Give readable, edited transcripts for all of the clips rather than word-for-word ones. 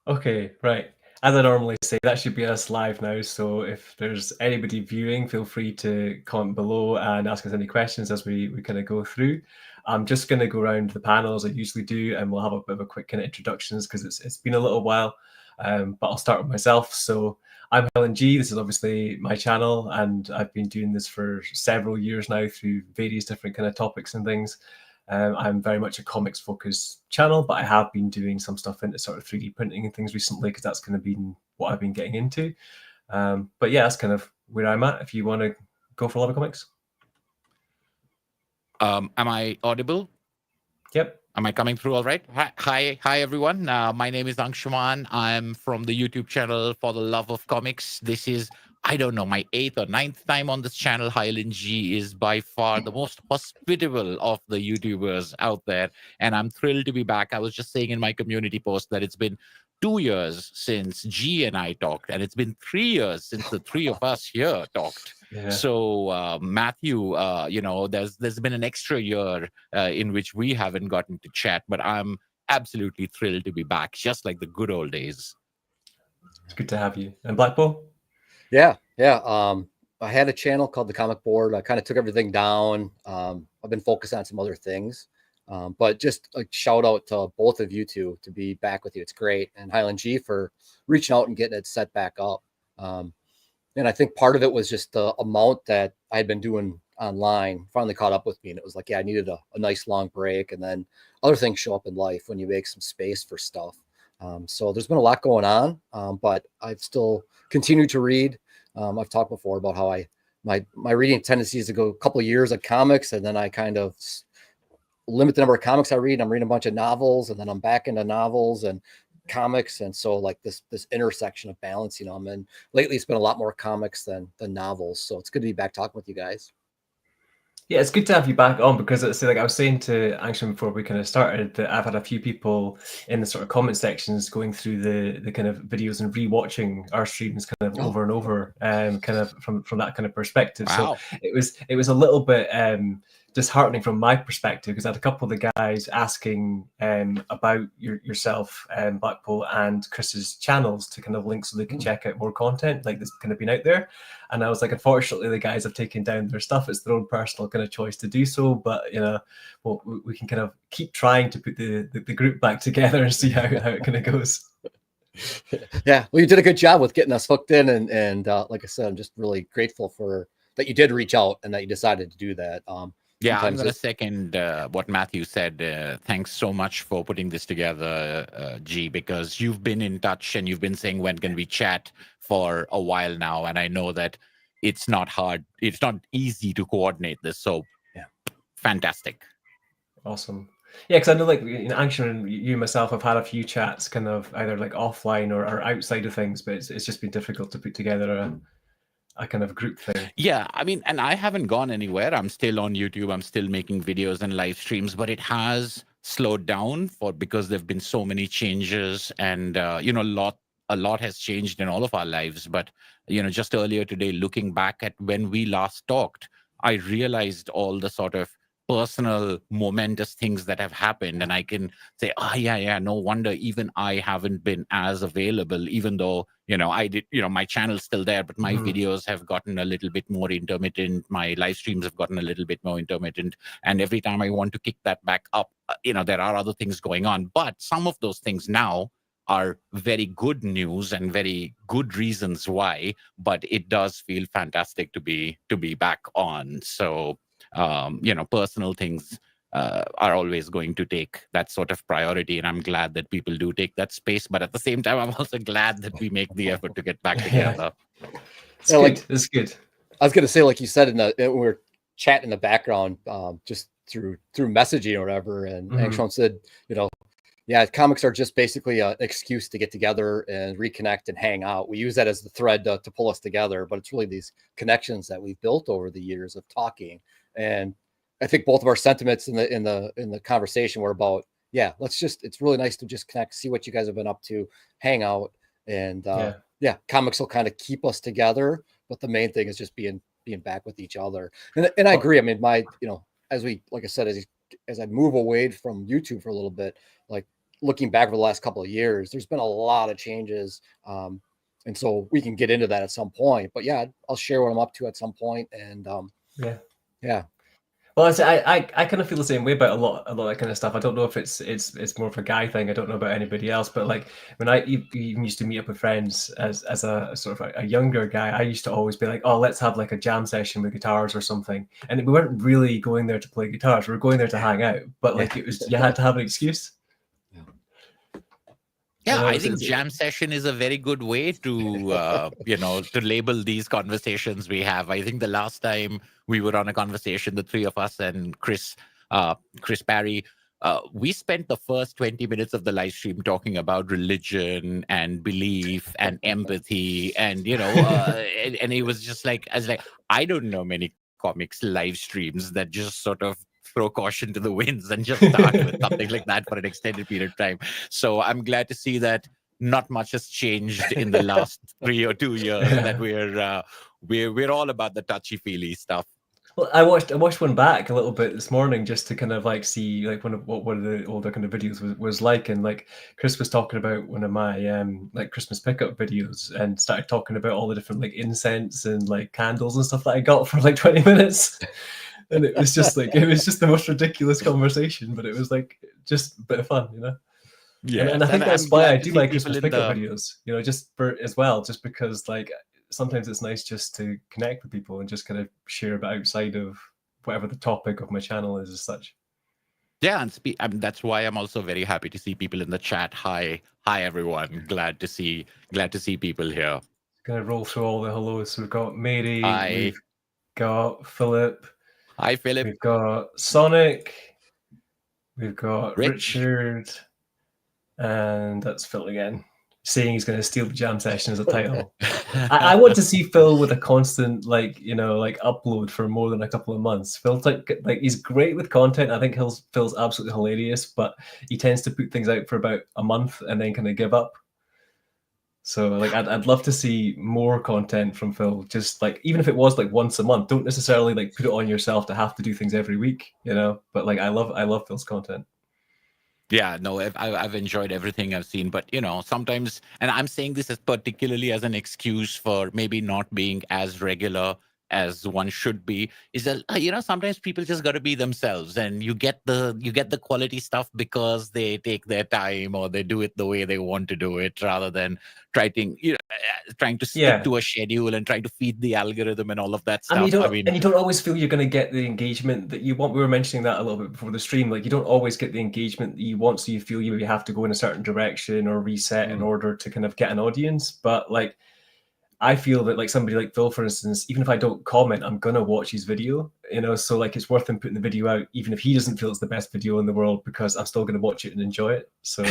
Okay, right. As I normally say, that should be us live now. So if there's anybody viewing, feel free to comment below and ask us any questions as we kind of go through. I'm just going to go around the panel as I usually do, and we'll have a bit of a quick kind of introductions because it's been a little while. But I'll start with myself. So I'm Helen G. This is obviously my channel, and I've been doing this for several years now through various different kind of topics and things. I'm very much a comics focused channel, but I have been doing some stuff into sort of 3D printing and things recently because that's kind of been what I've been getting into. But yeah, that's kind of where I'm at. If you want to go for a lot of comics. Am I audible? Yep. Am I coming through all right? Hi, everyone. My name is Anshuman. I'm from the YouTube channel For the Love of Comics. This is, I don't know, my 8th or 9th time on this channel. Hyland G is by far the most hospitable of the YouTubers out there. And I'm thrilled to be back. I was just saying in my community post that it's been 2 years since G and I talked, and it's been 3 years since the three of us here talked. Yeah. So Matthew, there's been an extra year in which we haven't gotten to chat, but I'm absolutely thrilled to be back, just like the good old days. It's good to have you. And Blackpool? Yeah. I had a channel called The Comic Board. I kind of took everything down. I've been focused on some other things. But just a shout out to both of you two to be back with you. It's great. And Hyland G for reaching out and getting it set back up. And I think part of it was just the amount that I had been doing online finally caught up with me. And it was like, yeah, I needed a nice long break. And then other things show up in life when you make some space for stuff. So there's been a lot going on, but I've still continued to read. I've talked before about how my reading tendency is to go a couple of years of comics, and then I kind of limit the number of comics I read. I'm reading a bunch of novels, and then I'm back into novels and comics. And so like this intersection of balancing them. And lately it's been a lot more comics than novels. So it's good to be back talking with you guys. Yeah, it's good to have you back on because it's like I was saying to Angshan before we kind of started that I've had a few people in the sort of comment sections going through the kind of videos and rewatching our streams kind of over and over, kind of from that kind of perspective. Wow. So it was a little bit disheartening from my perspective because I had a couple of the guys asking about yourself, Blackpool, and Chris's channels to kind of link so they can check out more content like that's kind of been out there. And I was like, unfortunately, the guys have taken down their stuff. It's their own personal kind of choice to do so. But, you know, well, we can kind of keep trying to put the group back together and see how it kind of goes. Yeah, well, you did a good job with getting us hooked in. And like I said, I'm just really grateful for that you did reach out and that you decided to do that. Yeah, I'm going to second what Matthew said. Thanks so much for putting this together, G, because you've been in touch and you've been saying, when can we chat for a while now? And I know that it's not hard. It's not easy to coordinate this. So, yeah, fantastic. Awesome. Yeah, because I know like Angshan and you myself have had a few chats kind of either like offline or outside of things, but it's just been difficult to put together a kind of group thing. Yeah, I mean, and I haven't gone anywhere. I'm still on YouTube. I'm still making videos and live streams, but it has slowed down because there've been so many changes, and a lot has changed in all of our lives. But just earlier today, looking back at when we last talked, I realized all the sort of personal momentous things that have happened, and I can say, no wonder even I haven't been as available, even though I did, my channel's still there, but my videos have gotten a little bit more intermittent, my live streams have gotten a little bit more intermittent, and every time I want to kick that back up, there are other things going on. But some of those things now are very good news and very good reasons why, but it does feel fantastic to be back on. So personal things are always going to take that sort of priority, and I'm glad that people do take that space. But at the same time, I'm also glad that we make the effort to get back together. It's good. It's good. I was going to say, like you said, we were chatting in the background, just through messaging or whatever, and Angshan said, yeah, comics are just basically an excuse to get together and reconnect and hang out. We use that as the thread to pull us together, but it's really these connections that we've built over the years of talking. And I think both of our sentiments in the conversation were about, yeah, it's really nice to just connect, see what you guys have been up to, hang out, and yeah, comics will kind of keep us together. But the main thing is just being back with each other. And I agree. I mean, as I move away from YouTube for a little bit, like looking back over the last couple of years, there's been a lot of changes. And so we can get into that at some point. But yeah, I'll share what I'm up to at some point. And yeah. Well, I kind of feel the same way about a lot of that kind of stuff. I don't know if it's more of a guy thing. I don't know about anybody else, but like when I even used to meet up with friends as a sort of a younger guy, I used to always be like, oh, let's have like a jam session with guitars or something. And we weren't really going there to play guitars. We were going there to hang out. But like it was, you had to have an excuse. Yeah, I think jam session is a very good way to, to label these conversations we have. I think the last time we were on a conversation, the three of us and Chris Parry, we spent the first 20 minutes of the live stream talking about religion and belief and empathy. And, and it was just like, I don't know many comics live streams that just sort of throw caution to the winds and just start with something like that for an extended period of time. So I'm glad to see that not much has changed in the last 3 or 2 years. That we're all about the touchy feely stuff. Well, I watched one back a little bit this morning just to kind of like see like what one of the older kind of videos was like, and like Chris was talking about one of my like Christmas pickup videos and started talking about all the different like incense and like candles and stuff that I got for like 20 minutes. And it was just like, it was just the most ridiculous conversation, but it was like just a bit of fun, Yeah. And I think that's why I do like Christmas pickup videos, just just because like sometimes it's nice just to connect with people and just kind of share about outside of whatever the topic of my channel is as such. Yeah, and that's why I'm also very happy to see people in the chat. Hi everyone. Glad to see people here. Gonna roll through all the hellos. So we've got Mary, Hi. we've got Philip. Hi, Philip. We've got Sonic. We've got Richard. And that's Phil again, saying he's going to steal the jam session as a title. I want to see Phil with a constant, upload for more than a couple of months. Phil's like he's great with content. I think Phil's absolutely hilarious, but he tends to put things out for about a month and then kind of give up. So like I'd love to see more content from Phil, just like even if it was like once a month. Don't necessarily like put it on yourself to have to do things every week, but like I love Phil's content. Yeah, no, I've enjoyed everything I've seen, but sometimes, and I'm saying this as particularly as an excuse for maybe not being as regular as one should be, is that sometimes people just got to be themselves, and you get the quality stuff because they take their time or they do it the way they want to do it, rather than trying to stick to a schedule and trying to feed the algorithm and all of that stuff. And you don't always feel you're going to get the engagement that you want. We were mentioning that a little bit before the stream. Like you don't always get the engagement that you want, so you feel you have to go in a certain direction or reset in order to kind of get an audience. But like I feel that like somebody like Phil, for instance, even if I don't comment, I'm gonna watch his video, so like it's worth him putting the video out, even if he doesn't feel it's the best video in the world, because I'm still gonna watch it and enjoy it. So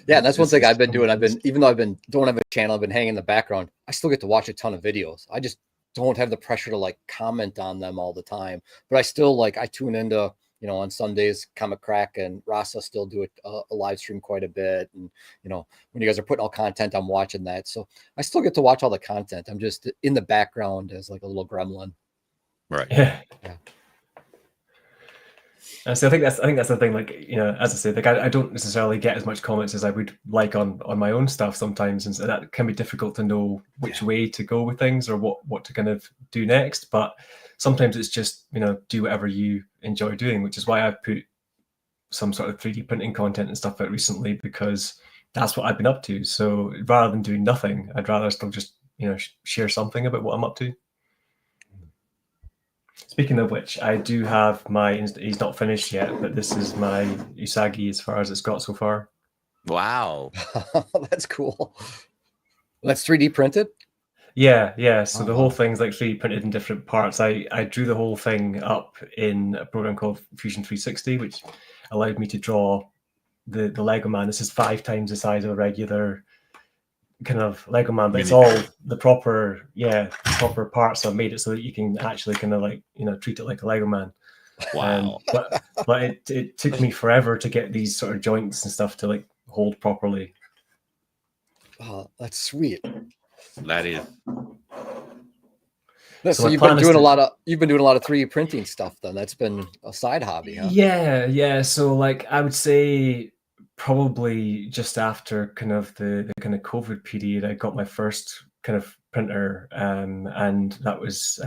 yeah, that's one thing I've been doing. Even though don't have a channel, I've been hanging in the background. I still get to watch a ton of videos. I just don't have the pressure to like comment on them all the time, but I still I tune into, on Sundays, Comic Crack and Rasa still do a live stream quite a bit. And, when you guys are putting all content, I'm watching that. So I still get to watch all the content. I'm just in the background as like a little gremlin. Right. Yeah. So I think that's the thing. Like, as I say, like I don't necessarily get as much comments as I would like on my own stuff sometimes, and so that can be difficult to know which way to go with things or what to kind of do next. But sometimes it's just do whatever you enjoy doing, which is why I've put some sort of 3D printing content and stuff out recently, because that's what I've been up to. So rather than doing nothing, I'd rather still just share something about what I'm up to. Speaking of which, I do have he's not finished yet, but this is my Usagi as far as it's got so far. Wow. That's cool. That's 3D printed? Yeah. So the whole thing's like 3D printed in different parts. I drew the whole thing up in a program called Fusion 360, which allowed me to draw the Lego man. This is 5 times the size of a regular kind of Lego man, but it's all the proper parts. So I made it so that you can actually kind of like treat it like a Lego man. Wow. But it took me forever to get these sort of joints and stuff to like hold properly. Oh, that's sweet. That is. So my you've plan been is doing to, a lot of 3D printing stuff then. That's been a side hobby, huh? yeah. So like I would say probably just after kind of the kind of COVID period, I got my first kind of printer, and that was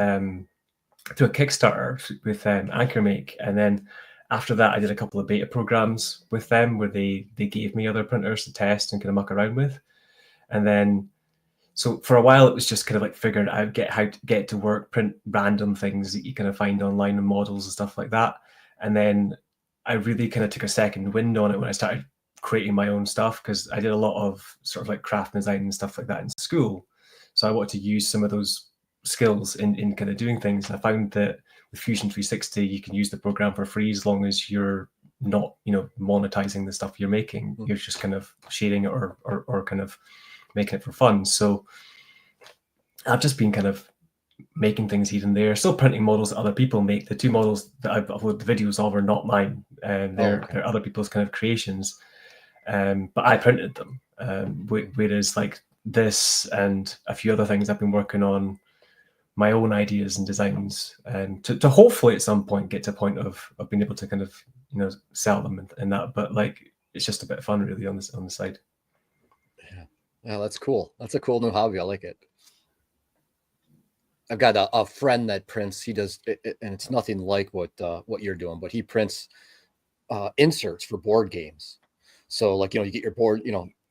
through a Kickstarter with Anchor Make, and then after that, I did a couple of beta programs with them where they gave me other printers to test and kind of muck around with, and then so for a while it was just kind of like figuring out how to get to work, print random things that you kind of find online and models and stuff like that, and then I really kind of took a second wind on it when I started creating my own stuff because I did a lot of sort of like craft design and stuff like that in school, so I wanted to use some of those skills in kind of doing things. I found that with Fusion 360, you can use the program for free as long as you're not, monetizing the stuff you're making. You're just kind of sharing it or kind of making it for fun. So I've just been kind of making things here and there, still printing models that other people make. The two models that I've uploaded the videos of are not mine. They're other people's kind of creations. But I printed them. Whereas like this and a few other things I've been working on my own ideas and designs, and to hopefully at some point get to a point of being able to kind of sell them and that. But like it's just a bit of fun really on the side. Yeah, that's cool. That's a cool new hobby. I like it. I've got a friend that prints. He does it, and it's nothing like what you're doing, but he prints inserts for board games. So like, you get your board,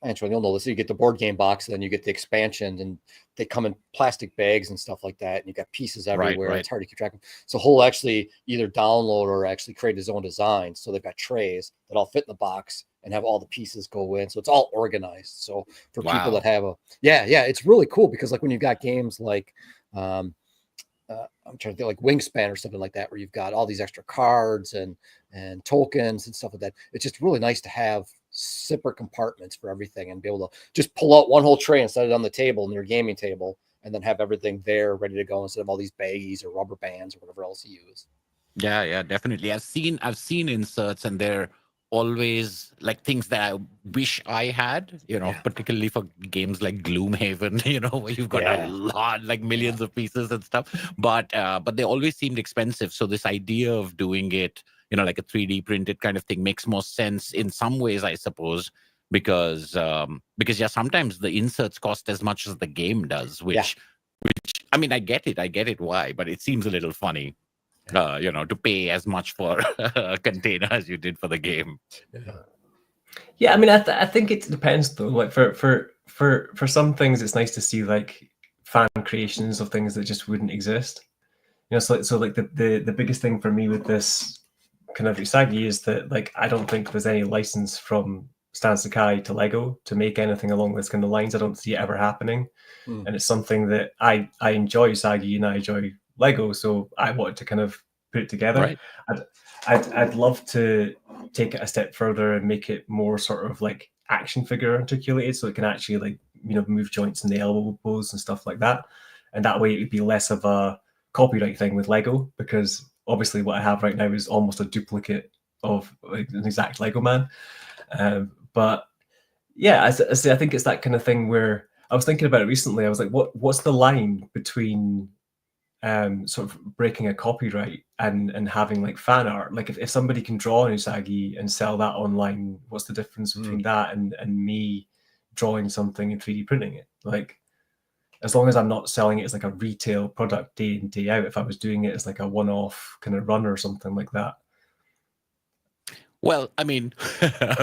Antoine, you'll know this. You get the board game box, and then you get the expansion, and they come in plastic bags and stuff like that. And you got pieces everywhere. Right. It's hard to keep track of. So he'll actually either download or actually create his own design. So they've got trays that all fit in the box and have all the pieces go in. So it's all organized. So for people that have it's really cool because like when you've got games like, I'm trying to think like Wingspan or something like that, where you've got all these extra cards and tokens and stuff like that. It's just really nice to have separate compartments for everything and be able to just pull out one whole tray and set it on the table in your gaming table and then have everything there ready to go instead of all these baggies or rubber bands or whatever else you use. Yeah, definitely. I've seen inserts, and they're always like things that I wish I had, particularly for games like Gloomhaven, where you've got a lot, like millions of pieces and stuff. But they always seemed expensive. So this idea of doing it, like a 3D printed kind of thing makes more sense in some ways, I suppose, because sometimes the inserts cost as much as the game does, which I mean, I get it why, but it seems a little funny. To pay as much for a container as you did for the game. Yeah, I mean, I think it depends though. Like for some things, it's nice to see like fan creations of things that just wouldn't exist. So like the biggest thing for me with this kind of Usagi is that like I don't think there's any license from Stan Sakai to Lego to make anything along this kind of lines. I don't see it ever happening, and it's something that I enjoy Usagi and I enjoy Lego, so I wanted to kind of put it together. Right. I'd love to take it a step further and make it more sort of like action figure articulated, so it can actually like move joints in the elbows and stuff like that, and that way it would be less of a copyright thing with Lego, because obviously what I have right now is almost a duplicate of like, an exact Lego man. But yeah, I think it's that kind of thing where I was thinking about it recently. I was like, what's the line between sort of breaking a copyright and having like fan art? Like if somebody can draw an Usagi and sell that online, what's the difference between that and me drawing something and 3D printing it? Like, as long as I'm not selling it as like a retail product day in, day out, if I was doing it as like a one-off kind of run or something like that. Well, I mean,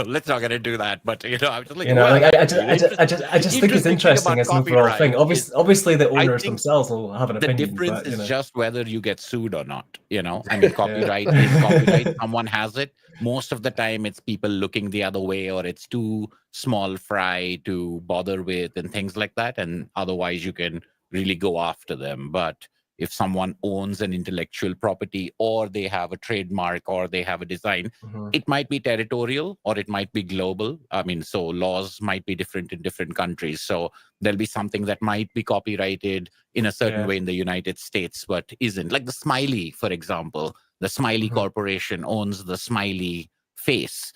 let's not get into that, but I'm just like, I just think it's interesting as an overall thing. Obviously, the owners themselves will have an opinion. The difference is just whether you get sued or not. I mean, copyright Yeah. is copyright. Someone has it. Most of the time, it's people looking the other way, or it's too small fry to bother with, and things like that. And otherwise, you can really go after them. But if someone owns an intellectual property, or they have a trademark, or they have a design, it might be territorial or it might be global. I mean, so laws might be different in different countries. So there'll be something that might be copyrighted in a certain way in the United States, but isn't. Like the Smiley, for example. The Smiley Corporation owns the Smiley face,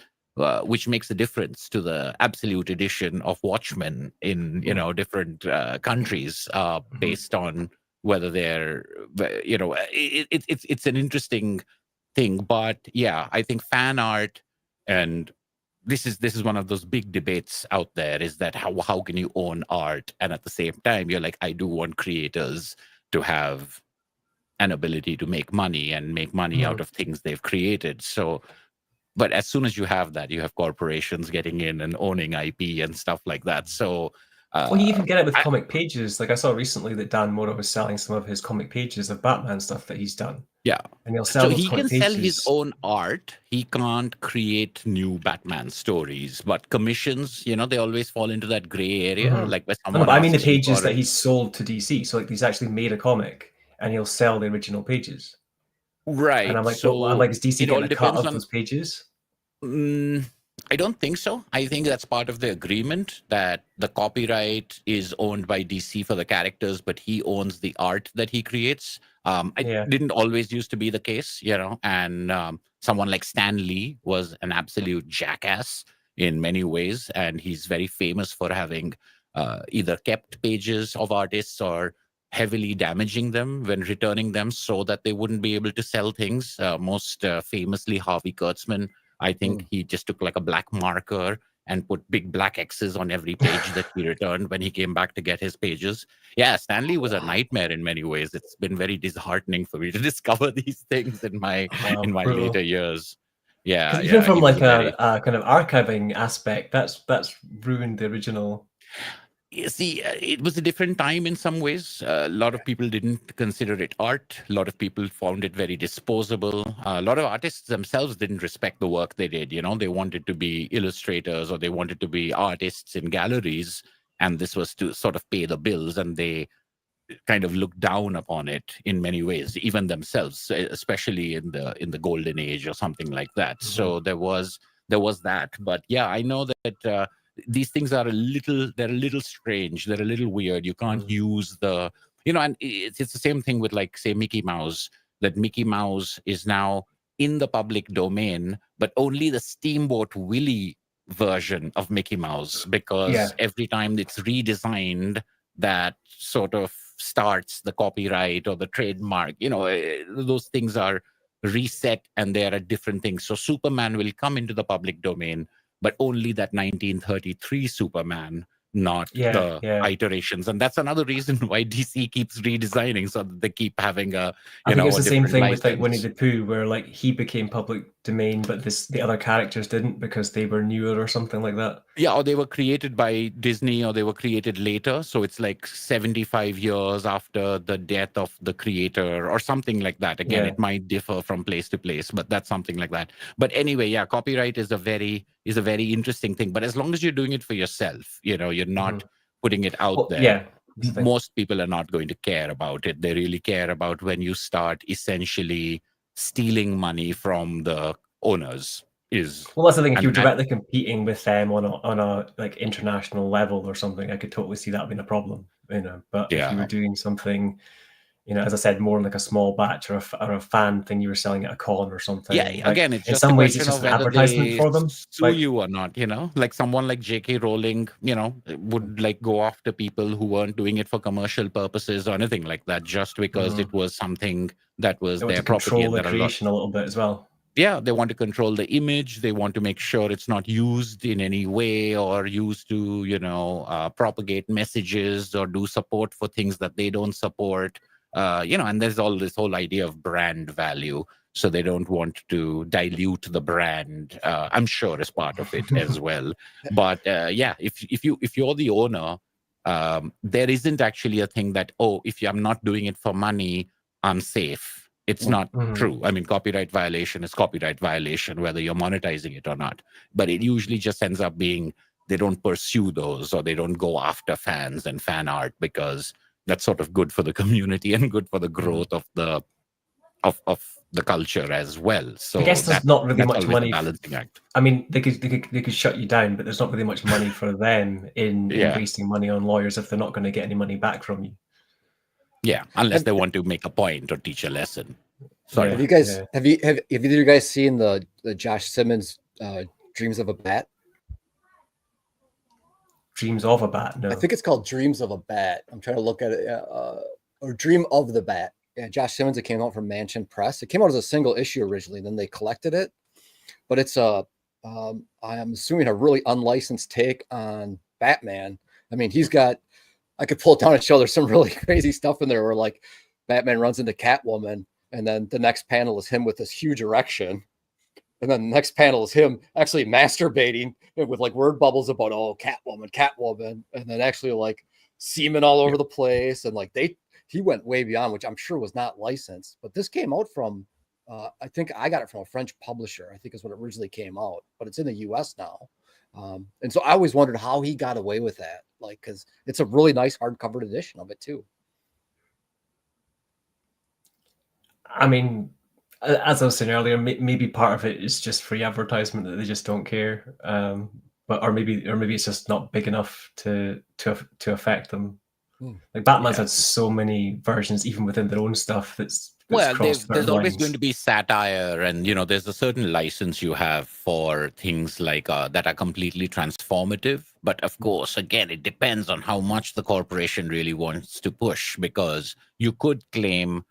which makes a difference to the absolute edition of Watchmen in different countries based on whether they're, it's an interesting thing. But yeah, I think fan art, and this is one of those big debates out there, is that how can you own art, and at the same time you're like, I do want creators to have an ability to make money and make money out of things they've created. So, but as soon as you have that, you have corporations getting in and owning IP and stuff like that. So well, you even get it with comic pages. Like I saw recently that Dan Mora was selling some of his comic pages of Batman stuff that he's done. Yeah. And he'll sell So those he comic can pages. sell his own art. He can't create new Batman stories, but commissions, they always fall into that gray area. Like where someone I mean the asks you pages for that he's sold to DC. So like he's actually made a comic and he'll sell the original pages. Right. And I'm like, so well, I'm like, is DC it all getting a cut depends of on those pages? I don't think so. I think that's part of the agreement, that the copyright is owned by DC for the characters, but he owns the art that he creates. It didn't always used to be the case, and someone like Stan Lee was an absolute jackass in many ways. And he's very famous for having either kept pages of artists or heavily damaging them when returning them so that they wouldn't be able to sell things. Most famously, Harvey Kurtzman, I think he just took like a black marker and put big black X's on every page that he returned when he came back to get his pages. Yeah, Stanley was a nightmare in many ways. It's been very disheartening for me to discover these things in my later years. Yeah, even from like a kind of archiving aspect, that's ruined the original. You see, it was a different time in some ways. A lot of people didn't consider it art. A lot of people found it very disposable. A lot of artists themselves didn't respect the work they did. They wanted to be illustrators or they wanted to be artists in galleries. And this was to sort of pay the bills. And they kind of looked down upon it in many ways, even themselves, especially in the golden age or something like that. So there was that. But yeah, I know that these things they're a little strange. They're a little weird. You can't use the, and it's the same thing with, like, say, Mickey Mouse, that Mickey Mouse is now in the public domain, but only the Steamboat Willie version of Mickey Mouse, because every time it's redesigned, that sort of starts the copyright or the trademark, those things are reset and they are different things. So Superman will come into the public domain, but only that 1933 Superman, not the iterations. And that's another reason why DC keeps redesigning, so that they keep having I think it's the same thing license. with like Winnie the Pooh, where like he became public domain, but the other characters didn't because they were newer or something like that. Yeah, or they were created by Disney, or they were created later. So it's like 75 years after the death of the creator or something like that. Again, it might differ from place to place, but that's something like that. But anyway, yeah, copyright is a very interesting thing. But as long as you're doing it for yourself, you're not putting it out there. Yeah. Most people are not going to care about it. They really care about when you start essentially stealing money from the owners. Well, that's the thing. If you're directly competing with them on a like international level or something, I could totally see that being a problem. But if you were doing something, as I said, more like a small batch or a fan thing you were selling at a con or something. Yeah, again, it's in just some a ways question it's just of an whether advertisement they for them. sue you or not. Like someone like J.K. Rowling, would like go after people who weren't doing it for commercial purposes or anything like that, just because it was something that was their property. Control the creation a little bit as well. Yeah, they want to control the image. They want to make sure it's not used in any way or used to, propagate messages or do support for things that they don't support. And there's all this whole idea of brand value. So they don't want to dilute the brand. I'm sure as part of it as well. But if you're the owner, there isn't actually a thing that, if I'm not doing it for money, I'm safe. It's not true. I mean, copyright violation is copyright violation, whether you're monetizing it or not. But it usually just ends up being they don't pursue those, or they don't go after fans and fan art, because that's sort of good for the community and good for the growth of the culture as well. So I guess there's not really much money. Balancing act. I mean, they could shut you down, but there's not really much money for them in wasting money on lawyers if they're not going to get any money back from you. Yeah, unless they want to make a point or teach a lesson. Sorry. Have you guys have either of you guys seen the Josh Simmons Dreams of a Bat? Dreams of a Bat? No. I think it's called Dreams of a Bat. I'm trying to look at it. or Dream of the Bat. Yeah, Josh Simmons. It came out from Mansion Press. It came out as a single issue originally, then they collected it. But it's a, I'm assuming a really unlicensed take on Batman. I mean, he's got, I could pull it down and show there's some really crazy stuff in there where like Batman runs into Catwoman, and then the next panel is him with this huge erection. And then the next panel is him actually masturbating with like word bubbles about, oh, Catwoman. And then actually like semen all over the place. And like he went way beyond, which I'm sure was not licensed. But this came out from, I think I got it from a French publisher, I think is when it originally came out. But it's in the US now. And so I always wondered how he got away with that. Like, because it's a really nice hardcover edition of it too. I mean, as I was saying earlier, maybe part of it is just free advertisement that they just don't care, but or maybe it's just not big enough to affect them. Like Batman's had so many versions, even within their own stuff. That's well, crossed there's always lines. going to be satire, and there's a certain license you have for things like that are completely transformative. But of course, again, it depends on how much the corporation really wants to push, because you could claim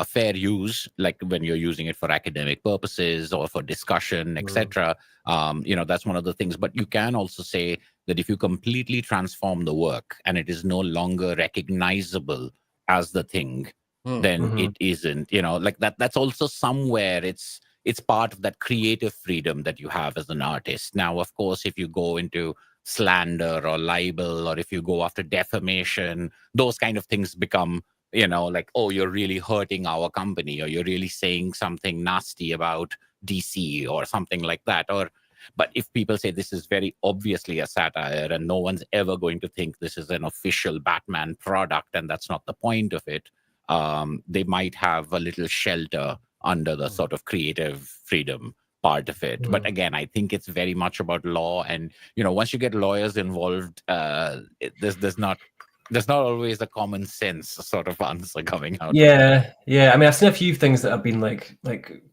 fair use, like when you're using it for academic purposes or for discussion, etc. That's one of the things. But you can also say that if you completely transform the work and it is no longer recognizable as the thing, then it isn't. Like that's also somewhere it's part of that creative freedom that you have as an artist. Now, of course, if you go into slander or libel, or if you go after defamation, those kind of things become like, oh, you're really hurting our company, or you're really saying something nasty about DC or something like that. But if people say this is very obviously a satire and no one's ever going to think this is an official Batman product, and that's not the point of it, they might have a little shelter under the sort of creative freedom part of it. But again, I think it's very much about law. And, once you get lawyers involved, there's not always a common sense sort of answer coming out. Yeah. I mean, I've seen a few things that have been like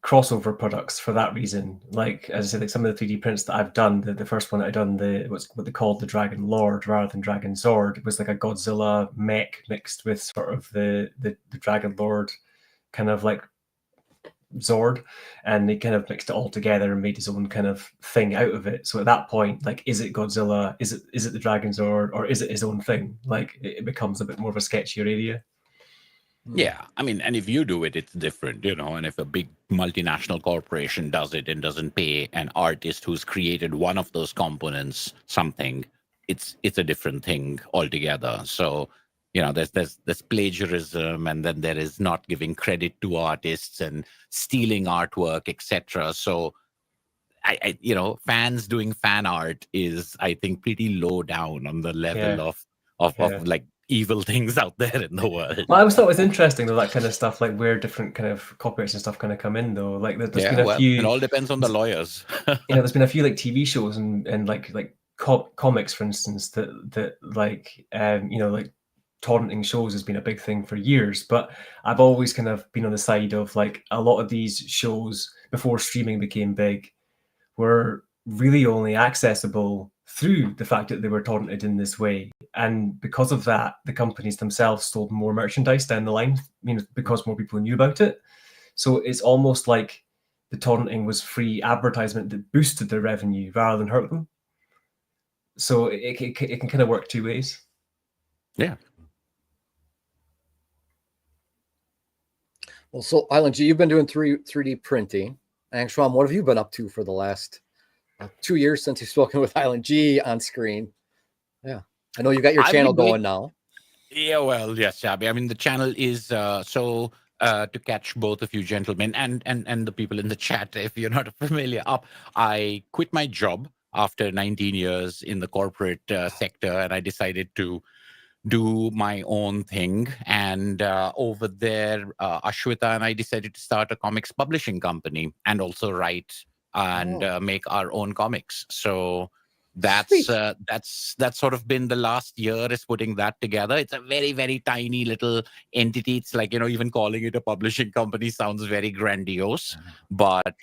crossover products for that reason. Like, as I said, like some of the 3D prints that I've done, the first one I've done, what's what they called the Dragon Lord rather than Dragon Zord. It was like a Godzilla mech mixed with sort of the Dragon Lord kind of like Zord, and he kind of mixed it all together and made his own kind of thing out of it. So at that point, like, is it Godzilla? Is it the Dragon Zord, or is it his own thing? Like, it becomes a bit more of a sketchier area. Yeah, I mean, and if you do it, it's different, and if a big multinational corporation does it and doesn't pay an artist who's created one of those components something, it's a different thing altogether. So there's plagiarism, and then there is not giving credit to artists and stealing artwork, etc. So I fans doing fan art is, I think, pretty low down on the level of like evil things out there in the world. Well, I always thought it was interesting though, that kind of stuff, like where different kind of copyrights and stuff kind of come in though. Like there's been a few. It all depends on the lawyers. There's been a few like TV shows and like comics, for instance, that like like torrenting shows has been a big thing for years. But I've always kind of been on the side of like a lot of these shows before streaming became big were really only accessible through the fact that they were torrented in this way. And because of that, the companies themselves sold more merchandise down the line, because more people knew about it. So it's almost like the torrenting was free advertisement that boosted their revenue rather than hurt them. So it can kind of work two ways. Yeah. Well, so Island G, you've been doing 3D printing. And Shwam, what have you been up to for the last 2 years since you've spoken with Island G on screen? Yeah, I know you got your channel going now. Yeah, well, yes, Shabby. I mean, the channel is to catch both of you gentlemen and the people in the chat, if you're not familiar, I quit my job after 19 years in the corporate sector, and I decided to do my own thing. And over there, Ashwita and I decided to start a comics publishing company and also write and make our own comics. So that's sort of been the last year, is putting that together. It's a very, very tiny little entity. It's like, even calling it a publishing company sounds very grandiose. But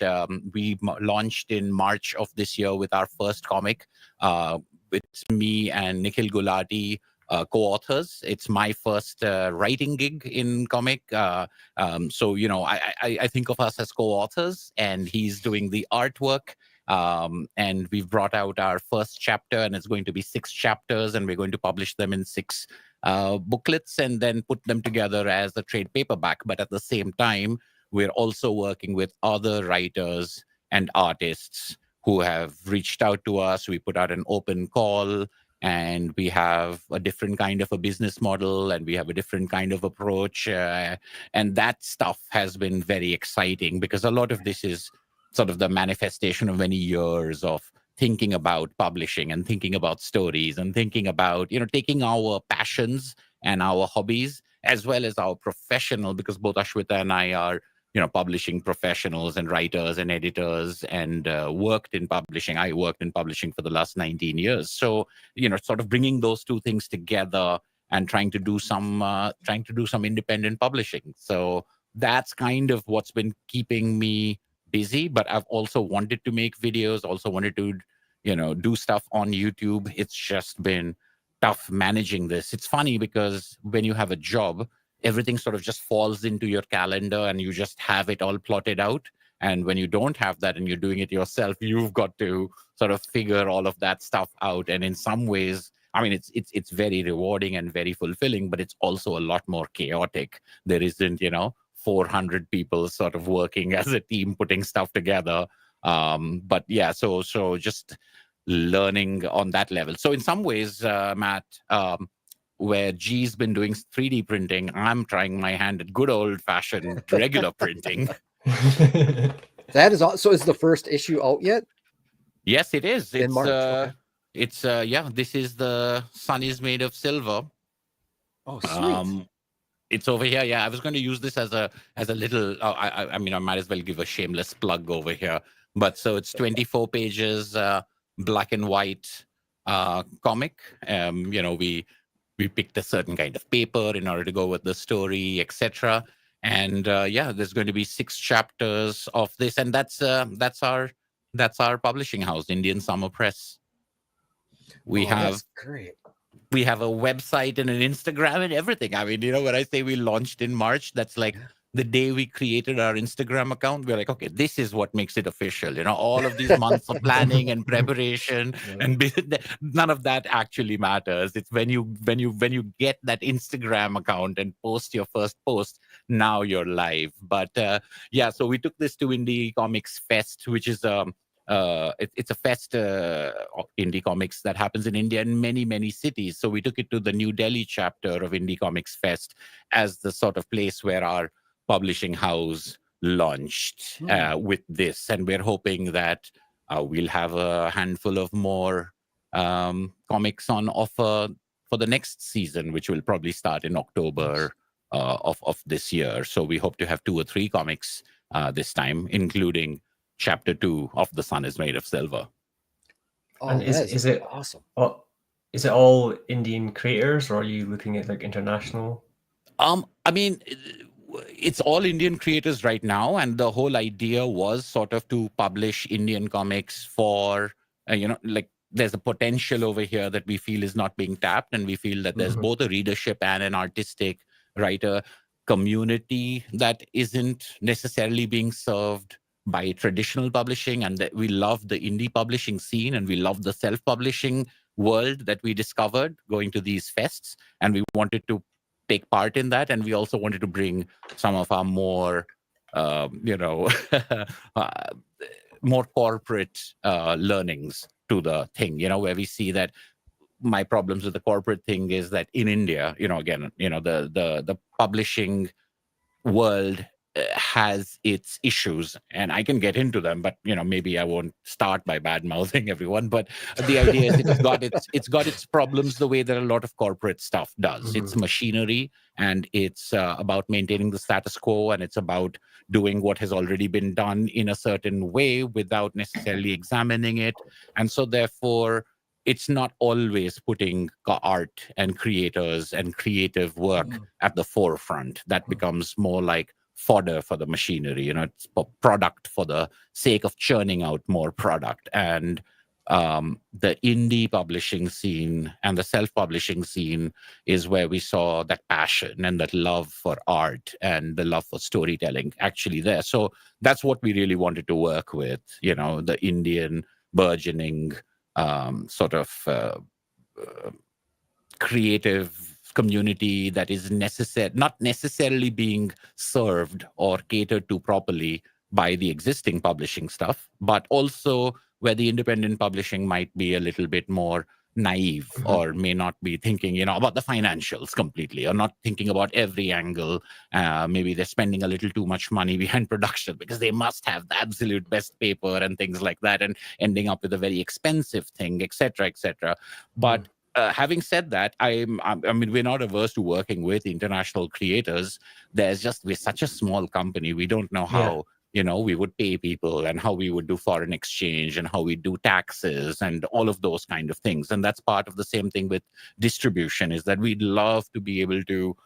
we launched in March of this year with our first comic. It's me and Nikhil Gulati, co-authors. It's my first writing gig in comic. So, I think of us as co-authors, and he's doing the artwork. And we've brought out our first chapter, and it's going to be 6 chapters, and we're going to publish them in 6 booklets and then put them together as a trade paperback. But at the same time, we're also working with other writers and artists who have reached out to us. We put out an open call, and we have a different kind of a business model, and we have a different kind of approach. And that stuff has been very exciting, because a lot of this is sort of the manifestation of many years of thinking about publishing and thinking about stories and thinking about, taking our passions and our hobbies as well as our professional, because both Ashwita and I are publishing professionals and writers and editors, and worked in publishing. I worked in publishing for the last 19 years. So, sort of bringing those two things together and trying to do some independent publishing. So that's kind of what's been keeping me busy. But I've also wanted to make videos, also wanted to, do stuff on YouTube. It's just been tough managing this. It's funny because when you have a job, everything sort of just falls into your calendar and you just have it all plotted out. And when you don't have that and you're doing it yourself, you've got to sort of figure all of that stuff out. And in some ways, I mean, it's very rewarding and very fulfilling, but it's also a lot more chaotic. There isn't, 400 people sort of working as a team, putting stuff together. But yeah, so just learning on that level. So in some ways, Matt, where G's been doing 3D printing, I'm trying my hand at good old-fashioned regular printing. That is so. Is the first issue out yet? Yes, it is. In March. Okay. It's this is The Sun is Made of Silver. Oh, sweet. It's over here. Yeah, I was going to use this as a little. I mean, I might as well give a shameless plug over here. But so it's 24 pages, black and white comic. We picked a certain kind of paper in order to go with the story, etc. And there's going to be 6 chapters of this, and that's our publishing house, Indian Summer Press. That's great. We have a website and an Instagram and everything. I mean, when I say we launched in March, that's like the day we created our Instagram account. We're like, okay, this is what makes it official. All of these months of planning and preparation, and none of that actually matters. It's when you get that Instagram account and post your first post, now you're live. But so we took this to Indie Comics Fest, which is it's a fest indie comics that happens in India in many, many cities. So we took it to the New Delhi chapter of Indie Comics Fest as the sort of place where our publishing house launched with this. And we're hoping that we'll have a handful of more comics on offer for the next season, which will probably start in October of this year. So we hope to have 2 or 3 comics this time, including Chapter 2 of The Sun is Made of Silver. Oh, and is it awesome? Is it all Indian creators, or are you looking at like international? I mean, it's all Indian creators right now, and the whole idea was sort of to publish Indian comics for there's a potential over here that we feel is not being tapped, and we feel that there's both a readership and an artistic writer community that isn't necessarily being served by traditional publishing, and that we love the indie publishing scene, and we love the self-publishing world that we discovered going to these fests, and we wanted to take part in that. And we also wanted to bring some of our more more corporate learnings to the thing, where we see that my problems with the corporate thing is that in India, the publishing world has its issues, and I can get into them, but maybe I won't start by bad mouthing everyone. But the idea is it's got its problems the way that a lot of corporate stuff does. It's machinery, and it's about maintaining the status quo, and it's about doing what has already been done in a certain way without necessarily examining it. And so therefore it's not always putting art and creators and creative work at the forefront. That becomes more like fodder for the machinery. It's a product for the sake of churning out more product. And the indie publishing scene and the self-publishing scene is where we saw that passion and that love for art and the love for storytelling actually there. So that's what we really wanted to work with, the Indian burgeoning sort of creative community that is not necessarily being served or catered to properly by the existing publishing stuff, but also where the independent publishing might be a little bit more naive or may not be thinking, about the financials completely, or not thinking about every angle. Maybe they're spending a little too much money behind production because they must have the absolute best paper and things like that, and ending up with a very expensive thing, etc., etc. But having said that, I mean, we're not averse to working with international creators. We're such a small company. We don't know how, we would pay people and how we would do foreign exchange and how we do taxes and all of those kind of things. And that's part of the same thing with distribution, is that we'd love to be able to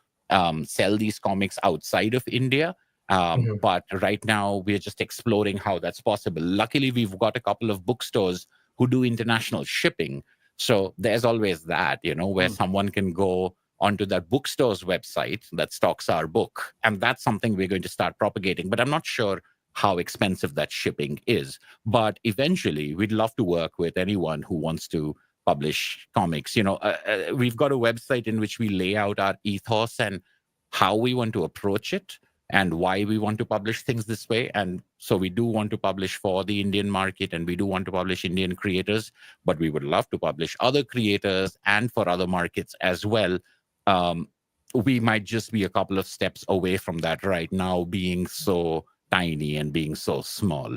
sell these comics outside of India. But right now we're just exploring how that's possible. Luckily, we've got a couple of bookstores who do international shipping. So there's always that, where someone can go onto that bookstore's website that stocks our book. And that's something we're going to start propagating. But I'm not sure how expensive that shipping is. But eventually, we'd love to work with anyone who wants to publish comics. We've got a website in which we lay out our ethos and how we want to approach it and why we want to publish things this way. And so we do want to publish for the Indian market, and we do want to publish Indian creators, but we would love to publish other creators and for other markets as well. We might just be a couple of steps away from that right now, being so tiny and being so small.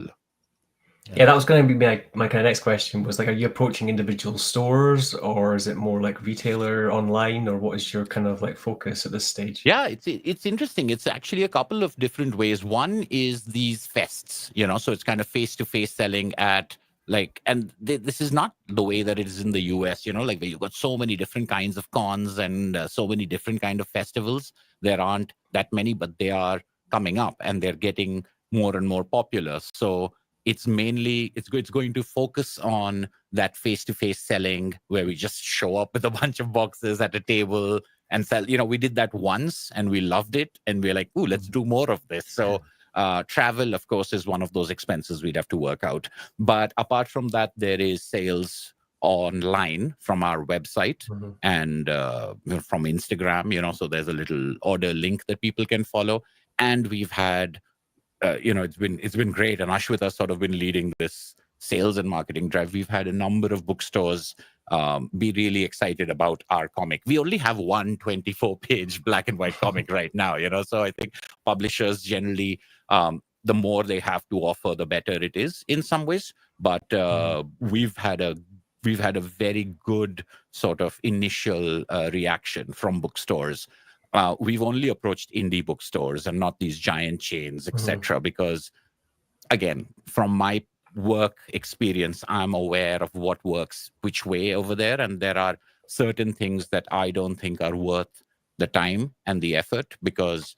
Yeah, that was going to be my kind of next question, was like, are you approaching individual stores, or is it more like retailer online, or what is your kind of like focus at this stage? Yeah, it's interesting. It's actually a couple of different ways. One is these fests, so it's kind of face-to-face selling at and this is not the way that it is in the US, like where you've got so many different kinds of cons and so many different kind of festivals. There aren't that many, but they are coming up and they're getting more and more popular. So it's going to focus on that face-to-face selling where we just show up with a bunch of boxes at a table and sell. We did that once and we loved it, and we're like, ooh, let's do more of this. So travel, of course, is one of those expenses we'd have to work out. But apart from that, there is sales online from our website and from Instagram, so there's a little order link that people can follow. And we've had it's been great, and Ashwita sort of been leading this sales and marketing drive. We've had a number of bookstores be really excited about our comic. We only have one 24-page black and white comic right now, so I think publishers generally, the more they have to offer, the better it is in some ways. But we've had a very good sort of initial reaction from bookstores. We've only approached indie bookstores and not these giant chains, etc. Because, again, from my work experience, I'm aware of what works which way over there, and there are certain things that I don't think are worth the time and the effort because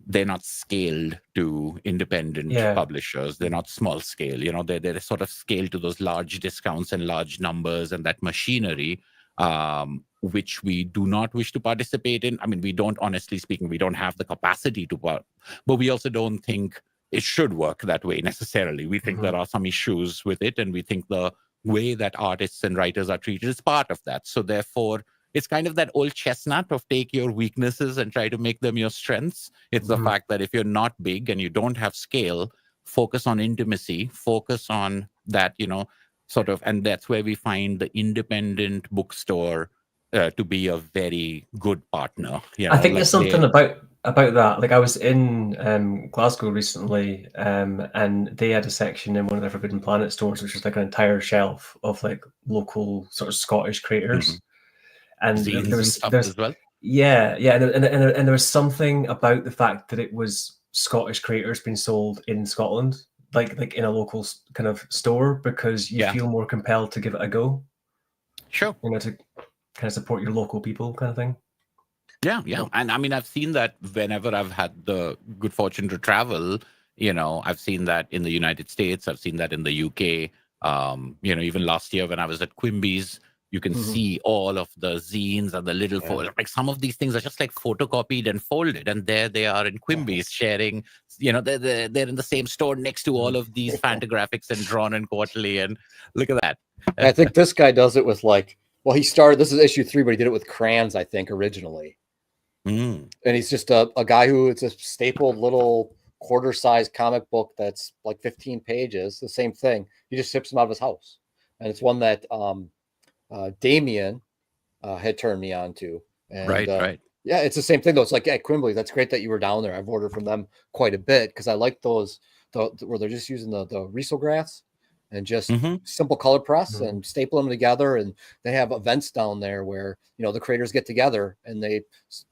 they're not scaled to independent publishers. They're not small scale. They're sort of scaled to those large discounts and large numbers and that machinery, which we do not wish to participate in. I mean, we don't, honestly speaking, we don't have the capacity to, but we also don't think it should work that way necessarily. We think there are some issues with it, and we think the way that artists and writers are treated is part of that. So therefore, it's kind of that old chestnut of take your weaknesses and try to make them your strengths. It's the fact that if you're not big and you don't have scale, focus on intimacy, focus on that, sort of, and that's where we find the independent bookstore to be a very good partner. I think there's something about that. Like, I was in Glasgow recently, and they had a section in one of their Forbidden Planet stores, which was like an entire shelf of like local sort of Scottish creators. And there was stuff as well. And there was something about the fact that it was Scottish creators being sold in Scotland, like in a local kind of store, because you feel more compelled to give it a go. Sure. To kind of support your local people, kind of thing. Yeah. And I mean, I've seen that whenever I've had the good fortune to travel, I've seen that in the United States, I've seen that in the UK, Even last year when I was at Quimby's, you can see all of the zines and the little like some of these things are just like photocopied and folded, and there they are in Quimby's sharing. They're in the same store next to all of these Fantagraphics and Drawn and Quarterly, and look at that. I think this guy does it with he started. This is issue 3, but he did it with crayons, I think, originally. And he's just a guy who it's a stapled little quarter-sized comic book that's like 15 pages. The same thing. He just ships them out of his house, and it's one that Damien had turned me on to. And, right. Yeah, it's the same thing though. It's like at Quimbley. That's great that you were down there. I've ordered from them quite a bit because I like those where they're just using the risographs and just simple color press and staple them together. And they have events down there where the creators get together and they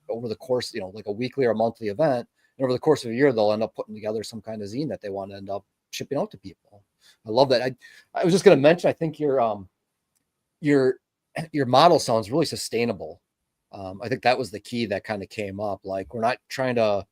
over the course like a weekly or a monthly event. And over the course of a year, they'll end up putting together some kind of zine that they want to end up shipping out to people. I love that. I was just going to mention, I think your model sounds really sustainable. I think that was the key that kind of came up. Like, we're not trying to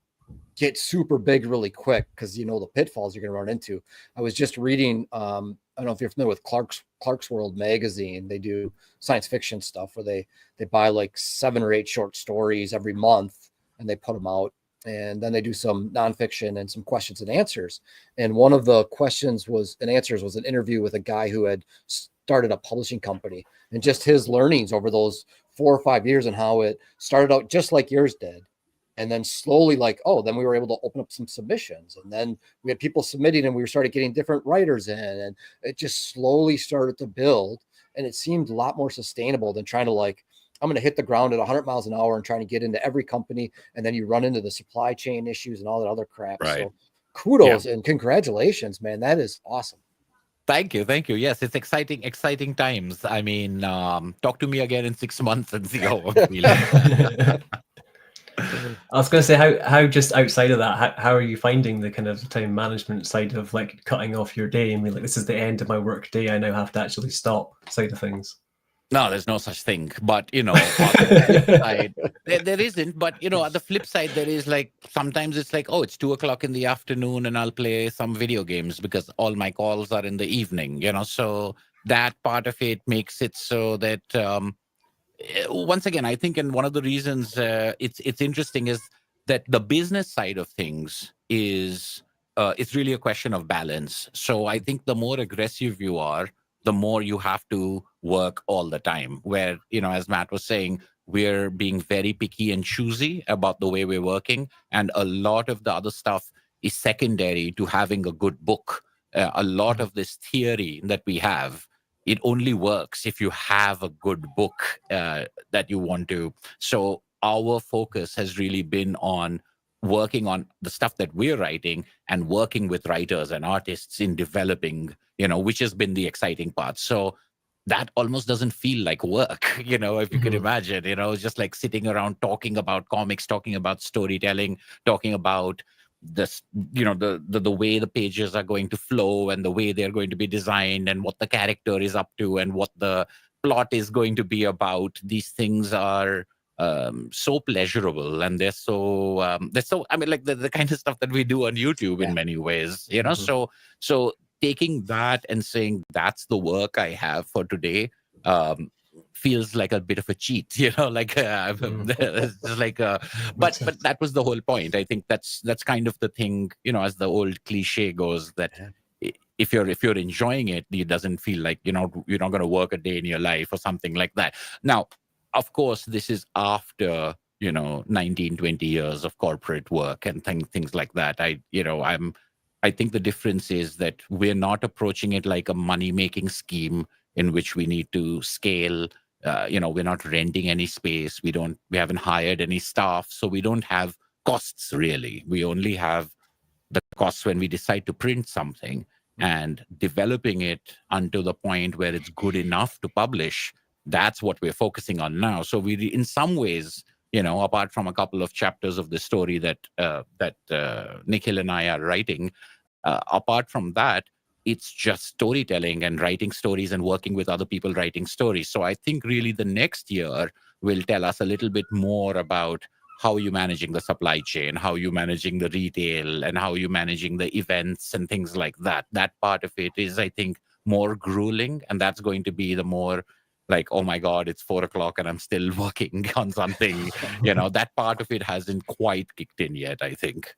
get super big really quick because the pitfalls you're going to run into. I was just reading, I don't know if you're familiar with Clark's World magazine. They do science fiction stuff where they buy like 7 or 8 short stories every month and they put them out. And then they do some nonfiction and some questions and answers. And one of the questions and answers was an interview with a guy who had started a publishing company and just his learnings over those 4 or 5 years and how it started out just like yours did. And then slowly then we were able to open up some submissions, and then we had people submitting and we started getting different writers in, and it just slowly started to build. And it seemed a lot more sustainable than trying to I'm going to hit the ground at 100 miles an hour and trying to get into every company. And then you run into the supply chain issues and all that other crap. Right. So kudos and congratulations, man. That is awesome. Thank you. Yes, it's exciting times. I mean, talk to me again in 6 months and see how I'm feeling. I was going to say, how just outside of that, how are you finding the kind of time management side of cutting off your day and being like, this is the end of my work day, I now have to actually stop side of things? No, there's no such thing. But, on the flip side, there isn't. But, at the flip side, there is sometimes it's it's 2:00 in the afternoon and I'll play some video games because all my calls are in the evening, So that part of it makes it so that, once again, I think, and one of the reasons it's interesting is that the business side of things is, it's really a question of balance. So I think the more aggressive you are, the more you have to work all the time. Where, as Matt was saying, we're being very picky and choosy about the way we're working. And a lot of the other stuff is secondary to having a good book. A lot of this theory that we have, it only works if you have a good book that you want to. So our focus has really been on working on the stuff that we're writing and working with writers and artists in developing, which has been the exciting part. So that almost doesn't feel like work, if you could imagine, just like sitting around talking about comics, talking about storytelling, talking about this, the way the pages are going to flow and the way they're going to be designed and what the character is up to and what the plot is going to be about. These things are so pleasurable, and they're so I mean, the kind of stuff that we do on YouTube in many ways, so taking that and saying that's the work I have for today feels like a bit of a cheat, but that was the whole point. I think that's kind of the thing, as the old cliche goes, that if you're enjoying it, it doesn't feel like you're not going to work a day in your life or something like that. Now, of course, this is after 19, 20 years of corporate work and things like that. I think the difference is that we're not approaching it like a money-making scheme in which we need to scale. We're not renting any space. We haven't hired any staff, so we don't have costs really. We only have the costs when we decide to print something, and developing it until the point where it's good enough to publish. That's what we're focusing on now. So we, in some ways, apart from a couple of chapters of the story that Nikhil and I are writing, apart from that, it's just storytelling and writing stories and working with other people writing stories. So I think really the next year will tell us a little bit more about how you're managing the supply chain, how you're managing the retail, and how you're managing the events and things like that. That part of it is, I think, more grueling, and that's going to be the more like, oh my God, it's 4 o'clock and I'm still working on something. That part of it hasn't quite kicked in yet, I think.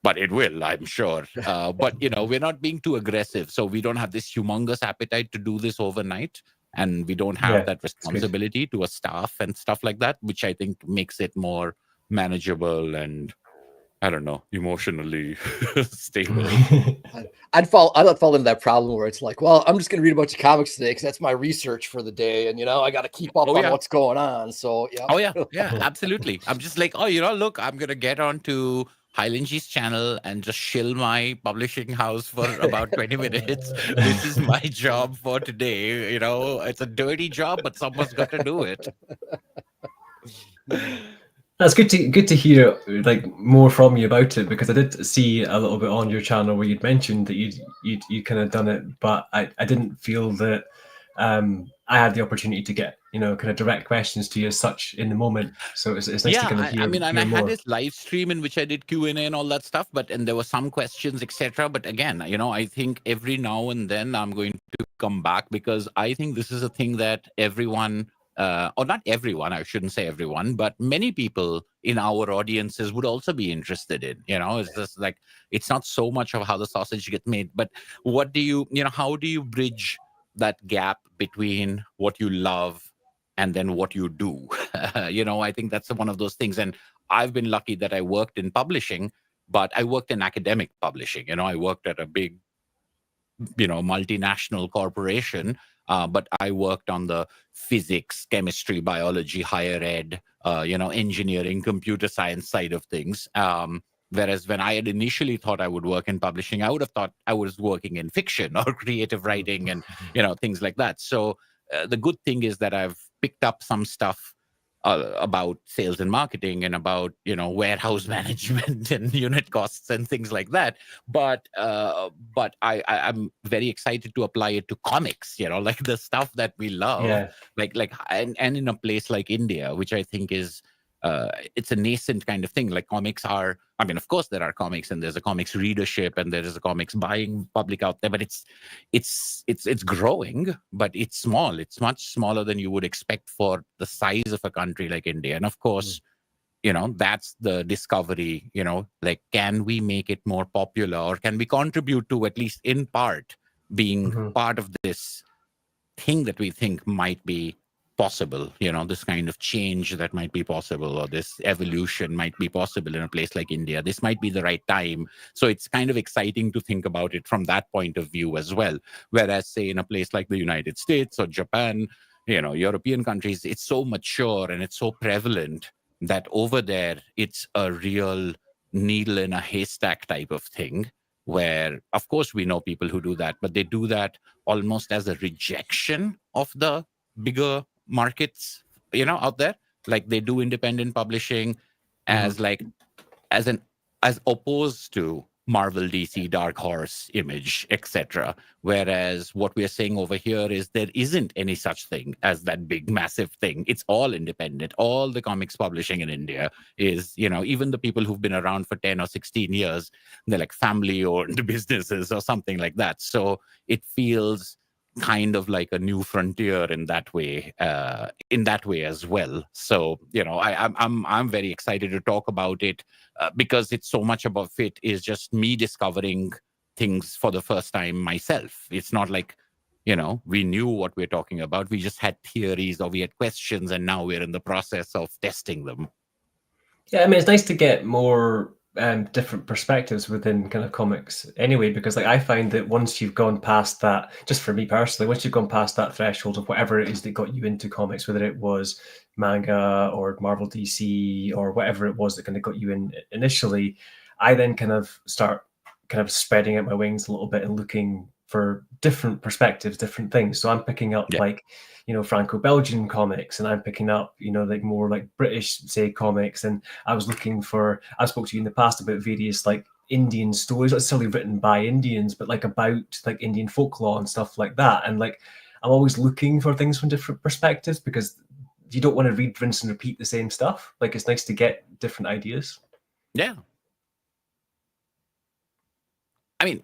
But it will, I'm sure. But, we're not being too aggressive. So we don't have this humongous appetite to do this overnight. And we don't have that responsibility to a staff and stuff like that, which I think makes it more manageable and, I don't know, emotionally stable. I'd fall into that problem where it's like, well, I'm just going to read a bunch of comics today because that's my research for the day. And, I got to keep up on what's going on. So, yeah. Oh, yeah. Yeah, absolutely. I'm just like, look, I'm going to get on to Highlangy's channel and just shill my publishing house for about 20 minutes. This is my job for today. It's a dirty job, but someone's got to do it. That's good to hear like more from you about it, because I did see a little bit on your channel where you'd mentioned that you kind of done it, but I didn't feel that I had the opportunity to get kind of direct questions to you as such in the moment. So it's nice to kind of hear. I hear had more. this live stream in which I did Q&A and all that stuff, and there were some questions, etc. But again, I think every now and then I'm going to come back, because I think this is a thing that everyone, or not everyone, I shouldn't say everyone, but many people in our audiences would also be interested in. It's just like, it's not so much of how the sausage gets made, but what do you, how do you bridge that gap between what you love and then what you do? I think that's one of those things. And I've been lucky that I worked in publishing, but I worked in academic publishing. I worked at a big, multinational corporation, but I worked on the physics, chemistry, biology, higher ed, engineering, computer science side of things. Whereas when I had initially thought I would work in publishing, I would have thought I was working in fiction or creative writing and, things like that. So the good thing is that I've picked up some stuff about sales and marketing and about, warehouse management and unit costs and things like that. But I'm very excited to apply it to comics, like the stuff that we love, and in a place like India, which I think is, it's a nascent kind of thing. Like comics are, of course there are comics and there's a comics readership and there is a comics buying public out there, but it's growing, but it's small. It's much smaller than you would expect for the size of a country like India. And of course, that's the discovery, like, can we make it more popular, or can we contribute to, at least in part, being part of this thing that we think might be possible, this kind of change that might be possible, or this evolution might be possible in a place like India. This might be the right time. So it's kind of exciting to think about it from that point of view as well. Whereas, say, in a place like the United States or Japan, European countries, it's so mature and it's so prevalent that over there, it's a real needle in a haystack type of thing, where, of course, we know people who do that, but they do that almost as a rejection of the bigger markets, out there. Like, they do independent publishing as as opposed to Marvel, DC, Dark Horse, Image, etc. Whereas what we are saying over here is there isn't any such thing as that big, massive thing. It's all independent. All the comics publishing in India is, even the people who've been around for 10 or 16 years, they're like family-owned businesses or something like that. So it feels kind of like a new frontier in that way as well. So I'm very excited to talk about it, because it's so much about it is just me discovering things for the first time myself. It's not like we knew what we're talking about. We just had theories or we had questions, and now we're in the process of testing them. Yeah, it's nice to get more different perspectives within kind of comics anyway, because like I find that once you've gone past that, just for me personally, once you've gone past that threshold of whatever it is that got you into comics, whether it was manga or Marvel, DC, or whatever it was that kind of got you in initially, I then kind of start kind of spreading out my wings a little bit and looking for different perspectives, different things. So I'm picking up like, Franco-Belgian comics, and I'm picking up, like more like British, say, comics. And I spoke to you in the past about various like Indian stories, not necessarily written by Indians, but like about like Indian folklore and stuff like that. And like, I'm always looking for things from different perspectives, because you don't want to read, rinse and repeat the same stuff. Like, it's nice to get different ideas. Yeah.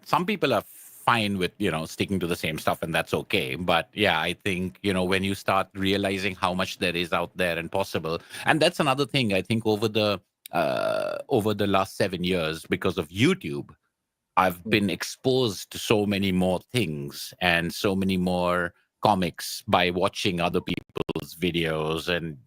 Some people are fine with, sticking to the same stuff, and that's okay. But yeah, I think, when you start realizing how much there is out there and possible, and that's another thing I think over the last 7 years, because of YouTube, I've been exposed to so many more things and so many more comics by watching other people's videos. And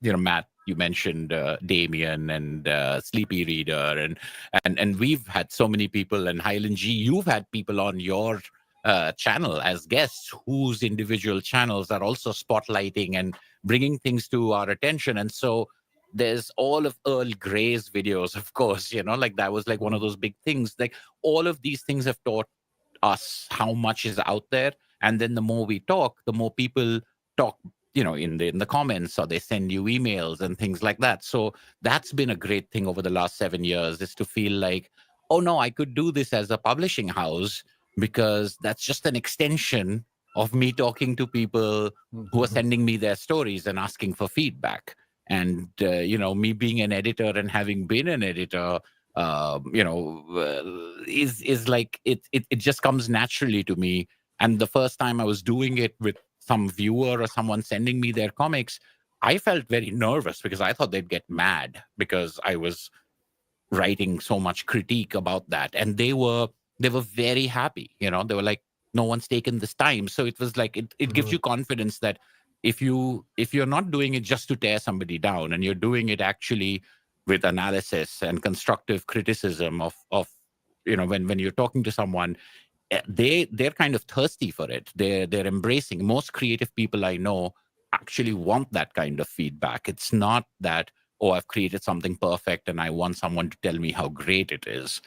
Matt, you mentioned Damien and Sleepy Reader, and we've had so many people. And Highland G, you've had people on your channel as guests whose individual channels are also spotlighting and bringing things to our attention. And so there's all of Earl Grey's videos, of course, like that was like one of those big things. Like all of these things have taught us how much is out there. And then the more we talk, the more people talk, in the comments, or they send you emails and things like that. So that's been a great thing over the last 7 years, is to feel like, oh no, I could do this as a publishing house, because that's just an extension of me talking to people who are sending me their stories and asking for feedback. And, me being an editor and having been an editor, is like, it just comes naturally to me. And the first time I was doing it with some viewer or someone sending me their comics, I felt very nervous because I thought they'd get mad because I was writing so much critique about that. And they were very happy. They were like, no one's taken this time. So it was like, it gives you confidence that if you're not doing it just to tear somebody down, and you're doing it actually with analysis and constructive criticism of when you're talking to someone, they're kind of thirsty for it. They're embracing. Most creative people I know actually want that kind of feedback. It's not that, oh, I've created something perfect and I want someone to tell me how great it is.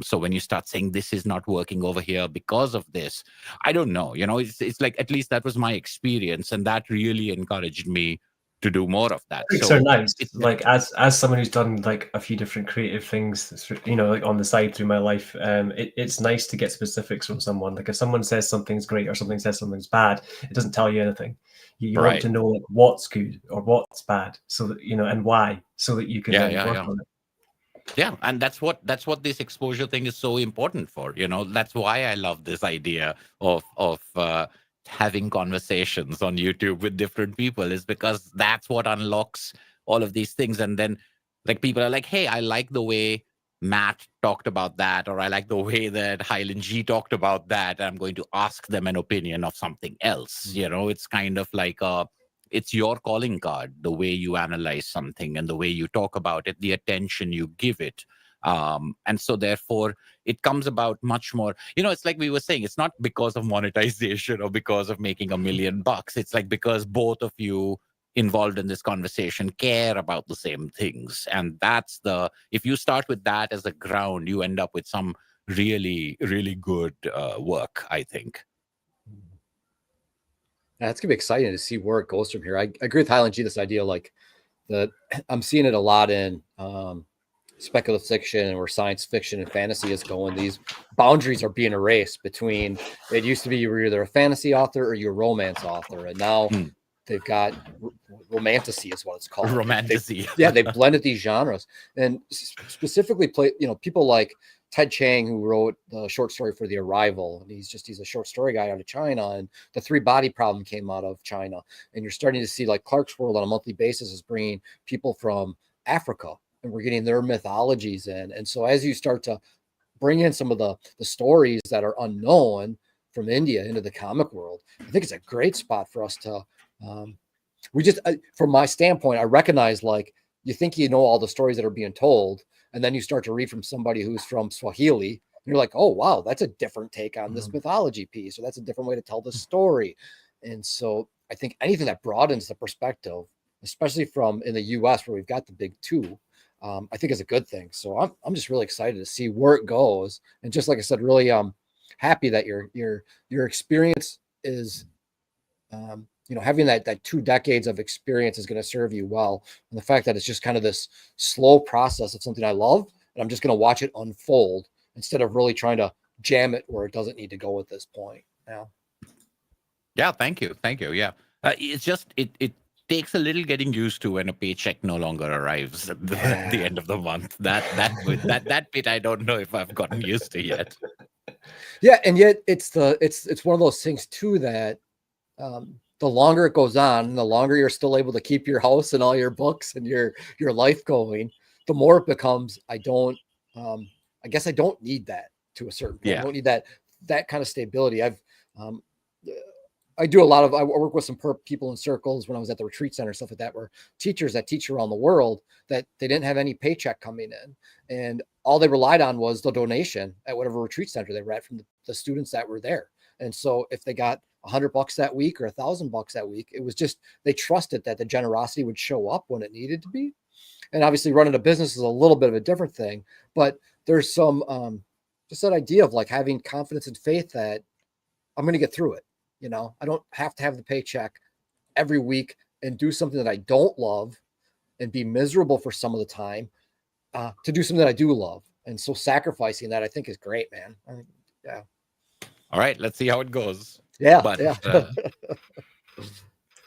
So when you start saying this is not working over here because of this, I don't know. It's like, at least that was my experience, and that really encouraged me to do more of that. Critiques are nice. Like as someone who's done like a few different creative things, like on the side through my life, it's nice to get specifics from someone. Like if someone says something's great or something says something's bad, it doesn't tell you anything. You want to know like what's good or what's bad, so that and why, so that you can work on it. Yeah, and that's what this exposure thing is so important for. That's why I love this idea of having conversations on YouTube with different people, is because that's what unlocks all of these things. And then like people are like, hey, I like the way Matt talked about that, or I like the way that Highland G talked about that. I'm going to ask them an opinion of something else. It's kind of like it's your calling card, the way you analyze something and the way you talk about it, the attention you give it. And so therefore it comes about much more, it's like we were saying, it's not because of monetization or because of making $1 million. It's like because both of you involved in this conversation care about the same things. And that's if you start with that as a ground, you end up with some really, really good work, I think. Yeah, it's gonna be exciting to see where it goes from here. I agree with Highland G, this idea, like I'm seeing it a lot in speculative fiction, and where science fiction and fantasy is going. These boundaries are being erased between, it used to be you were either a fantasy author or you're a romance author, and now they've got romantasy is what it's called. Romantasy. They blended these genres, and specifically people like Ted Chiang, who wrote the short story for The Arrival, and he's a short story guy out of China, and the 3-body problem came out of China. And you're starting to see like Clarkesworld on a monthly basis is bringing people from Africa, and we're getting their mythologies in. And so as you start to bring in some of the stories that are unknown from India into the comic world, I think it's a great spot for us to from my standpoint, I recognize, like, you think you know all the stories that are being told, and then you start to read from somebody who's from Swahili, and you're like, oh wow, that's a different take on this mythology piece, or that's a different way to tell the story. And so I think anything that broadens the perspective, especially from in the US where we've got the big two, I think is a good thing. So I'm just really excited to see where it goes. And just like I said, really happy that your experience is having that 2 decades of experience is going to serve you well. And the fact that it's just kind of this slow process of something I love, and I'm just going to watch it unfold instead of really trying to jam it where it doesn't need to go at this point. Yeah. Thank you. Yeah. It's just, it takes a little getting used to when a paycheck no longer arrives at the end of the month. That bit I don't know if I've gotten used to yet. Yeah, and yet it's one of those things too that the longer it goes on, the longer you're still able to keep your house and all your books and your life going, the more it becomes, I guess I don't need that to a certain point. Yeah. I don't need that kind of stability. Um, I do a lot of, I work with some people in circles when I was at the retreat center, stuff like that, where teachers that teach around the world, that they didn't have any paycheck coming in, and all they relied on was the donation at whatever retreat center they were at from the students that were there. And so if they got $100 that week or $1,000 that week, it was just, they trusted that the generosity would show up when it needed to be. And obviously running a business is a little bit of a different thing, but there's some, just that idea of like having confidence and faith that I'm going to get through it. You know, I don't have to have the paycheck every week and do something that I don't love and be miserable for some of the time to do something that I do love. And so sacrificing that, I think, is great, man. Yeah. All right, let's see how it goes. Yeah. But yeah.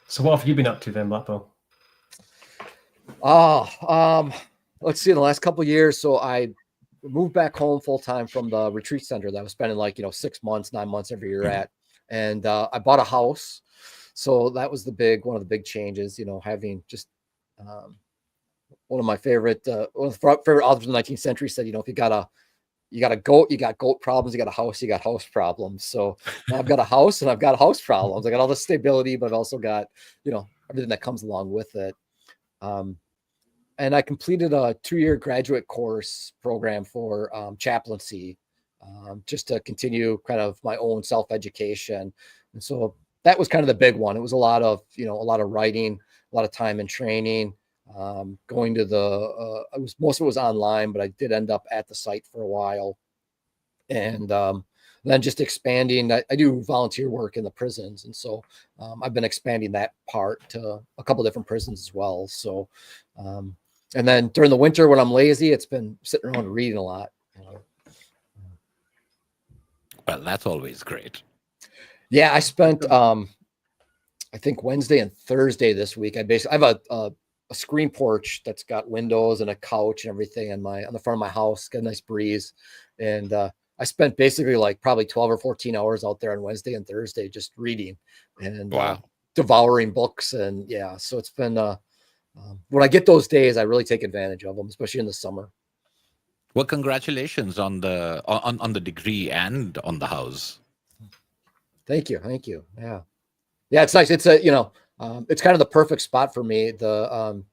So what have you been up to then, Blackpool? Let's see, in the last couple of years. So I moved back home full time from the retreat center that I was spending 6 months, 9 months every year at. And I bought a house. So that was one of the big changes, having just one of my favorite authors in the 19th century said, if you got a goat, you got goat problems. You got a house, you got house problems. So now I've got a house and I've got house problems. I got all the stability, but I've also got, everything that comes along with it. And I completed a 2-year graduate course program for chaplaincy, just to continue kind of my own self-education. And so that was kind of the big one. It was a lot of writing, a lot of time in training, going to most of it was online, but I did end up at the site for a while. And then just expanding. I do volunteer work in the prisons. And so I've been expanding that part to a couple different prisons as well. So, and then during the winter when I'm lazy, it's been sitting around reading a lot. Well, that's always great. Yeah, I spent I think Wednesday and Thursday this week. I have a screen porch that's got windows and a couch and everything on the front of my house. Got a nice breeze, and I spent basically probably 12 or 14 hours out there on Wednesday and Thursday just reading and devouring books. And yeah, so it's been when I get those days, I really take advantage of them, especially in the summer. Well, congratulations on the degree and on the house. Thank you. Yeah, it's nice. It's it's kind of the perfect spot for me. One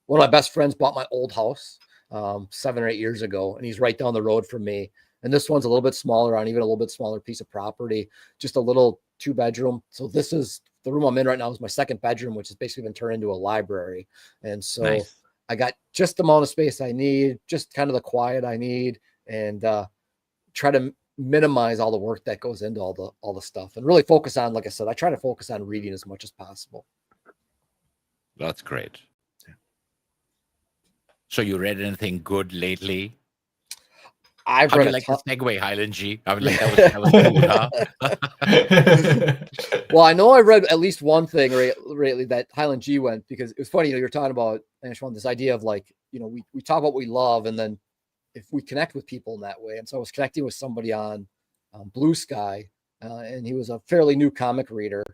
of my best friends bought my old house 7 or 8 years ago, and he's right down the road from me. And this one's a little bit smaller, on even a little bit smaller piece of property, just a little 2-bedroom. So this is the room I'm in right now is my second bedroom, which has basically been turned into a library. And so nice. I got just the amount of space I need, just kind of the quiet I need, and try to minimize all the work that goes into all the stuff and really focus on, like I said, I try to focus on reading as much as possible. That's great. Yeah. So you read anything good lately? I've read read like the segue, Highland G. I was like, that was cool, huh? Well, I know I read at least one thing lately that Highland G went, because it was funny, you're talking about, Anshwan, this idea of we talk about what we love, and then if we connect with people in that way. And so I was connecting with somebody on Blue Sky, and he was a fairly new comic reader,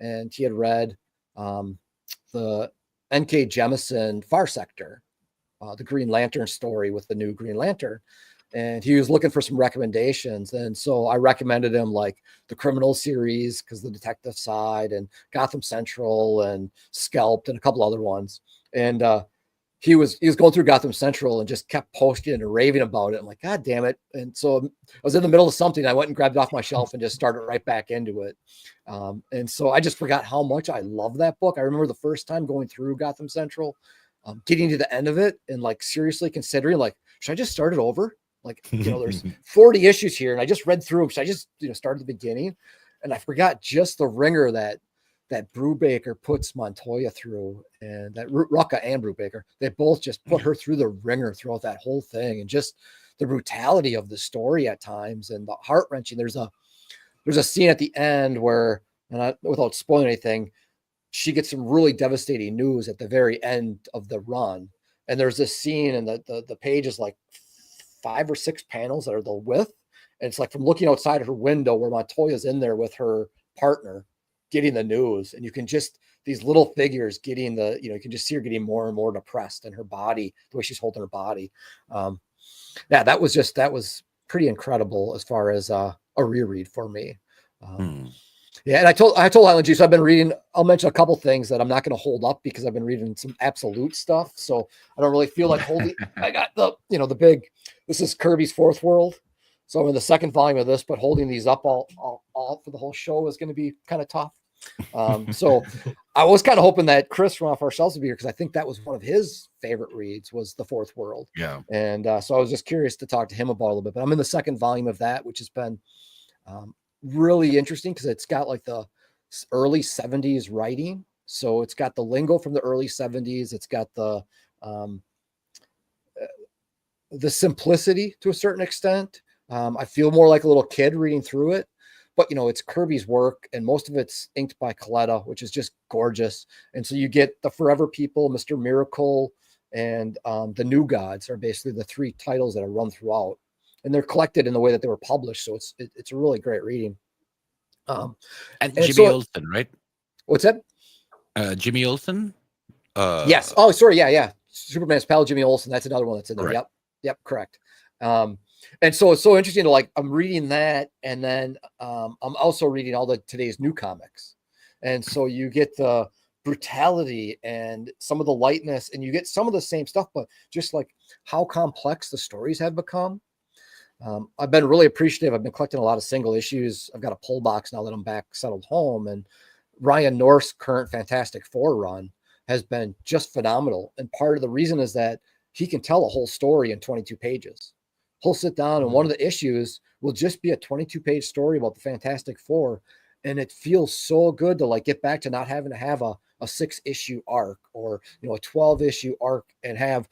and he had read the N.K. Jemisin Far Sector, the Green Lantern story with the new Green Lantern. And he was looking for some recommendations. And so I recommended him the Criminal series, because the detective side, and Gotham Central and Scalped and a couple other ones. And he was going through Gotham Central and just kept posting and raving about it. I'm like, God damn it. And so I was in the middle of something. I went and grabbed it off my shelf and just started right back into it. And so I just forgot how much I love that book. I remember the first time going through Gotham Central, getting to the end of it and seriously considering, should I just start it over? There's 40 issues here, and I just read through them. So I just, start at the beginning, and I forgot just the ringer that Brubaker puts Montoya through, and that Rucka and Brubaker, they both just put her through the ringer throughout that whole thing. And just the brutality of the story at times, and the heart wrenching. There's a scene at the end where, and without spoiling anything, she gets some really devastating news at the very end of the run. And there's this scene, and the page is 5 or 6 panels that are the width, And it's like from looking outside her window where Montoya's in there with her partner getting the news, and you can just these little figures getting the, you can just see her getting more and more depressed in her body, the way she's holding her body. Yeah, that was pretty incredible as far as a reread for me. Yeah, and I told Highland G, so I've been reading, I'll mention a couple things that I'm not going to hold up because I've been reading some absolute stuff. So I don't really feel like holding, I got the big, this is Kirby's Fourth World. So I'm in the second volume of this, but holding these up all for the whole show is going to be kind of tough. So I was kind of hoping that Chris from Off Our Shelves would be here because I think that was one of his favorite reads was The Fourth World. Yeah. And so I was just curious to talk to him about it a little bit, but I'm in the second volume of that, which has been really interesting because it's got like the early 70s writing. So it's got the lingo from the early 70s. It's got the simplicity to a certain extent. I feel more like a little kid reading through it, but it's Kirby's work and most of it's inked by Coletta, which is just gorgeous. And so you get the Forever People, Mr. Miracle, and the New Gods are basically the three titles that are run throughout, and they're collected in the way that they were published. So it's a really great reading. And Jimmy Olsen, right? What's that? Jimmy Olsen. Yes. Oh, sorry. Yeah. Superman's pal, Jimmy Olsen. That's another one that's in there. Right. Yep. Correct. And so it's so interesting to I'm reading that, and then I'm also reading all today's new comics, and so you get the brutality and some of the lightness, and you get some of the same stuff, but just like how complex the stories have become. I've been really appreciative. I've been collecting a lot of single issues. I've got a pull box now that I'm back settled home, and Ryan North's current Fantastic Four run has been just phenomenal. And part of the reason is that he can tell a whole story in 22 pages. He'll sit down and one of the issues will just be a 22-page story about the Fantastic Four. And it feels so good to get back to not having to have a 6-issue arc or, a 12-issue arc and have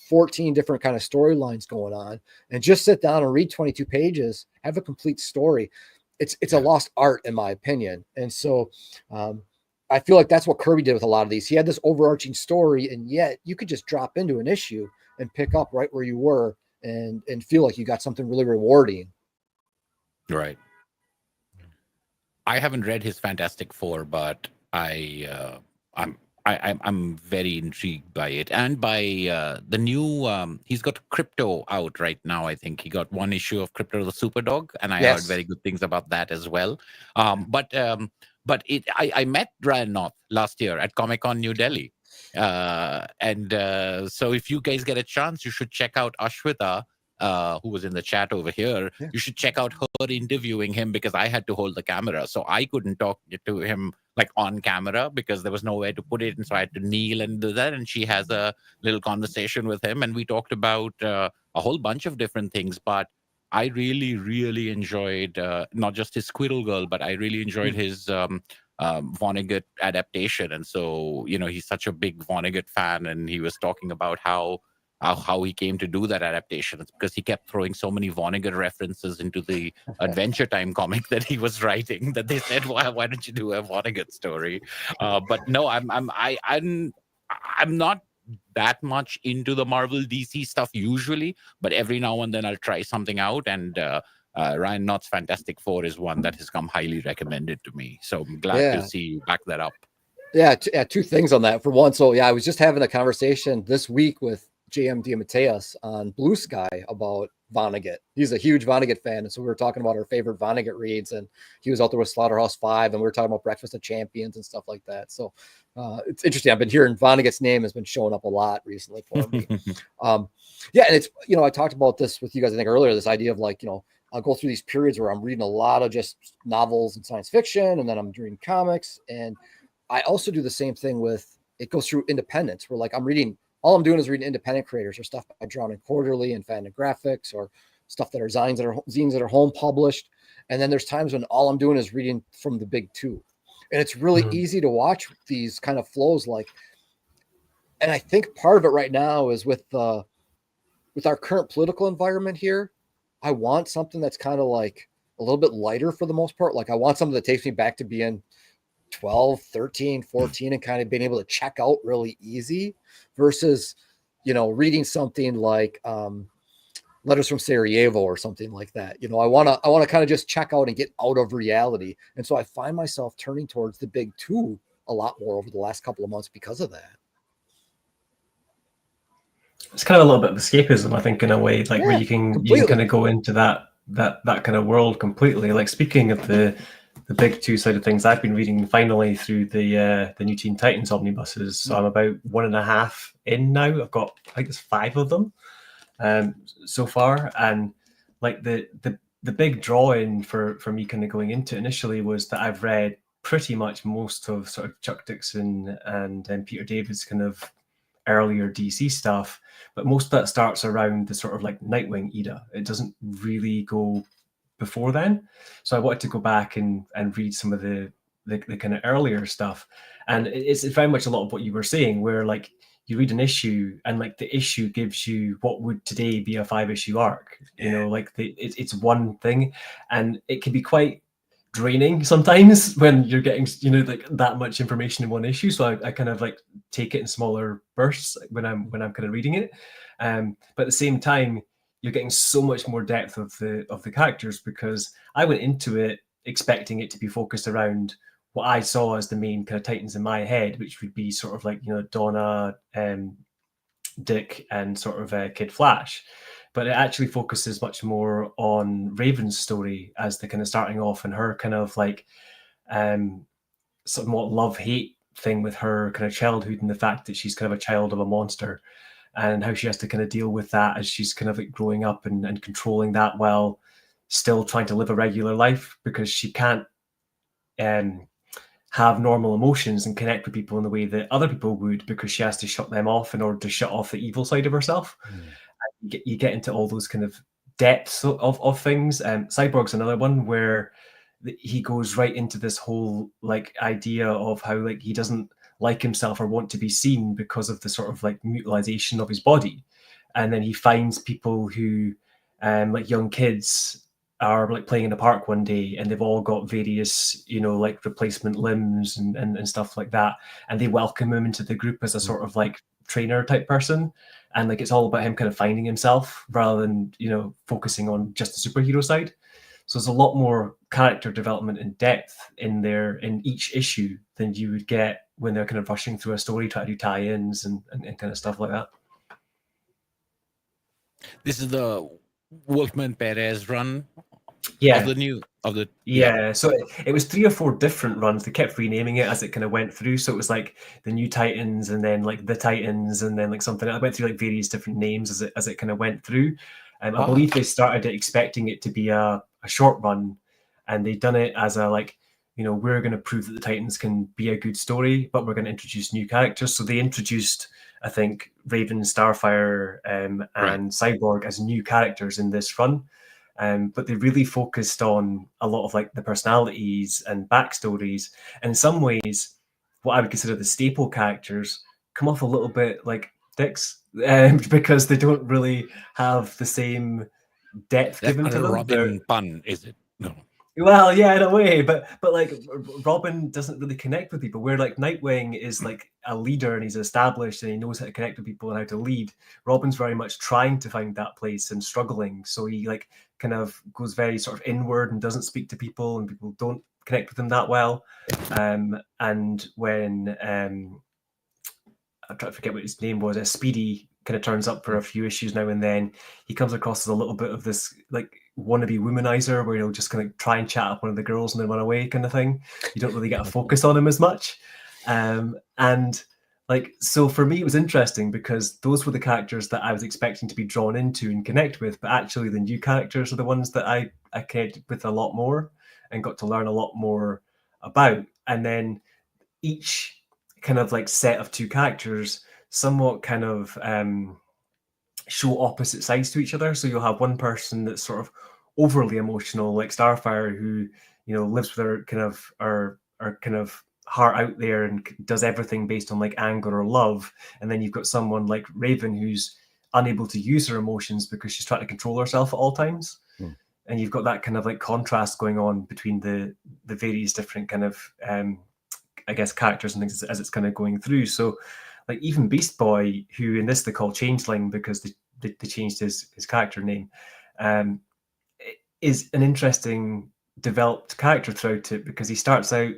14 different kind of storylines going on, and just sit down and read 22 pages, have a complete story. It's a lost art in my opinion. And so I feel like that's what Kirby did with a lot of these. He had this overarching story, and yet you could just drop into an issue and pick up right where you were and feel like you got something really rewarding. Right. I haven't read his Fantastic Four, but I'm very intrigued by it and by the new. He's got Crypto out right now. I think he got one issue of Crypto the Superdog, and I heard very good things about that as well. But I met Ryan North last year at Comic-Con New Delhi. So if you guys get a chance, you should check out Ashwita, who was in the chat over here. Yeah. You should check out her interviewing him because I had to hold the camera. So I couldn't talk to him on camera because there was nowhere to put it. And so I had to kneel and do that. And she has a little conversation with him. And we talked about a whole bunch of different things. But I really, really enjoyed not just his Squirrel Girl, but I really enjoyed his Vonnegut adaptation. And so, he's such a big Vonnegut fan. And he was talking about how he came to do that adaptation. It's because he kept throwing so many Vonnegut references into the Adventure Time comic that he was writing that they said, why don't you do a Vonnegut story? But no, I'm not that much into the Marvel DC stuff usually, but every now and then I'll try something out. And Ryan North's Fantastic Four is one that has come highly recommended to me. So I'm glad to see you back that up. Yeah, two things on that. For one, I was just having a conversation this week with J.M. DeMatteis on Blue Sky about Vonnegut. He's a huge Vonnegut fan, and so we were talking about our favorite Vonnegut reads, and he was out there with Slaughterhouse-5, and we were talking about Breakfast of Champions and stuff like that. So it's interesting. I've been hearing Vonnegut's name has been showing up a lot recently for me. And it's, I talked about this with you guys, I think earlier, this idea of I'll go through these periods where I'm reading a lot of just novels and science fiction, and then I'm reading comics. And I also do the same thing it goes through independence, where all I'm doing is reading independent creators or stuff by Drawn and Quarterly and Fantagraphics or stuff that are zines that are home published. And then there's times when all I'm doing is reading from the big two. And it's really easy to watch these kind of flows. And I think part of it right now is with our current political environment here, I want something that's kind of a little bit lighter for the most part. I want something that takes me back to being 12, 13, 14 and kind of being able to check out really easy versus, reading something like Letters from Sarajevo or something like that. You know, I want to kind of just check out and get out of reality. And so I find myself turning towards the big two a lot more over the last couple of months because of that. It's kind of a little bit of escapism, I think, in a way, like where you can kind of go into that kind of world completely. Like, speaking of the big two side of things, I've been reading finally through the New Teen Titans omnibuses. So I'm about 1.5 in now. I've got, I think it's 5 of them so far. And like the big draw-in for me kind of going into it initially was that I've read pretty much most of sort of Chuck Dixon and Peter David's kind of earlier DC stuff, but most of that starts around the sort of like Nightwing era. It doesn't really go before then. So I wanted to go back and read some of the kind of earlier stuff. And it's very much a lot of what you were saying, where like you read an issue and like the issue gives you what would today be a 5-issue arc. You know, like it's one thing, and it can be quite draining sometimes when you're getting, you know, like that much information in one issue. So I kind of like take it in smaller bursts when I'm kind of reading it. But at the same time, you're getting so much more depth of the characters, because I went into it expecting it to be focused around what I saw as the main kind of Titans in my head, which would be sort of like, you know, Donna, Dick, and sort of Kid Flash. But it actually focuses much more on Raven's story as the kind of starting off, and her kind of like somewhat love-hate thing with her kind of childhood, and the fact that she's kind of a child of a monster, and how she has to kind of deal with that as she's kind of like growing up and controlling that while still trying to live a regular life, because she can't have normal emotions and connect with people in the way that other people would, because she has to shut them off in order to shut off the evil side of herself. You get into all those kind of depths of things. Cyborg's another one where he goes right into this whole like idea of how like he doesn't like himself or want to be seen because of the sort of like mutilization of his body. And then he finds people who like young kids are like playing in the park one day, and they've all got various, you know, like replacement limbs and stuff like that, and they welcome him into the group as a sort of like trainer type person. And like it's all about him kind of finding himself rather than, you know, focusing on just the superhero side. So there's a lot more character development and depth in there in each issue than you would get when they're kind of rushing through a story, trying to do tie-ins and kind of stuff like that. This is the Wolfman Perez run. Yeah. So it was 3 or 4 different runs. They kept renaming it as it kind of went through. So it was like the New Titans, and then like the Titans, and then like something. I went through like various different names as it kind of went through. I believe they started it expecting it to be a short run, and they've done it as a like, you know, we're going to prove that the Titans can be a good story, but we're going to introduce new characters. So they introduced, I think, Raven, Starfire, and Cyborg as new characters in this run. But they really focused on a lot of like the personalities and backstories. And in some ways, what I would consider the staple characters come off a little bit like dicks, because they don't really have the same depth given to them. Robin pun, is it? No. Well, yeah, in a way, but like Robin doesn't really connect with people. Where like Nightwing is like a leader and he's established and he knows how to connect with people and how to lead. Robin's very much trying to find that place and struggling. So he like kind of goes very sort of inward and doesn't speak to people, and people don't connect with him that well. And when I'm trying to forget what his name was, Speedy kind of turns up for a few issues now and then, he comes across as a little bit of this like wannabe womanizer, where he'll just kind of try and chat up one of the girls and then run away kind of thing. You don't really get a focus on him as much. And like, so for me, it was interesting because those were the characters that I was expecting to be drawn into and connect with, but actually the new characters are the ones that I connected with a lot more and got to learn a lot more about. And then each kind of like set of 2 characters somewhat kind of show opposite sides to each other. So you'll have one person that's sort of overly emotional, like Starfire, who, you know, lives with her kind of her kind of heart out there and does everything based on like anger or love. And then you've got someone like Raven, who's unable to use her emotions because she's trying to control herself at all times. And you've got that kind of like contrast going on between the various different kind of I guess characters and things as it's kind of going through. So like even Beast Boy, who in this they call Changeling because they changed his character name, is an interesting developed character throughout it, because he starts out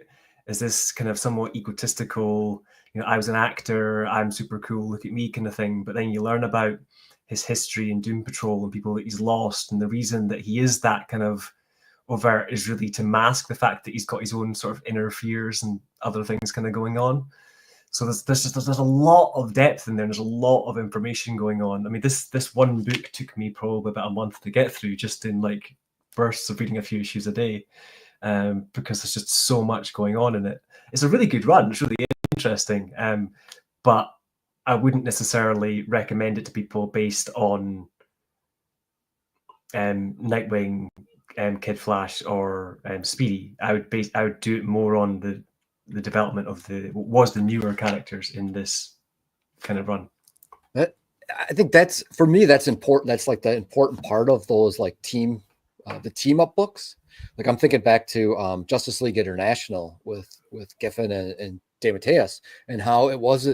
as this kind of somewhat egotistical, I was an actor, I'm super cool, look at me kind of thing. But then you learn about his history in Doom Patrol and people that he's lost, and the reason that he is that kind of overt is really to mask the fact that he's got his own sort of inner fears and other things kind of going on. So there's a lot of depth in there. There's a lot of information going on. I mean, this one book took me probably about a month to get through, just in like bursts of reading a few issues a day, because there's just so much going on in it. It's a really good run. It's really interesting, but I wouldn't necessarily recommend it to people based on Nightwing, Kid Flash, or Speedy. I would do it more on the development of the newer characters in this kind of run. I think that's, for me, that's important. That's like the important part of those like the team up books. Like I'm thinking back to Justice League International with Giffen and DeMatteis, and how it was.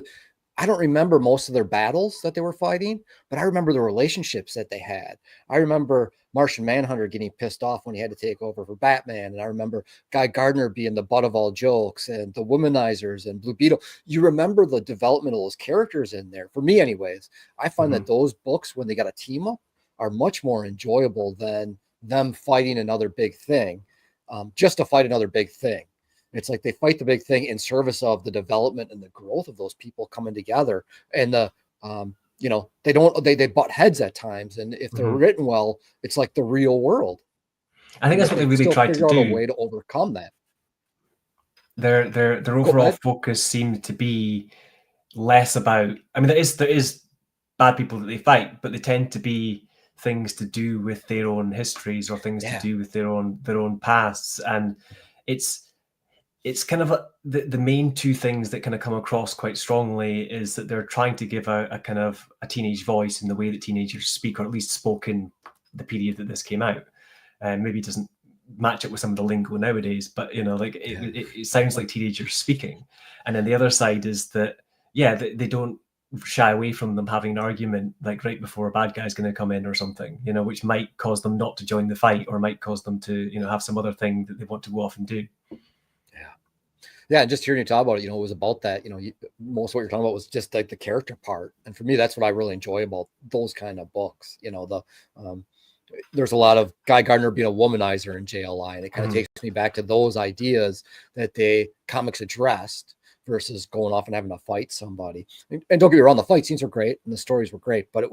I don't remember most of their battles that they were fighting, but I remember the relationships that they had. I remember Martian Manhunter getting pissed off when he had to take over for Batman. And I remember Guy Gardner being the butt of all jokes, and the Womanizers and Blue Beetle. You remember the development of those characters in there. For me anyways, I find that those books, when they got a team up, are much more enjoyable than them fighting another big thing, just to fight another big thing. It's like they fight the big thing in service of the development and the growth of those people coming together. And they butt heads at times. And if they're written well, it's like the real world. I think that's what they really tried to do. Figure out a way to overcome that. Their overall focus seemed to be less about. I mean, there is bad people that they fight, but they tend to be things to do with their own histories, or things to do with their own pasts, and it's kind of the main two things that kind of come across quite strongly is that they're trying to give a kind of a teenage voice in the way that teenagers speak, or at least spoke in the period that this came out. Maybe it doesn't match up with some of the lingo nowadays, but it sounds like teenagers speaking. And then the other side is that they don't shy away from them having an argument like right before a bad guy's going to come in or something, which might cause them not to join the fight, or might cause them to have some other thing that they want to go off and do. Yeah, and just hearing you talk about it, it was about that. Most of what you're talking about was just like the character part, and for me, that's what I really enjoy about those kind of books. There's a lot of Guy Gardner being a womanizer in JLI, and it kind of takes me back to those ideas that the comics addressed versus going off and having to fight somebody. And don't get me wrong, the fight scenes were great and the stories were great, but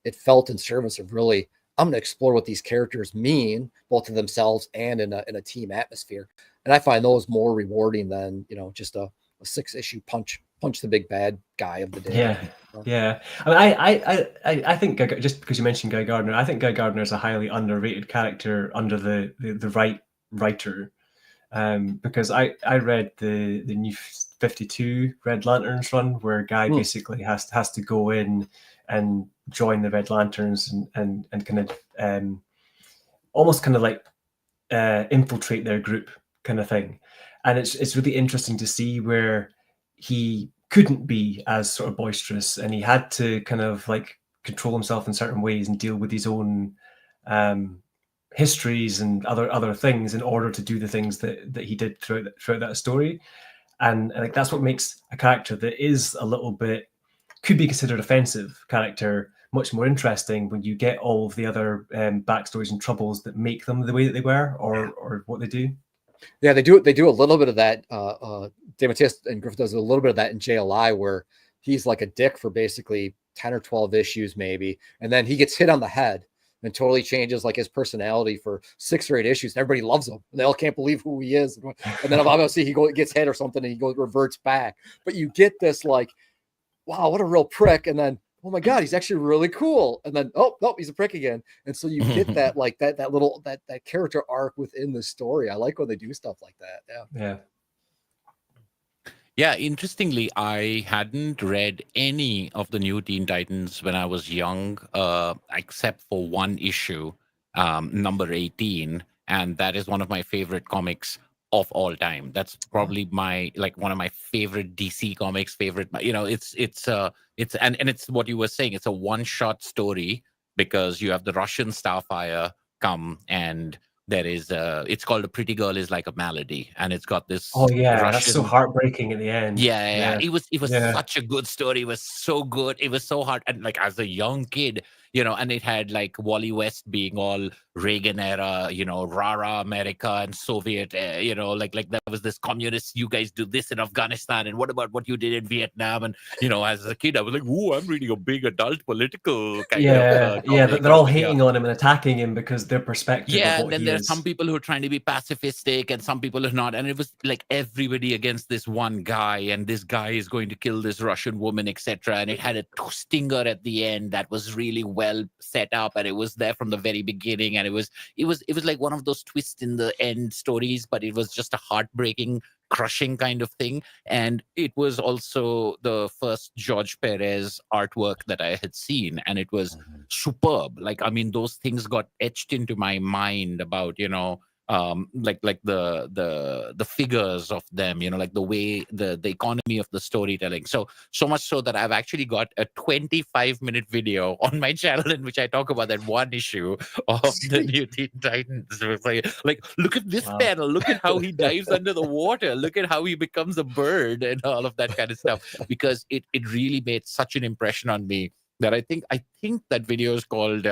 it felt in service of really, I'm going to explore what these characters mean, both to themselves and in a team atmosphere. And I find those more rewarding than, just a 6-issue punch the big bad guy of the day. Yeah. I mean, I think, just because you mentioned Guy Gardner, I think Guy Gardner is a highly underrated character under the right writer, because I read the new 52 Red Lanterns run, where Guy basically has to go in and join the Red Lanterns and kind of almost kind of like infiltrate their group kind of thing. And it's really interesting to see where he couldn't be as sort of boisterous, and he had to kind of like control himself in certain ways and deal with his own histories and other things in order to do the things that he did throughout that story. And like that's what makes a character that is a little bit, could be considered offensive character, much more interesting when you get all of the other backstories and troubles that make them the way that they were, or what they do. Yeah, they do a little bit of that. DeMatteis and Griffith does a little bit of that in JLI, where he's like a dick for basically 10 or 12 issues maybe, and then he gets hit on the head and totally changes like his personality for 6 or 8 issues. And everybody loves him, and they all can't believe who he is. And then obviously he gets hit or something, and he reverts back. But you get this like, wow, what a real prick, and then, oh my God, he's actually really cool. And then, oh, no, he's a prick again. And so you get that, like that little, that character arc within the story. I like when they do stuff like that. Yeah. Interestingly, I hadn't read any of the new Teen Titans when I was young, except for one issue, number 18. And that is one of my favorite comics of all time. That's probably one of my favorite DC comics. And it's what you were saying. It's a one-shot story because you have the Russian Starfire come, and there is it's called A Pretty Girl Is Like a Malady, and it's got this Oh yeah, that's so Russian. heartbreaking at the end. Yeah. It was Yeah. such a good story. It was so good. It was so hard. And like as a young kid, and it had like Wally West being all Reagan era, rah-rah America and Soviet, like there was this communist, you guys do this in Afghanistan, and what about what you did in Vietnam? And as a kid, I was like, "Ooh, I'm reading a big adult political kind of comic." They're all hating on him and attacking him because their perspective of what then he there's is. some people who are trying to be pacifistic and some people are not, and it was like everybody against this one guy, and this guy is going to kill this Russian woman, etc. And it had a stinger at the end that was really well set up, and it was there from the very beginning, and it was like one of those twists in the end stories, but it was just a heartbreaking, crushing kind of thing. And it was also the first George Perez artwork that I had seen, and it was superb. Like, I mean, those things got etched into my mind about like the figures of them, like the way the economy of the storytelling. So much so that I've actually got a 25-minute video on my channel in which I talk about that one issue of the New Teen Titans. Like, look at this panel, look at how he dives under the water, look at how he becomes a bird, and all of that kind of stuff, because it really made such an impression on me that I think that video is called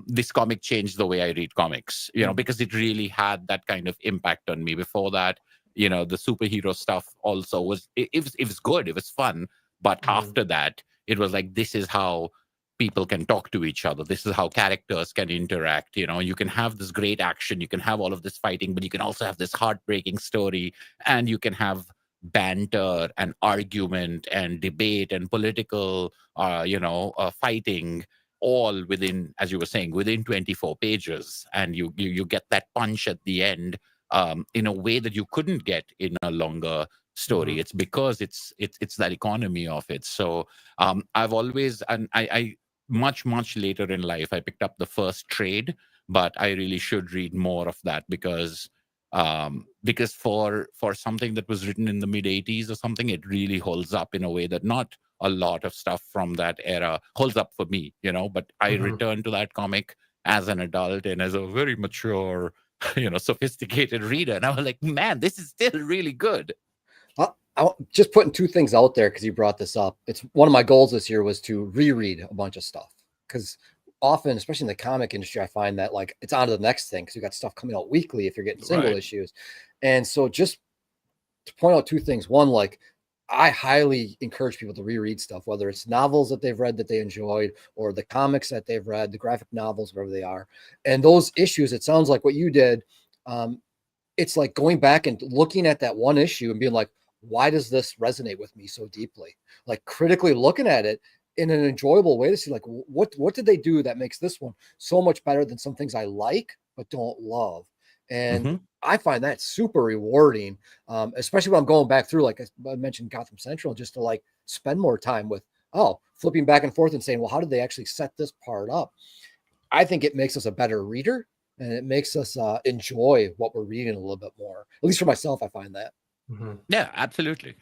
this comic changed the way I read comics, because it really had that kind of impact on me. Before that, the superhero stuff also was, it was good, it was fun. But after that, it was like, this is how people can talk to each other. This is how characters can interact. You can have this great action, you can have all of this fighting, but you can also have this heartbreaking story, and you can have banter and argument and debate and political, fighting, all within, as you were saying, within 24 pages. And you get that punch at the end in a way that you couldn't get in a longer story. It's because it's that economy of it. So I've always, and I much later in life, I picked up the first trade, but I really should read more of that, because for something that was written in the mid 80s or something, it really holds up in a way that not a lot of stuff from that era holds up for me, but I returned to that comic as an adult and as a very mature, sophisticated reader. And I was like, man, this is still really good. I'm just putting two things out there because you brought this up. It's one of my goals this year was to reread a bunch of stuff, because often, especially in the comic industry, I find that like it's on to the next thing, because you got stuff coming out weekly if you're getting single issues. And so just to point out two things. One, like, I highly encourage people to reread stuff, whether it's novels that they've read that they enjoyed, or the comics that they've read, the graphic novels, wherever they are. And those issues, it sounds like what you did, it's like going back and looking at that one issue and being like, why does this resonate with me so deeply? Like critically looking at it in an enjoyable way to see like, what did they do that makes this one so much better than some things I like but don't love? And I find that super rewarding, especially when I'm going back through, like I mentioned, Gotham Central, just to like spend more time with, flipping back and forth and saying, well, how did they actually set this part up? I think it makes us a better reader, and it makes us enjoy what we're reading a little bit more. At least for myself, I find that. Yeah, absolutely.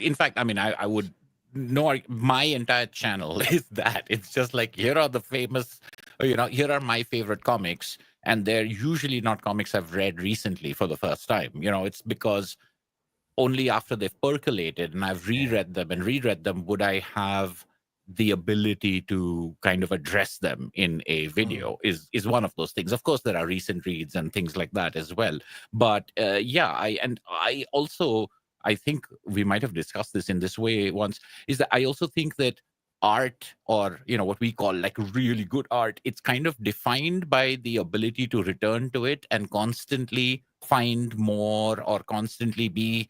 In fact, I mean, I would know my entire channel is that. It's just like, here are the famous, here are my favorite comics. And they're usually not comics I've read recently for the first time. It's because only after they've percolated and I've reread them would I have the ability to kind of address them in a video. Is one of those things. Of course, there are recent reads and things like that as well. But I also, I think we might have discussed this in this way once, is that I also think that art, or what we call like really good art, it's kind of defined by the ability to return to it and constantly find more, or constantly be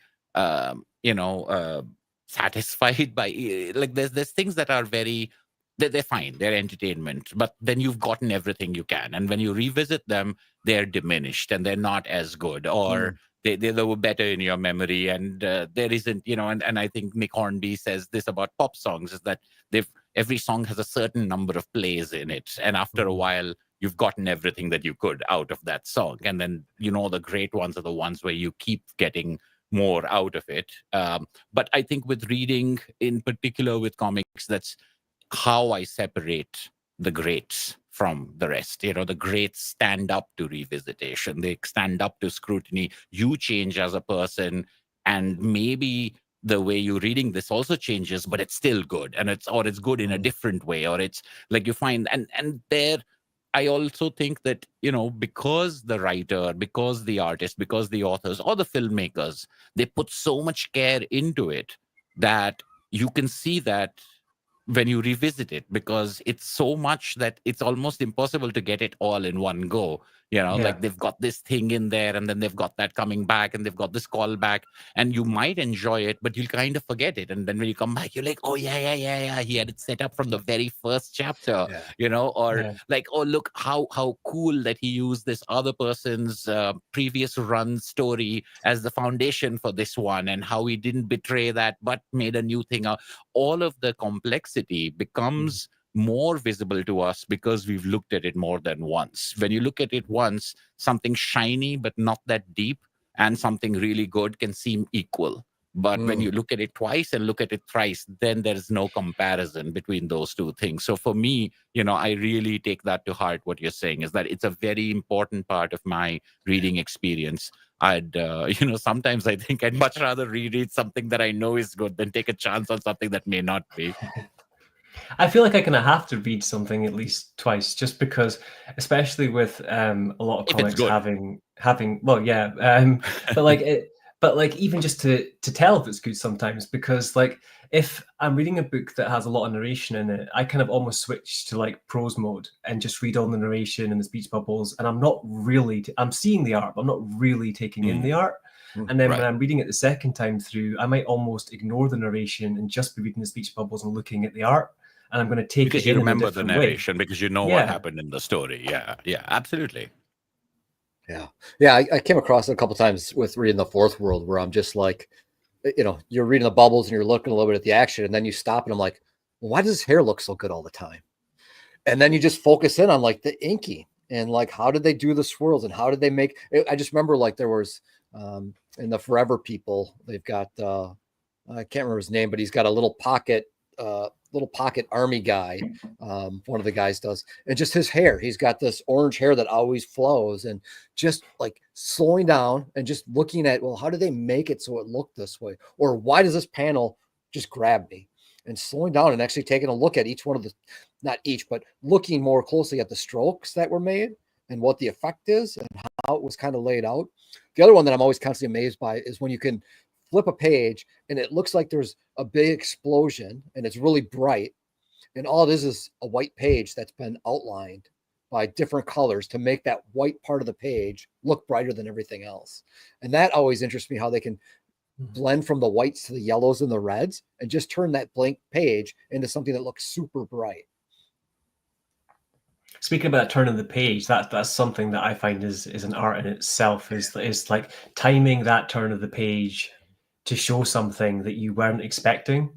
satisfied by, like, there's things that are very, they're fine, they're entertainment, but then you've gotten everything you can, and when you revisit them, they're diminished and they're not as good, or they were better in your memory, and there isn't, and I think Nick Hornby says this about pop songs, is that every song has a certain number of plays in it, and after a while you've gotten everything that you could out of that song. And then, the great ones are the ones where you keep getting more out of it. But I think with reading, in particular with comics, that's how I separate the greats from the rest. The greats stand up to revisitation. They stand up to scrutiny. You change as a person, and maybe the way you're reading this also changes, but it's still good. And it's good in a different way, or it's like you find, and there, I also think that, because the writer, because the artist, because the authors or the filmmakers, they put so much care into it that you can see that when you revisit it, because it's so much that it's almost impossible to get it all in one go. Like they've got this thing in there, and then they've got that coming back, and they've got this callback, and you might enjoy it, but you'll kind of forget it. And then when you come back, you're like, oh yeah, he had it set up from the very first chapter, or like, oh, look how cool that he used this other person's previous run story as the foundation for this one, and how he didn't betray that but made a new thing out. All of the complexity becomes more visible to us because we've looked at it more than once. When you look at it once, something shiny but not that deep, and something really good can seem equal. But when you look at it twice and look at it thrice, then there's no comparison between those two things. So for me, I really take that to heart. What you're saying is that it's a very important part of my reading experience. I'd, sometimes I think I'd much rather reread something that I know is good than take a chance on something that may not be. I feel like I kind of have to read something at least twice, just because, especially with a lot of comics having but like even just to tell if it's good sometimes, because like if I'm reading a book that has a lot of narration in it, I kind of almost switch to like prose mode and just read all the narration and the speech bubbles, and I'm not really I'm seeing the art, but I'm not really taking in the art. And then when I'm reading it the second time through, I might almost ignore the narration and just be reading the speech bubbles and looking at the art. And I'm going to take because it in you remember the narration, way. Because you know what happened in the story. Yeah, absolutely. Yeah. I came across it a couple times with reading The Fourth World, where I'm just like, you're reading the bubbles and you're looking a little bit at the action, and then you stop and I'm like, well, why does his hair look so good all the time? And then you just focus in on like the inking and like, how did they do the swirls and how did they make it? I just remember like there was in the Forever People, they've got I can't remember his name, but he's got a little pocket army guy. One of the guys does, and just his hair, he's got this orange hair that always flows, and just like slowing down and just looking at, well, how do they make it so it looked this way? Or why does this panel just grab me? And slowing down and actually taking a look at each one of the, not each, but looking more closely at the strokes that were made and what the effect is and how it was kind of laid out. The other one that I'm always constantly amazed by is when you can flip a page and it looks like there's a big explosion and it's really bright, and all it is a white page that's been outlined by different colors to make that white part of the page look brighter than everything else. And that always interests me, how they can blend from the whites to the yellows and the reds and just turn that blank page into something that looks super bright. Speaking about turning the page, that's something that I find is an art in itself, is like timing that turn of the page to show something that you weren't expecting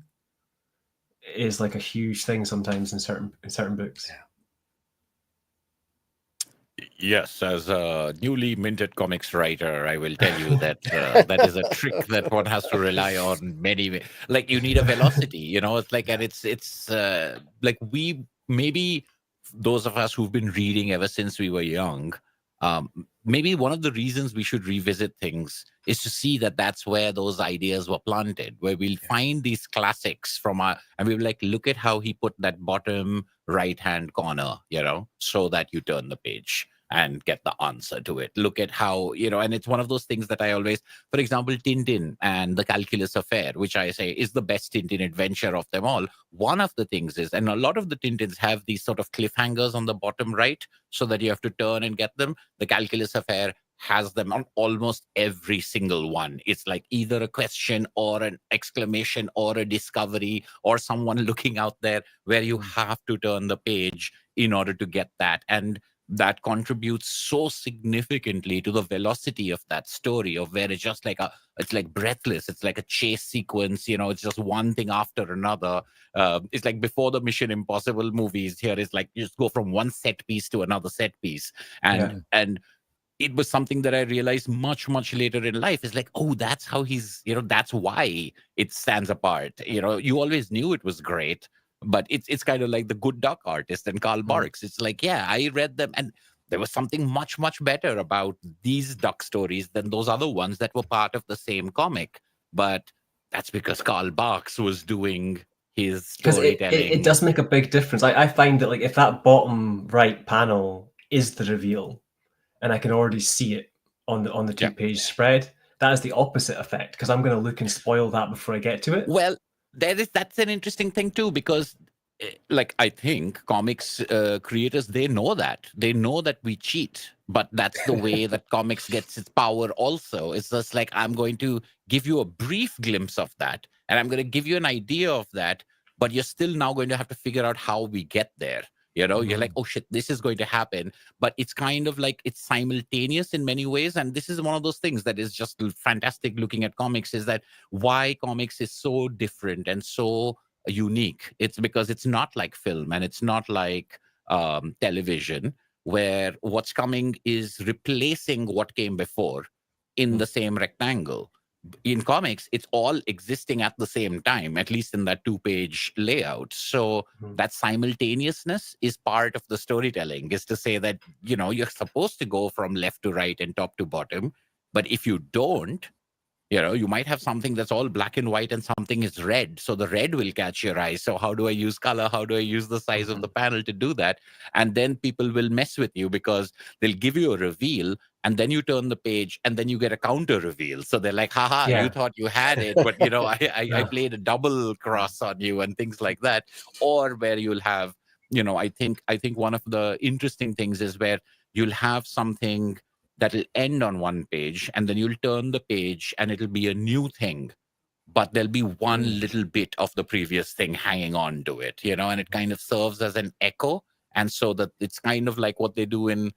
is like a huge thing sometimes in certain books. Yes, as a newly minted comics writer, I will tell you that that is a trick that one has to rely on many. Like you need a velocity, it's like, and it's like maybe those of us who've been reading ever since we were young, maybe one of the reasons we should revisit things is to see that that's where those ideas were planted, where we'll find these classics from and we'll like, look at how he put that bottom right-hand corner, so that you turn the page and get the answer to it. Look at how, and it's one of those things that I always, for example, Tintin and the Calculus Affair, which I say is the best Tintin adventure of them all. One of the things is, and a lot of the Tintins have these sort of cliffhangers on the bottom right so that you have to turn and get them. The Calculus Affair has them on almost every single one. It's like either a question or an exclamation or a discovery or someone looking out there where you have to turn the page in order to get that. And that contributes so significantly to the velocity of that story, of where it's just like it's like breathless. It's like a chase sequence, it's just one thing after another. It's like before the Mission Impossible movies. Here is like you just go from one set piece to another set piece, and it was something that I realized much, much later in life. Is like, oh, that's how he's, that's why it stands apart. You always knew it was great, but it's kind of like the Good Duck Artist and Karl Barks. It's like, yeah, I read them, and there was something much, much better about these duck stories than those other ones that were part of the same comic. But that's because Karl Barks was doing his storytelling. It does make a big difference. I find that, like, if that bottom right panel is the reveal, and I can already see it on the 2-page spread, that is the opposite effect, because I'm going to look and spoil that before I get to it. Well, that's an interesting thing too, because like, I think comics creators, they know that we cheat, but that's the way that comics gets its power also. It's just like, I'm going to give you a brief glimpse of that, and I'm going to give you an idea of that, but you're still now going to have to figure out how we get there. You're like, oh shit, this is going to happen. But it's kind of like, it's simultaneous in many ways. And this is one of those things that is just fantastic looking at comics, is that why comics is so different and so unique. It's because it's not like film, and it's not like television, where what's coming is replacing what came before in the same rectangle. In comics, it's all existing at the same time, at least in that 2-page layout. So that simultaneousness is part of the storytelling, is to say that, you're supposed to go from left to right and top to bottom. But if you don't, you might have something that's all black and white and something is red. So the red will catch your eye. So how do I use color? How do I use the size of the panel to do that? And then people will mess with you, because they'll give you a reveal, and then you turn the page, and then you get a counter reveal. So they're like, haha, you thought you had it, but I played a double cross on you, and things like that. Or where you'll have, I think one of the interesting things is where you'll have something that'll end on one page, and then you'll turn the page and it'll be a new thing, but there'll be one little bit of the previous thing hanging on to it, and it kind of serves as an echo. And so that it's kind of like what they do in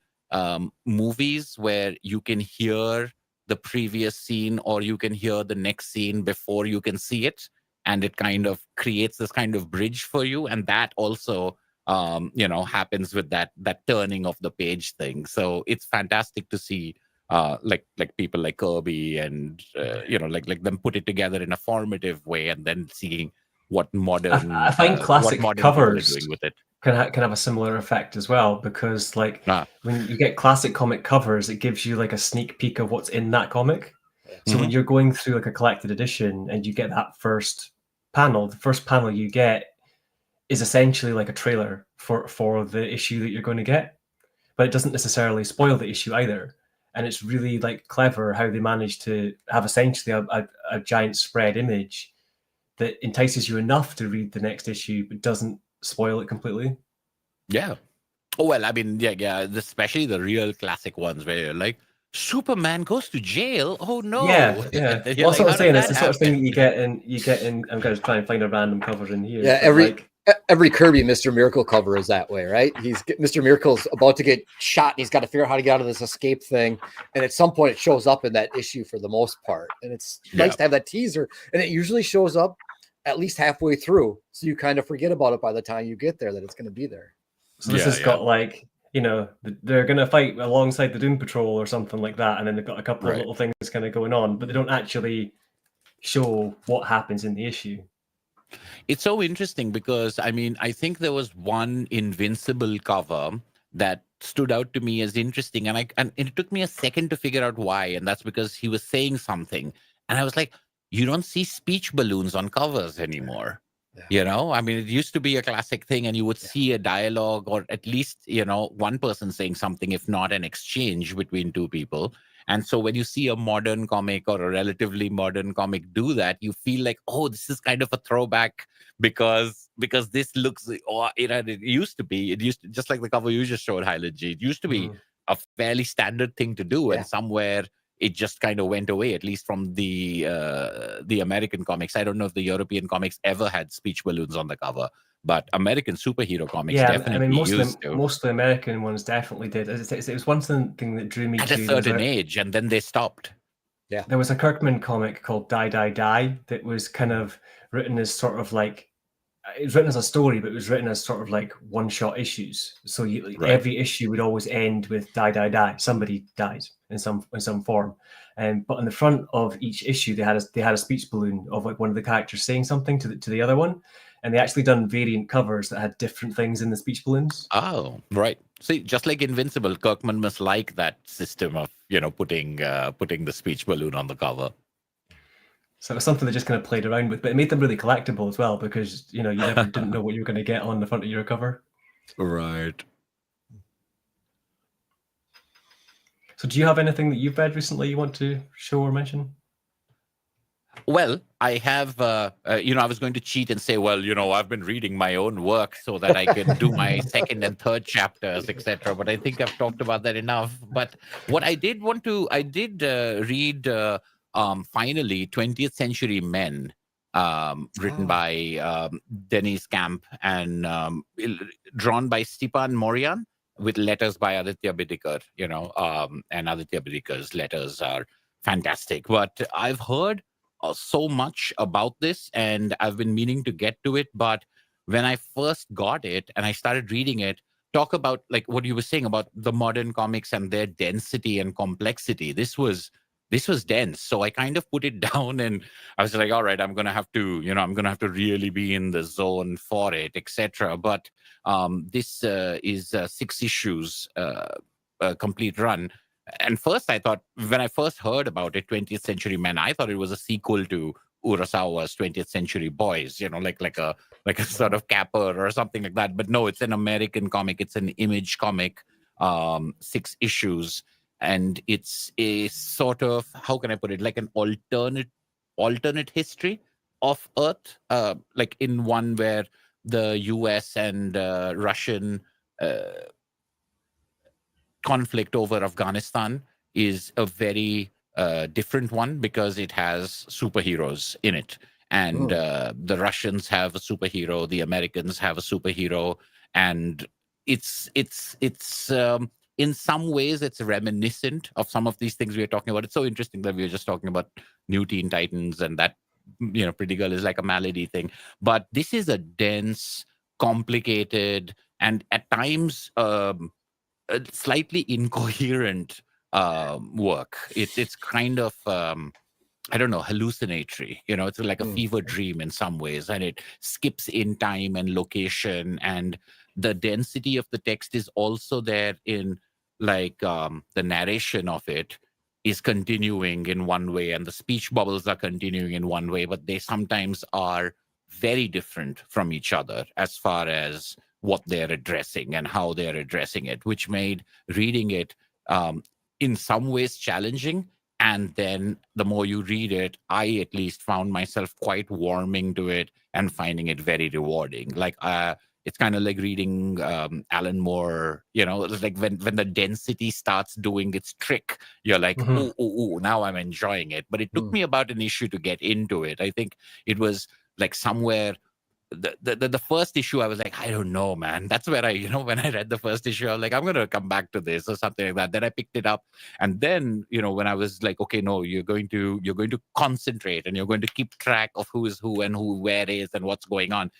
movies, where you can hear the previous scene, or you can hear the next scene before you can see it. And it kind of creates this kind of bridge for you. And that also happens with that turning of the page thing. So it's fantastic to see like people like Kirby and like them put it together in a formative way, and then seeing what modern I find classic covers doing with it can have a similar effect as well, because like when you get classic comic covers, it gives you like a sneak peek of what's in that comic. So when you're going through like a collected edition and you get that first panel, the first panel you get is essentially like a trailer for the issue that you're going to get, but it doesn't necessarily spoil the issue either. And it's really like clever how they manage to have essentially a giant spread image that entices you enough to read the next issue, but doesn't spoil it completely. Yeah. Oh, well, I mean, yeah, especially the real classic ones where you're like, Superman goes to jail. Oh no! Yeah. Well, that's what I'm saying. It's the sort of thing that you get in. I'm going to try and find a random cover in here. Yeah, every Kirby Mr. Miracle cover is that way, right? Mr. Miracle's about to get shot, and he's got to figure out how to get out of this escape thing. And at some point, it shows up in that issue for the most part. And it's nice to have that teaser, and it usually shows up at least halfway through, so you kind of forget about it by the time you get there that it's going to be there. So this has got like, they're going to fight alongside the Doom Patrol or something like that, and then they've got a couple of little things kind of going on, but they don't actually show what happens in the issue. It's so interesting because, I mean, I think there was one Invincible cover that stood out to me as interesting, and it took me a second to figure out why, and that's because he was saying something, and I was like, you don't see speech balloons on covers anymore. I mean, it used to be a classic thing, and you would see a dialogue, or at least, one person saying something, if not an exchange between two people. And so when you see a modern comic or a relatively modern comic do that, you feel like, oh, this is kind of a throwback because this looks, it used to, just like the cover you just showed, Highland G, it used to be a fairly standard thing to do. And somewhere it just kind of went away, at least from the American comics. I don't know if the European comics ever had speech balloons on the cover, but American superhero comics Yeah, I definitely mean, used to most of the American ones definitely did. It was one thing that drew me at to. a certain age, and then they stopped. Yeah. There was a Kirkman comic called Die Die Die that was kind of written as sort of like, it was written as a story, but it was written as sort of like one-shot issues. So Right. every issue would always end with die, die, die. Somebody dies in some form. But on the front of each issue, they had a speech balloon of like one of the characters saying something to the other one, and they actually done variant covers that had different things in the speech balloons. Oh, right. See, just like Invincible, Kirkman must like that system of putting the speech balloon on the cover. So it was something they just kind of played around with, but it made them really collectible as well, because you never didn't know what you were going to get on the front of your cover. Right. So do you have anything that you've read recently you want to show or mention? Well, I have, I was going to cheat and say, well, I've been reading my own work so that I can do my second and third chapters, etc. But I think I've talked about that enough. But what I did read finally 20th Century Men, written by Denise Camp and drawn by Stepan Morian with letters by Aditya Bidikar, and Aditya Bidikar's letters are fantastic. But I've heard so much about this, and I've been meaning to get to it. But when I first got it and I started reading it, talk about like what you were saying about the modern comics and their density and complexity. This was dense. So I kind of put it down and I was like, all right, I'm going to have to really be in the zone for it, etc. But this is 6 issues, a complete run. And first I thought, when I first heard about it, 20th Century Men, I thought it was a sequel to Urasawa's 20th Century Boys, like a sort of capper or something like that. But no, it's an American comic. It's an Image comic, 6 issues. And it's a sort of, how can I put it, like an alternate history of Earth, like in one where the US and Russian conflict over Afghanistan is a very different one because it has superheroes in it. And the Russians have a superhero, the Americans have a superhero, and it's in some ways it's reminiscent of some of these things we are talking about. It's so interesting that we were just talking about New Teen Titans and that Pretty Girl is like a malady thing. But this is a dense, complicated, and at times slightly incoherent work. It's kind of I don't know, hallucinatory. It's like a fever dream in some ways, and it skips in time and location, and the density of the text is also there in like the narration of it is continuing in one way, and the speech bubbles are continuing in one way, but they sometimes are very different from each other as far as what they're addressing and how they're addressing it, which made reading it in some ways challenging. And then the more you read it, I at least found myself quite warming to it and finding it very rewarding. Like it's kind of like reading Alan Moore. It's like when the density starts doing its trick, you're like, ooh, now I'm enjoying it. But it took me about an issue to get into it. I think it was like somewhere. The first issue, I was like, I don't know, man. That's where when I read the first issue, I was like, I'm going to come back to this or something like that. Then I picked it up. And then, when I was like, okay, no, you're going to concentrate and you're going to keep track of who is who and who where is and what's going on.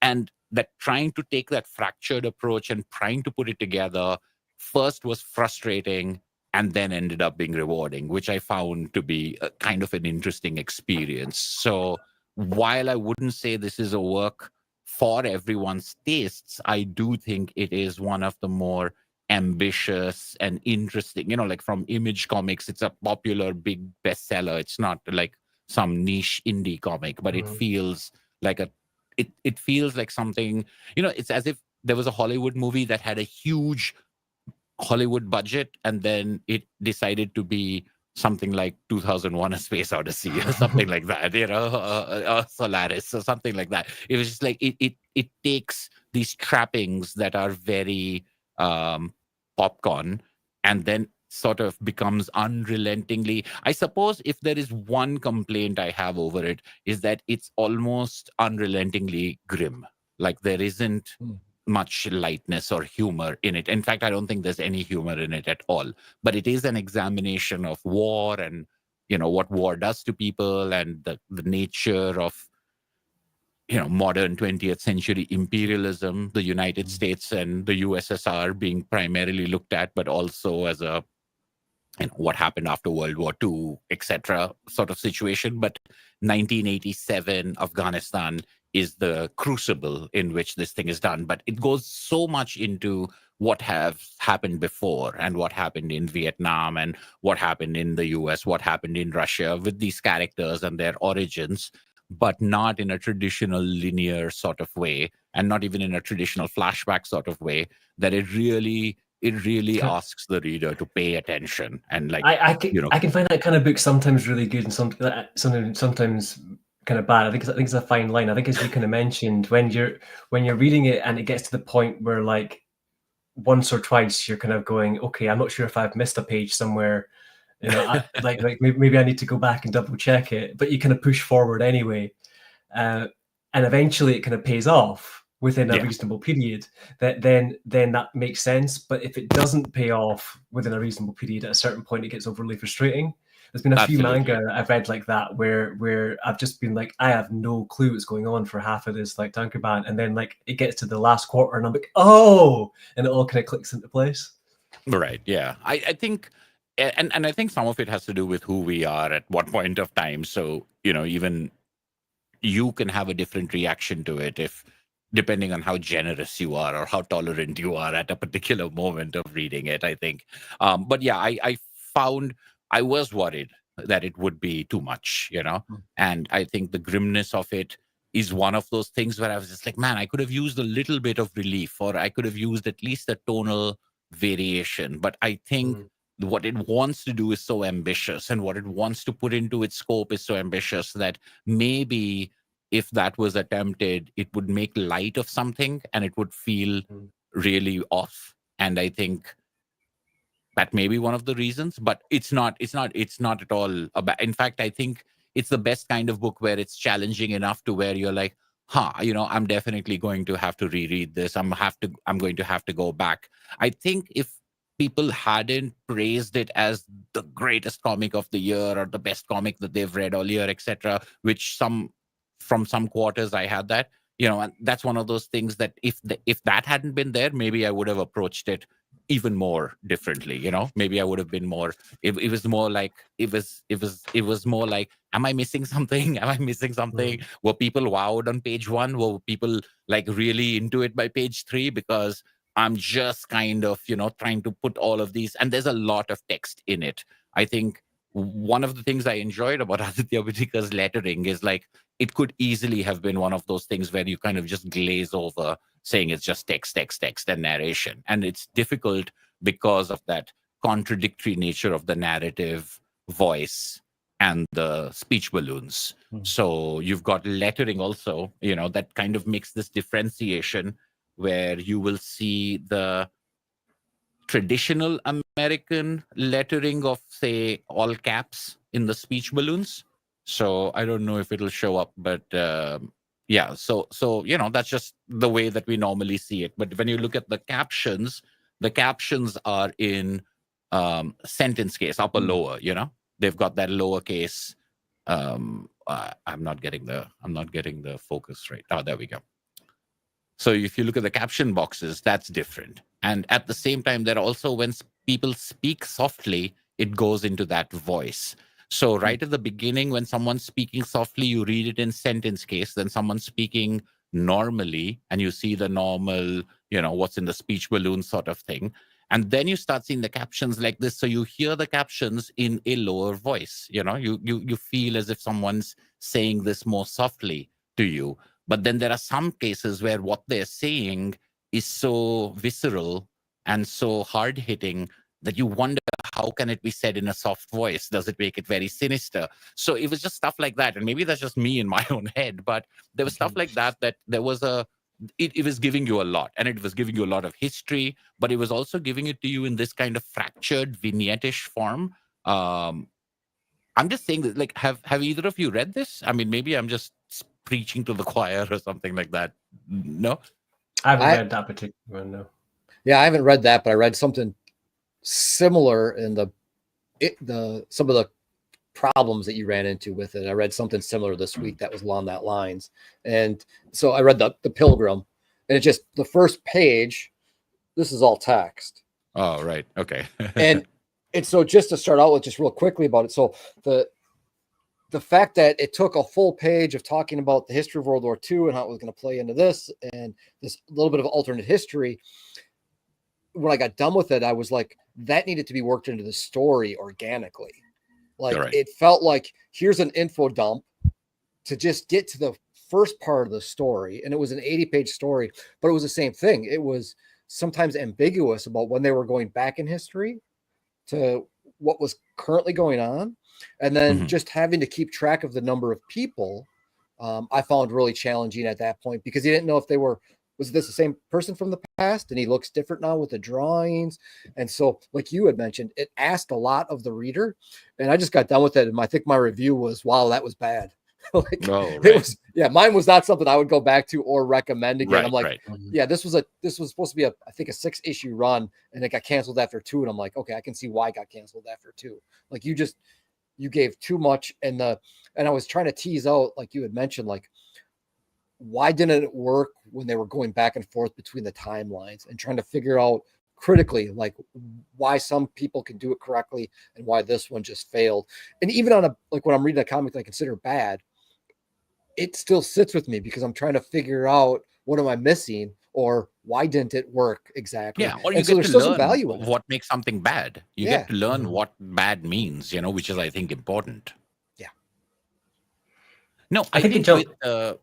And that trying to take that fractured approach and trying to put it together first was frustrating and then ended up being rewarding, which I found to be a kind of an interesting experience. So while I wouldn't say this is a work for everyone's tastes, I do think it is one of the more ambitious and interesting, like from Image Comics, it's a popular big bestseller. It's not like some niche indie comic, but it feels like it feels like something, it's as if there was a Hollywood movie that had a huge Hollywood budget and then it decided to be something like 2001 A Space Odyssey or something like that, Solaris or something like that. It was just like it takes these trappings that are very popcorn and then sort of becomes unrelentingly. I suppose if there is one complaint I have over it is that it's almost unrelentingly grim. Like there isn't Hmm. much lightness or humor in it. In fact, I don't think there's any humor in it at all. But it is an examination of war and, what war does to people and the nature of, modern 20th century imperialism, the United States and the USSR being primarily looked at, but also as a, what happened after World War II, etc. sort of situation. But 1987 Afghanistan is the crucible in which this thing is done. But it goes so much into what has happened before and what happened in Vietnam and what happened in the US, what happened in Russia with these characters and their origins, but not in a traditional linear sort of way, and not even in a traditional flashback sort of way, that it really asks the reader to pay attention. And like, I can find that kind of book sometimes really good and sometimes kind of bad. I think it's a fine line. I think, as you kind of mentioned, when you're reading it and it gets to the point where like once or twice you're kind of going, okay, I'm not sure if I've missed a page somewhere. Like maybe I need to go back and double check it. But you kind of push forward anyway, and eventually it kind of pays off within a reasonable period. Then that makes sense. But if it doesn't pay off within a reasonable period, at a certain point it gets overly frustrating. There's been a few manga that I've read like that where I've just been like, I have no clue what's going on for half of this like Dankerban, and then like it gets to the last quarter and I'm like, oh, and it all kind of clicks into place. Right. Yeah. I think, and I think some of it has to do with who we are at what point of time. So, even you can have a different reaction to it depending on how generous you are or how tolerant you are at a particular moment of reading it, I think. But yeah, I found I was worried that it would be too much, and I think the grimness of it is one of those things where I was just like, man, I could have used a little bit of relief, or I could have used at least a tonal variation. But I think what it wants to do is so ambitious, and what it wants to put into its scope is so ambitious that maybe if that was attempted, it would make light of something and it would feel really off. And I think that may be one of the reasons, but it's not at all about. In fact, I think it's the best kind of book where it's challenging enough to where you're like, I'm definitely going to have to reread this. I'm going to have to go back. I think if people hadn't praised it as the greatest comic of the year or the best comic that they've read all year, etc., which from some quarters I had that, and that's one of those things that if that hadn't been there, maybe I would have approached it even more differently. Maybe I would have been more. It was more like it was more like, am I missing something? Am I missing something? Were people wowed on page 1? Were people like really into it by page 3? Because I'm just kind of, trying to put all of these, and there's a lot of text in it. I think one of the things I enjoyed about Aditya Vidika's lettering is like, it could easily have been one of those things where you kind of just glaze over saying it's just text, and narration. And it's difficult because of that contradictory nature of the narrative voice and the speech balloons. So you've got lettering also, that kind of makes this differentiation where you will see the traditional American lettering of, say, all caps in the speech balloons. So I don't know if it'll show up, but yeah. So that's just the way that we normally see it. But when you look at the captions are in sentence case, upper lower. They've got that lowercase. I'm not getting the focus right. Oh, there we go. So if you look at the caption boxes, that's different. And at the same time, there also, when people speak softly, it goes into that voice. So right at the beginning, when someone's speaking softly, you read it in sentence case. Then someone's speaking normally, and you see the normal, what's in the speech balloon sort of thing. And then you start seeing the captions like this. So you hear the captions in a lower voice. You feel as if someone's saying this more softly to you. But then there are some cases where what they're saying is so visceral and so hard-hitting that you wonder, how can it be said in a soft voice? Does it make it very sinister? So it was just stuff like that. And maybe that's just me in my own head, but there was stuff like that there was it was giving you a lot. And it was giving you a lot of history, but it was also giving it to you in this kind of fractured vignette-ish form. I'm just saying that, like, have either of you read this? I mean, maybe I'm just preaching to the choir or something like that. No. I haven't read that particular one, no. Yeah, I haven't read that, but I read something similar in some of the problems that you ran into with it. I read something similar this week that was along that lines. And so I read the Pilgrim, and it just, the first page, this is all text. Oh, right. Okay. and so just to start out with just real quickly about it. So the fact that it took a full page of talking about the history of World War II and how it was going to play into this and this little bit of alternate history, when I got done with it, I was like, that needed to be worked into the story organically. Like It felt like, here's an info dump to just get to the first part of the story. And it was an 80-page story, but it was the same thing. It was sometimes ambiguous about when they were going back in history to what was currently going on. And then just having to keep track of the number of people, I found really challenging at that point, because you didn't know if they were, was this the same person from the past? And he looks different now with the drawings. And so, like you had mentioned, it asked a lot of the reader, and I just got done with it. And I think my review was, wow, that was bad. It was, mine was not something I would go back to or recommend again. I'm like, this was supposed to be I think a 6-issue run, and it got canceled after 2. And I'm like, okay, I can see why it got canceled after 2. Like you gave too much. And I was trying to tease out, like you had mentioned, like, why didn't it work when they were going back and forth between the timelines, and trying to figure out critically, like, why some people can do it correctly and why this one just failed. And even on like when I'm reading a comic that I consider bad, it still sits with me, because I'm trying to figure out, what am I missing, or why didn't it work exactly? Yeah, or you get to learn what makes something bad. You get to learn what bad means, which is, I think, important. Yeah. No, I think with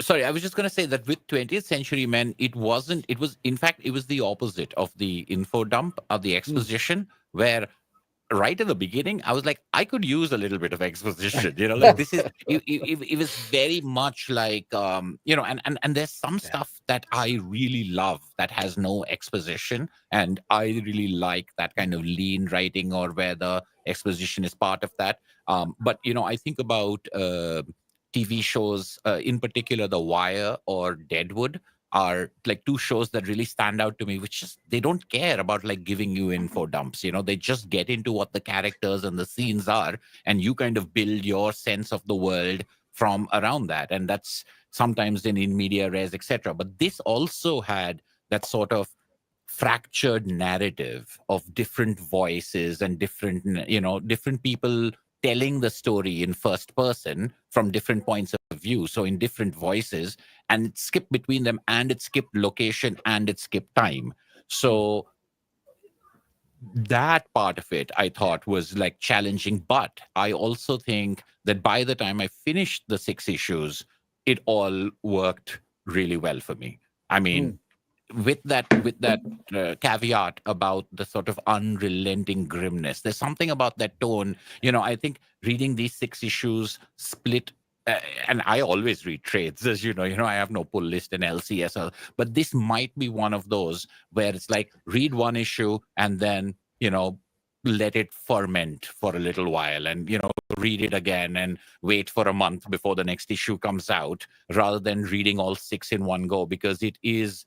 sorry, I was just going to say that with 20th Century Men, it was the opposite of the info dump of the exposition, where right at the beginning, I was like, I could use a little bit of exposition, like this is, it was very much like, and there's some stuff that I really love that has no exposition. And I really like that kind of lean writing, or where the exposition is part of that. But, I think about TV shows, in particular, The Wire or Deadwood, are like 2 shows that really stand out to me, which just, they don't care about like giving you info dumps. They just get into what the characters and the scenes are, and you kind of build your sense of the world from around that. And that's sometimes in media res, etc. But this also had that sort of fractured narrative of different voices and different people telling the story in first person from different points of view. So in different voices, and it skipped between them, and it skipped location, and it skipped time. So that part of it, I thought, was like challenging. But I also think that by the time I finished the 6 issues, it all worked really well for me. I mean, with that caveat about the sort of unrelenting grimness, there's something about that tone. I think reading these 6 issues split, and I always read trades, as you know, I have no pull list in LCS, but this might be one of those where it's like, read 1 issue and then, let it ferment for a little while, and, read it again and wait for a month before the next issue comes out, rather than reading all 6 in one go, because it is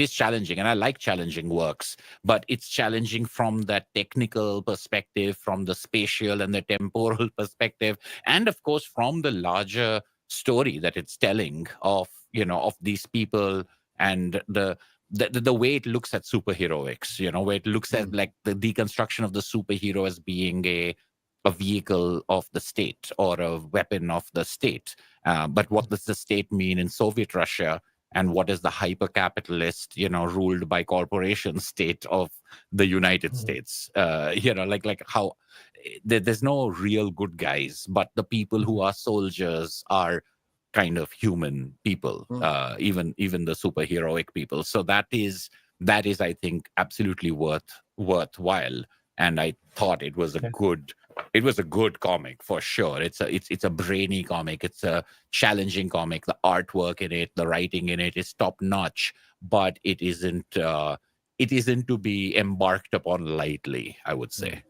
challenging, and I like challenging works, but it's challenging from that technical perspective, from the spatial and the temporal perspective, and of course from the larger story that it's telling of these people, and the way it looks at superheroics, where it looks at like the deconstruction of the superhero as being a vehicle of the state or a weapon of the state. But what does the state mean in Soviet Russia? And what is the hyper-capitalist, ruled by corporation state of the United States? Like how there's no real good guys, but the people who are soldiers are kind of human people, even the superheroic people. So that is, I think, absolutely worthwhile. And I thought it was a good comic for sure. It's a brainy comic. It's a challenging comic. The artwork in it, the writing in it is top notch, but it isn't to be embarked upon lightly, I would say.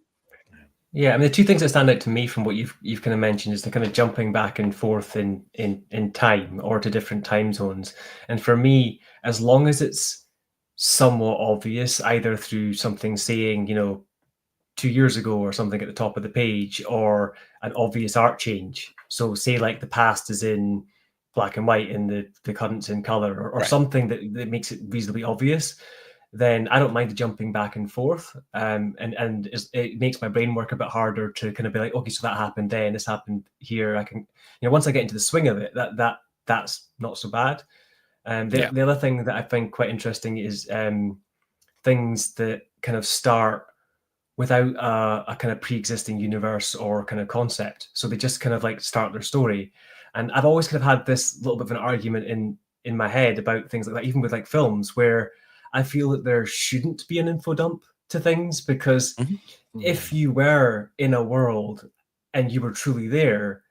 Yeah, I mean, the two things that stand out to me from what you've kind of mentioned is the kind of jumping back and forth in time or to different time zones. And for me, as long as it's somewhat obvious, either through something saying, 2 years ago or something at the top of the page, or an obvious art change. So say like the past is in black and white and the current's in color, or Right. something that makes it reasonably obvious, then I don't mind the jumping back and forth. And it makes my brain work a bit harder to kind of be like, okay, so that happened then, this happened here. I can, once I get into the swing of it, that's not so bad. Yeah. The other thing that I find quite interesting is things that kind of start without a kind of pre-existing universe or kind of concept. So they just kind of like start their story. And I've always kind of had this little bit of an argument in my head about things like that, even with like films, where I feel that there shouldn't be an info dump to things, because if you were in a world and you were truly there,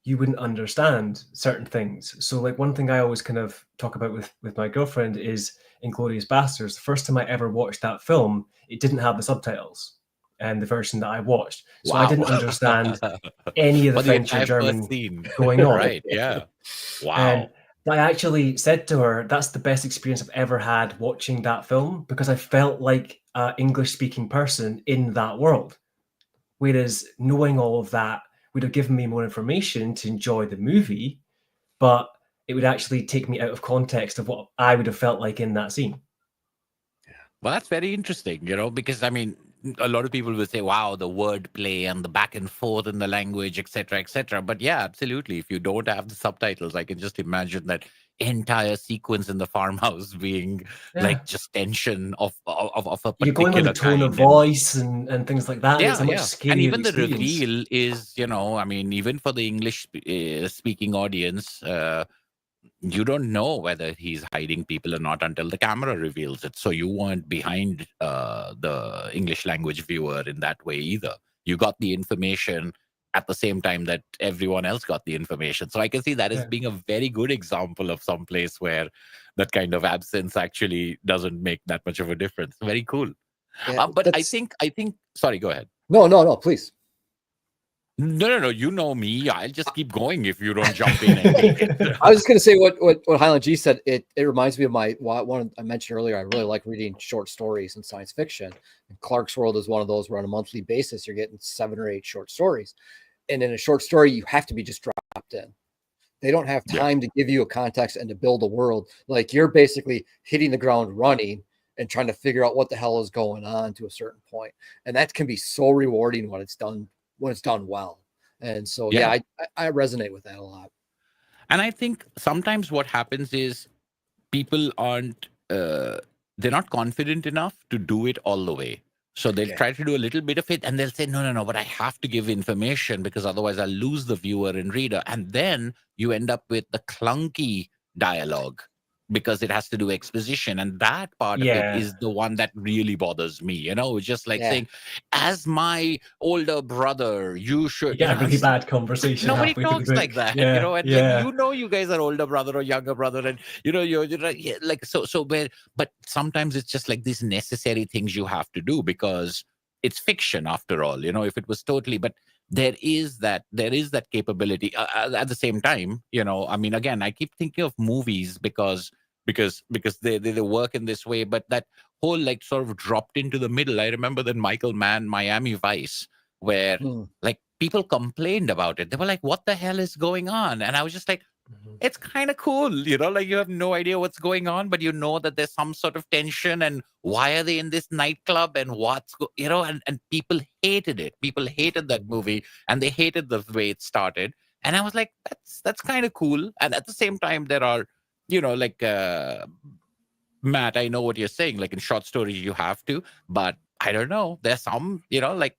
you wouldn't understand certain things. So like one thing I always kind of talk about with my girlfriend is Inglourious Basterds. The first time I ever watched that film, it didn't have the subtitles and the version that I watched. So I Wow. didn't understand any of the For the French or entire first German scene. going on. Right. Yeah. And Wow. I actually said to her, that's the best experience I've ever had watching that film, because I felt like an English speaking person in that world. Whereas knowing all of that would have given me more information to enjoy the movie, but it would actually take me out of context of what I would have felt like in that scene. Well, that's very interesting, because I mean, a lot of people will say, wow, the wordplay and the back and forth in the language, etc., etc. But yeah, absolutely. If you don't have the subtitles, I can just imagine that entire sequence in the farmhouse being Yeah. like just tension of a You're going on the particular tone of kind. And voice and things like that. It's yeah, a much yeah. And scarier even the experience. reveal is, I mean, even for the English speaking audience, you don't know whether he's hiding people or not until the camera reveals it. So you weren't behind the English language viewer in that way either. You got the information at the same time that everyone else got the information. So I can see that as Yeah. being a very good example of some place where that kind of absence actually doesn't make that much of a difference. Very cool. Yeah, But I think, sorry, go ahead. No, please. No. You know me. I'll just keep going if you don't jump in and take it. I was just going to say what Highland G said. It reminds me of my one I mentioned earlier. I really like reading short stories and science fiction. And Clark's World is one of those where on a monthly basis you're getting 7 or 8 short stories, and in a short story you have to be just dropped in. They don't have time to give you a context and to build a world. Like you're basically hitting the ground running and trying to figure out what the hell is going on to a certain point, and that can be so rewarding when it's done well. And so I resonate with that a lot. And I think sometimes what happens is people aren't they're not confident enough to do it all the way. So they'll try to do a little bit of it and they'll say, no, but I have to give information because otherwise I'll lose the viewer and reader. And then you end up with the clunky dialogue because it has to do exposition. And that part of it is the one that really bothers me. It's just like saying, as my older brother, you should. You get a really bad conversation. Nobody halfway through the talks book. like that, Yeah, and like, you guys are older brother or younger brother, and you're like so but sometimes it's just like these necessary things you have to do because it's fiction after all. If it was totally, but there is that capability at the same time. I mean, again, I keep thinking of movies because they work in this way, but that whole like sort of dropped into the middle. I remember that Michael Mann Miami Vice, where like people complained about it. They were like, what the hell is going on? And I was just like, it's kind of cool, like you have no idea what's going on, but you know that there's some sort of tension and why are they in this nightclub and and people hated it. People hated that movie and they hated the way it started. And I was like, that's kind of cool. And at the same time, there are, like, Matt, I know what you're saying. Like in short stories, you have to, but I don't know. There's some, like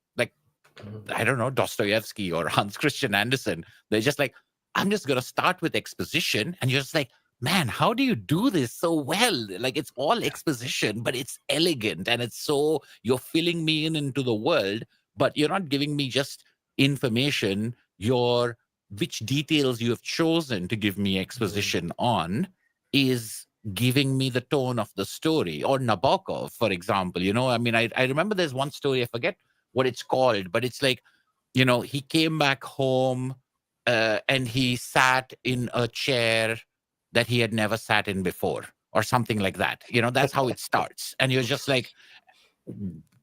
I don't know, Dostoevsky or Hans Christian Andersen. They're just like, I'm just going to start with exposition. And you're just like, man, how do you do this so well? Like it's all exposition, but it's elegant. And it's so, you're filling me into the world, but you're not giving me just information. Which details you have chosen to give me exposition on is giving me the tone of the story. Or Nabokov, for example. I mean, I remember there's one story, I forget what it's called, but it's like you know, he came back home and he sat in a chair that he had never sat in before, or something like that. You know, that's how it starts. And you're just like,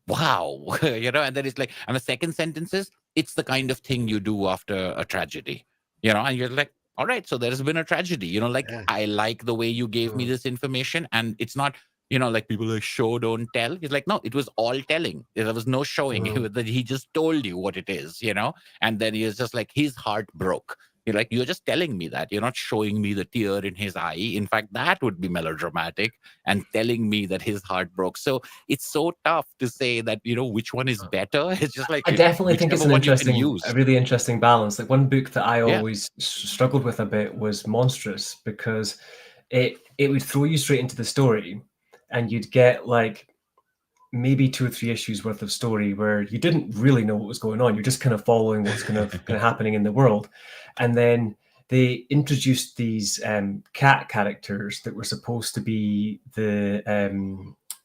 wow, you know, and then it's like, and the second sentence is, it's the kind of thing you do after a tragedy, you know, and you're like, all right, so there's been a tragedy, you know, like, I like the way you gave me this information. And it's not, you know, like people like show, don't tell. It's like, no, it was all telling. There was no showing. That he just told you what it is, you know, and then he was just like, his heart broke. You're like, you're just telling me that. You're not showing me the tear in his eye. In fact, that would be melodramatic, and telling me that his heart broke. So it's so tough to say that, you know, which one is better. It's just like, I definitely think it's whichever an one you can interesting, use. a really interesting balance. Like one book that I Yeah. always struggled with a bit was Monstrous, because it would throw you straight into the story, and you'd get like maybe 2 or 3 issues worth of story where you didn't really know what was going on. You're just kind of following what's kind of happening in the world. And then they introduced these cat characters that were supposed to be the,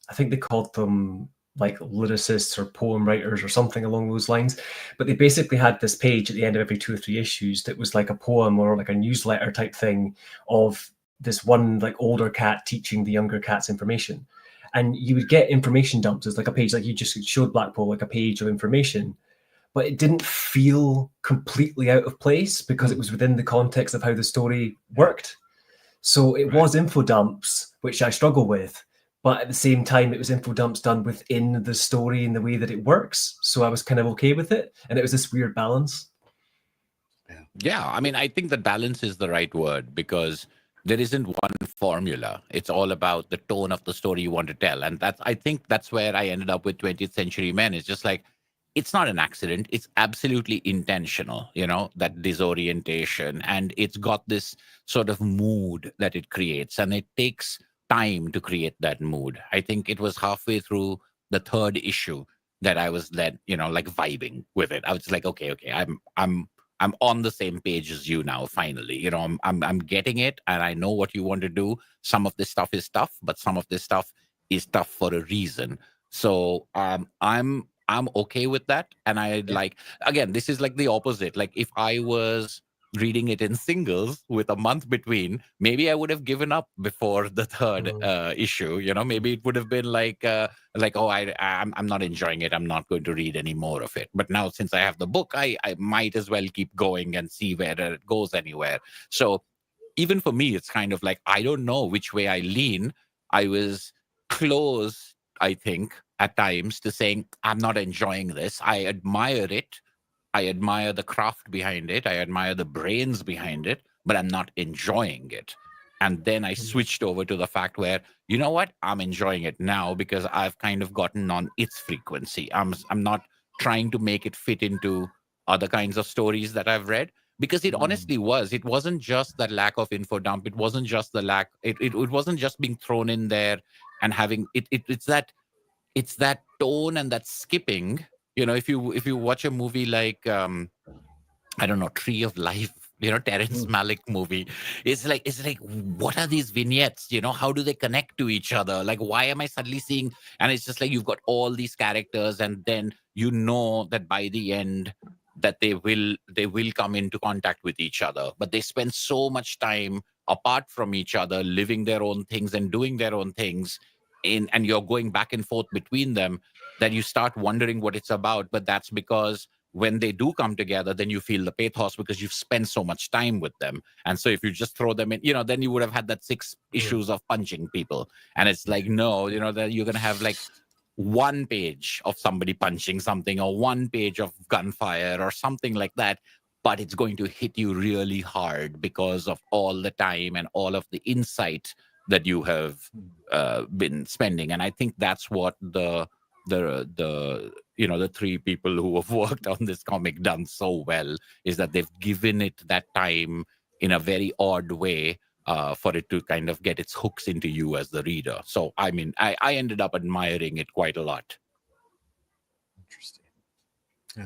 I think they called them like lyricists or poem writers or something along those lines. But they basically had this page at the end of every 2 or 3 issues that was like a poem or like a newsletter type thing of this one like older cat teaching the younger cats information. And you would get information dumps as like a page, like you just showed Blackpool, like a page of information, but it didn't feel completely out of place because it was within the context of how the story worked. So it was info dumps, which I struggle with, but at the same time, it was info dumps done within the story in the way that it works. So I was kind of okay with it. And it was this weird balance. Yeah, I mean, I think that balance is the right word, because there isn't one formula. It's all about the tone of the story you want to tell. And I think that's where I ended up with 20th Century Men. It's just like, it's not an accident. It's absolutely intentional, you know, that disorientation. And it's got this sort of mood that it creates. And it takes time to create that mood. I think it was halfway through the 3rd issue that I was then, you know, like vibing with it. I was like, okay, I'm on the same page as you now. Finally, you know, I'm getting it, and I know what you want to do. Some of this stuff is tough, but some of this stuff is tough for a reason. So I'm okay with that, and I like, again, this is like the opposite. Like if I was reading it in singles with a month between, maybe I would have given up before the 3rd issue. You know, maybe it would have been like oh, I'm not enjoying it. I'm not going to read any more of it. But now, since I have the book, I might as well keep going and see whether it goes anywhere. So even for me, it's kind of like, I don't know which way I lean. I was close, I think, at times to saying, I'm not enjoying this. I admire it. I admire the craft behind it. I admire the brains behind it, but I'm not enjoying it. And then I switched over to the fact where, you know what, I'm enjoying it now because I've kind of gotten on its frequency. I'm not trying to make it fit into other kinds of stories that I've read, because it honestly was. It wasn't just that lack of info dump. It wasn't just the lack. It wasn't just being thrown in there and having it. It's that tone and that skipping. You know, if you watch a movie like I don't know, Tree of Life, you know, Terrence Malick movie, it's like, what are these vignettes? You know, how do they connect to each other? Like, why am I suddenly seeing? And it's just like, you've got all these characters, and then you know that by the end that they will come into contact with each other, but they spend so much time apart from each other, living their own things and doing their own things, and you're going back and forth between them, that you start wondering what it's about. But that's because when they do come together, then you feel the pathos because you've spent so much time with them. And so if you just throw them in, you know, then you would have had that 6 issues of punching people. And it's like, no, you know, that you're going to have like 1 page of somebody punching something, or 1 page of gunfire or something like that. But it's going to hit you really hard because of all the time and all of the insight that you have been spending. And I think that's what the you know, the 3 people who have worked on this comic done so well, is that they've given it that time in a very odd way for it to kind of get its hooks into you as the reader. So I mean, I ended up admiring it quite a lot. Interesting. Yeah.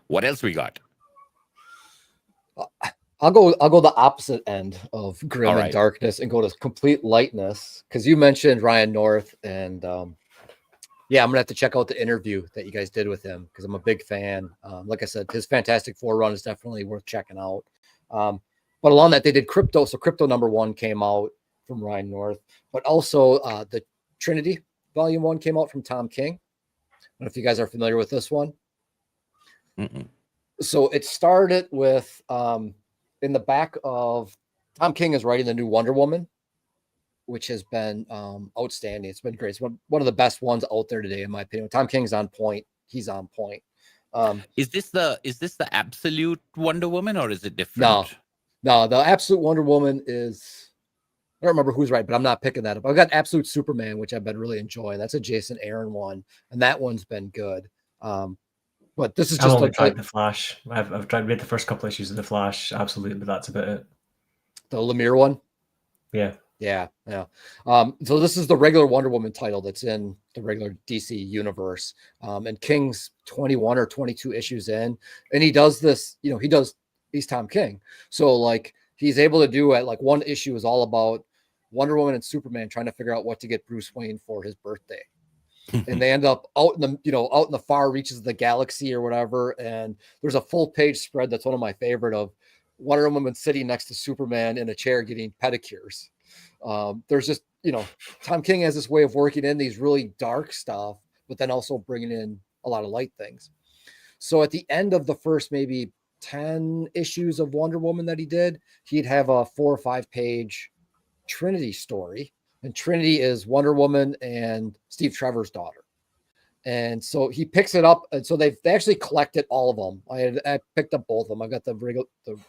What else we got? I'll go the opposite end of grim and darkness and go to complete lightness, because you mentioned Ryan North and yeah, I'm gonna have to check out the interview that you guys did with him because I'm a big fan. Like I said, his Fantastic Four run is definitely worth checking out. But along that, they did Crypto. So Crypto #1 came out from Ryan North, but also the Trinity Volume 1 came out from Tom King. I don't know if you guys are familiar with this one. Mm-mm. So it started with in the back of Tom King is writing the new Wonder Woman, which has been outstanding. It's been great. It's one of the best ones out there today, in my opinion. Tom King's on point. He's on point. Is this the absolute Wonder Woman, or is it different? No, the absolute Wonder Woman is, I don't remember who's right, but I'm not picking that up. I've got Absolute Superman, which I've been really enjoying. That's a Jason Aaron one, and that one's been good. But this is I've just only tried the Flash. I've tried read the first couple issues of the Flash, absolutely, but that's about it. the Lemire one. Yeah. Yeah. So this is the regular Wonder Woman title that's in the regular DC universe. And King's 21 or 22 issues in, and he does this, he's Tom King. So like he's able to do it. Like one issue is all about Wonder Woman and Superman trying to figure out what to get Bruce Wayne for his birthday. And they end up out in the far reaches of the galaxy or whatever. And there's a full page spread that's one of my favorite of Wonder Woman sitting next to Superman in a chair getting pedicures. There's just, Tom King has this way of working in these really dark stuff, but then also bringing in a lot of light things. So at the end of the first maybe 10 issues of Wonder Woman that he did, he'd have a 4 or 5 page Trinity story. And Trinity is Wonder Woman and Steve Trevor's daughter. And so he picks it up. And so they actually collected all of them. I picked up both of them. I've got the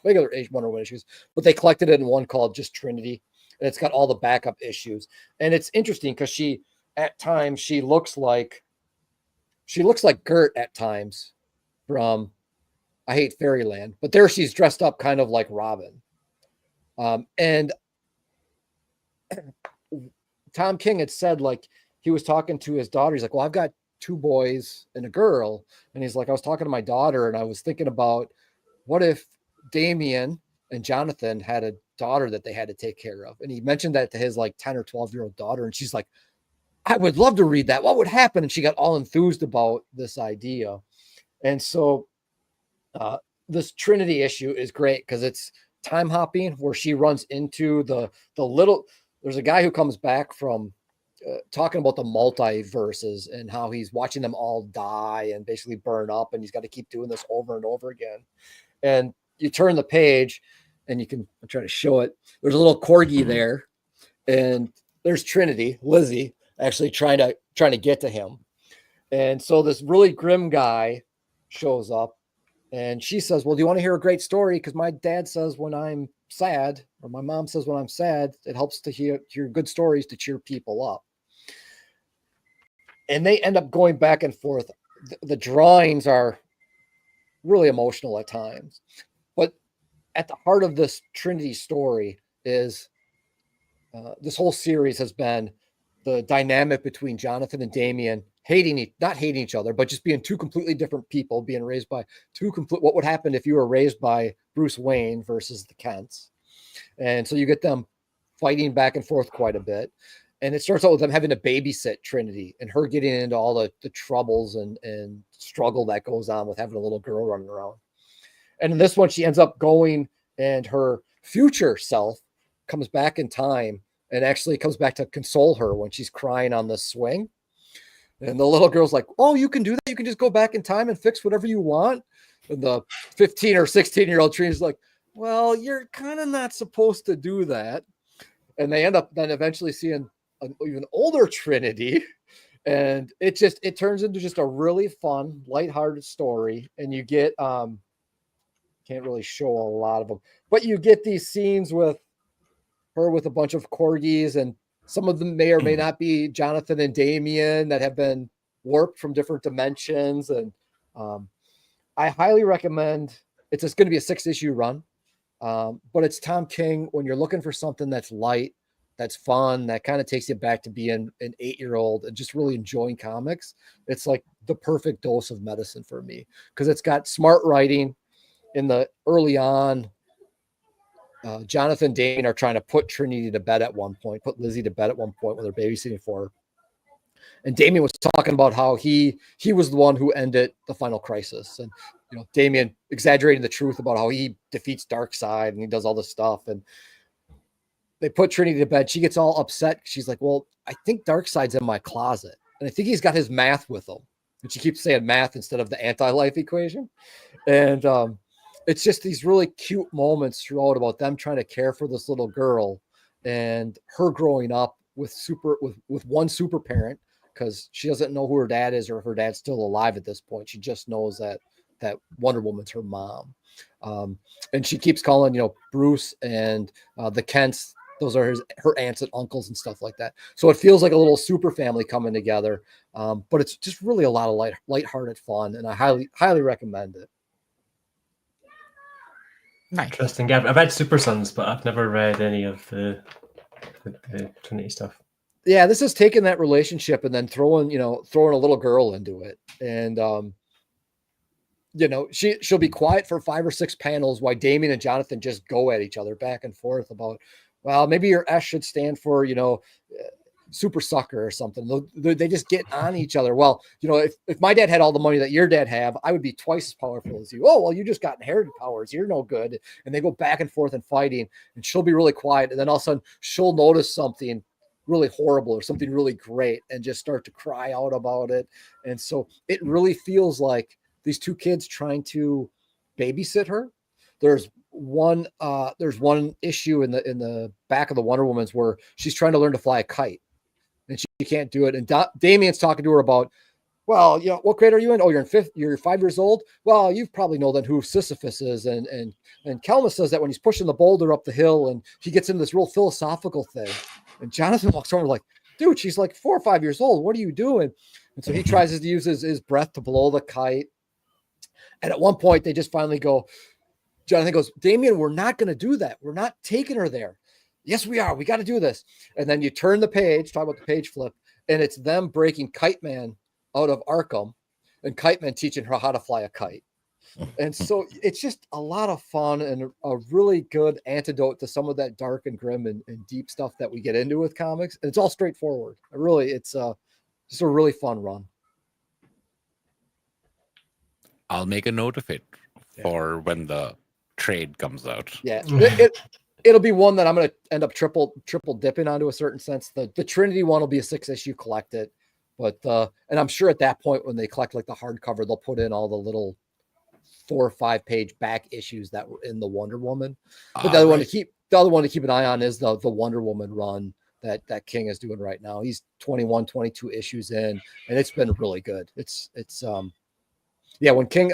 regular Wonder Woman issues, but they collected it in one called just Trinity. And it's got all the backup issues. And it's interesting because at times she looks like Gert at times from I Hate Fairyland, but there she's dressed up kind of like Robin. And Tom King had said, like, he was talking to his daughter. He's like, well, I've got 2 boys and a girl. And he's like, I was talking to my daughter and I was thinking about what if Damian and Jonathan had a daughter that they had to take care of. And he mentioned that to his like 10 or 12-year-old daughter. And she's like, I would love to read that. What would happen? And she got all enthused about this idea. And so this Trinity issue is great because it's time hopping where she runs into there's a guy who comes back from talking about the multiverses and how he's watching them all die and basically burn up. And he's got to keep doing this over and over again. And you turn the page and I'll try to show it. There's a little corgi there and there's Trinity, Lizzie, actually trying to get to him. And so this really grim guy shows up and she says, well, do you want to hear a great story? Because my dad says when I'm sad, or my mom says when I'm sad, it helps to hear good stories to cheer people up. And they end up going back and forth. The drawings are really emotional at times. But at the heart of this Trinity story is this whole series has been the dynamic between Jonathan and Damian not hating each other, but just being 2 completely different people, being raised by what would happen if you were raised by Bruce Wayne versus the Kents. And so you get them fighting back and forth quite a bit. And it starts out with them having to babysit Trinity and her getting into all the troubles and struggle that goes on with having a little girl running around. And in this one, she ends up going and her future self comes back in time and actually comes back to console her when she's crying on the swing. And the little girl's like, oh, you can do that. You can just go back in time and fix whatever you want. And the 15 or 16-year-old Trinity's like, well, you're kind of not supposed to do that. And they end up then eventually seeing an even older Trinity. And it turns into just a really fun, lighthearted story. And you get, can't really show a lot of them, but you get these scenes with her with a bunch of corgis, and some of them may or may not be Jonathan and Damian that have been warped from different dimensions. And I highly recommend it's just going to be a 6-issue run. But it's Tom King when you're looking for something that's light, that's fun, that kind of takes you back to being an 8-year-old and just really enjoying comics. It's like the perfect dose of medicine for me because it's got smart writing in the early on. Jonathan and Damian are trying to put Trinity to bed at one point, put Lizzie to bed at one point when they're babysitting for her. And Damian was talking about how he was the one who ended the final crisis. And, you know, Damian exaggerating the truth about how he defeats Darkseid and he does all this stuff. And they put Trinity to bed. She gets all upset. She's like, well, I think Darkseid's in my closet. And I think he's got his math with him. And she keeps saying math instead of the anti-life equation. And it's just these really cute moments throughout about them trying to care for this little girl and her growing up with one super parent, because she doesn't know who her dad is or if her dad's still alive at this point. She just knows that Wonder Woman's her mom. And she keeps calling, you know, Bruce and the Kents, those are her aunts and uncles and stuff like that. So it feels like a little super family coming together. But it's just really a lot of lighthearted fun, and I highly recommend it. Nice. Interesting. Yeah, I've read Super Sons, but I've never read any of the Trinity stuff. Yeah, this is taking that relationship and then throwing a little girl into it. And you know, she'll be quiet for 5 or 6 panels while Damian and Jonathan just go at each other back and forth about, well, maybe your S should stand for, you know, super sucker or something. They just get on each other. Well, you know, if my dad had all the money that your dad have, I would be twice as powerful as you. Oh, well, you just got inherited powers. You're no good. And they go back and forth and fighting, and she'll be really quiet. And then all of a sudden she'll notice something really horrible or something really great and just start to cry out about it. And so it really feels like these two kids trying to babysit her. There's one issue in the back of the Wonder Woman's where she's trying to learn to fly a kite and she can't do it. And Damian's talking to her about, well, you know, what grade are you in? Oh, you're 5 years old. Well, you probably know then who Sisyphus is. And Kelma says that when he's pushing the boulder up the hill and he gets into this real philosophical thing. And Jonathan walks over like, dude, she's like 4 or 5 years old. What are you doing? And so he tries to use his breath to blow the kite. And at one point they just finally go, Jonathan goes, Damian, we're not going to do that. We're not taking her there. Yes, we are. We got to do this. And then you turn the page, talk about the page flip, and it's them breaking Kite Man out of Arkham and Kite Man teaching her how to fly a kite. And so it's just a lot of fun and a really good antidote to some of that dark and grim and deep stuff that we get into with comics. And it's all straightforward. It's just a really fun run. I'll make a note of it for when the trade comes out. Yeah, it'll be one that I'm going to end up triple dipping onto a certain sense. The Trinity one will be a 6-issue collect it, but and I'm sure at that point when they collect like the hardcover, they'll put in all the little 4 or 5 page back issues that were in the Wonder Woman. But the other one to keep an eye on is the Wonder Woman run that King is doing right now. He's 21, 22 issues in, and it's been really good. Yeah, when King,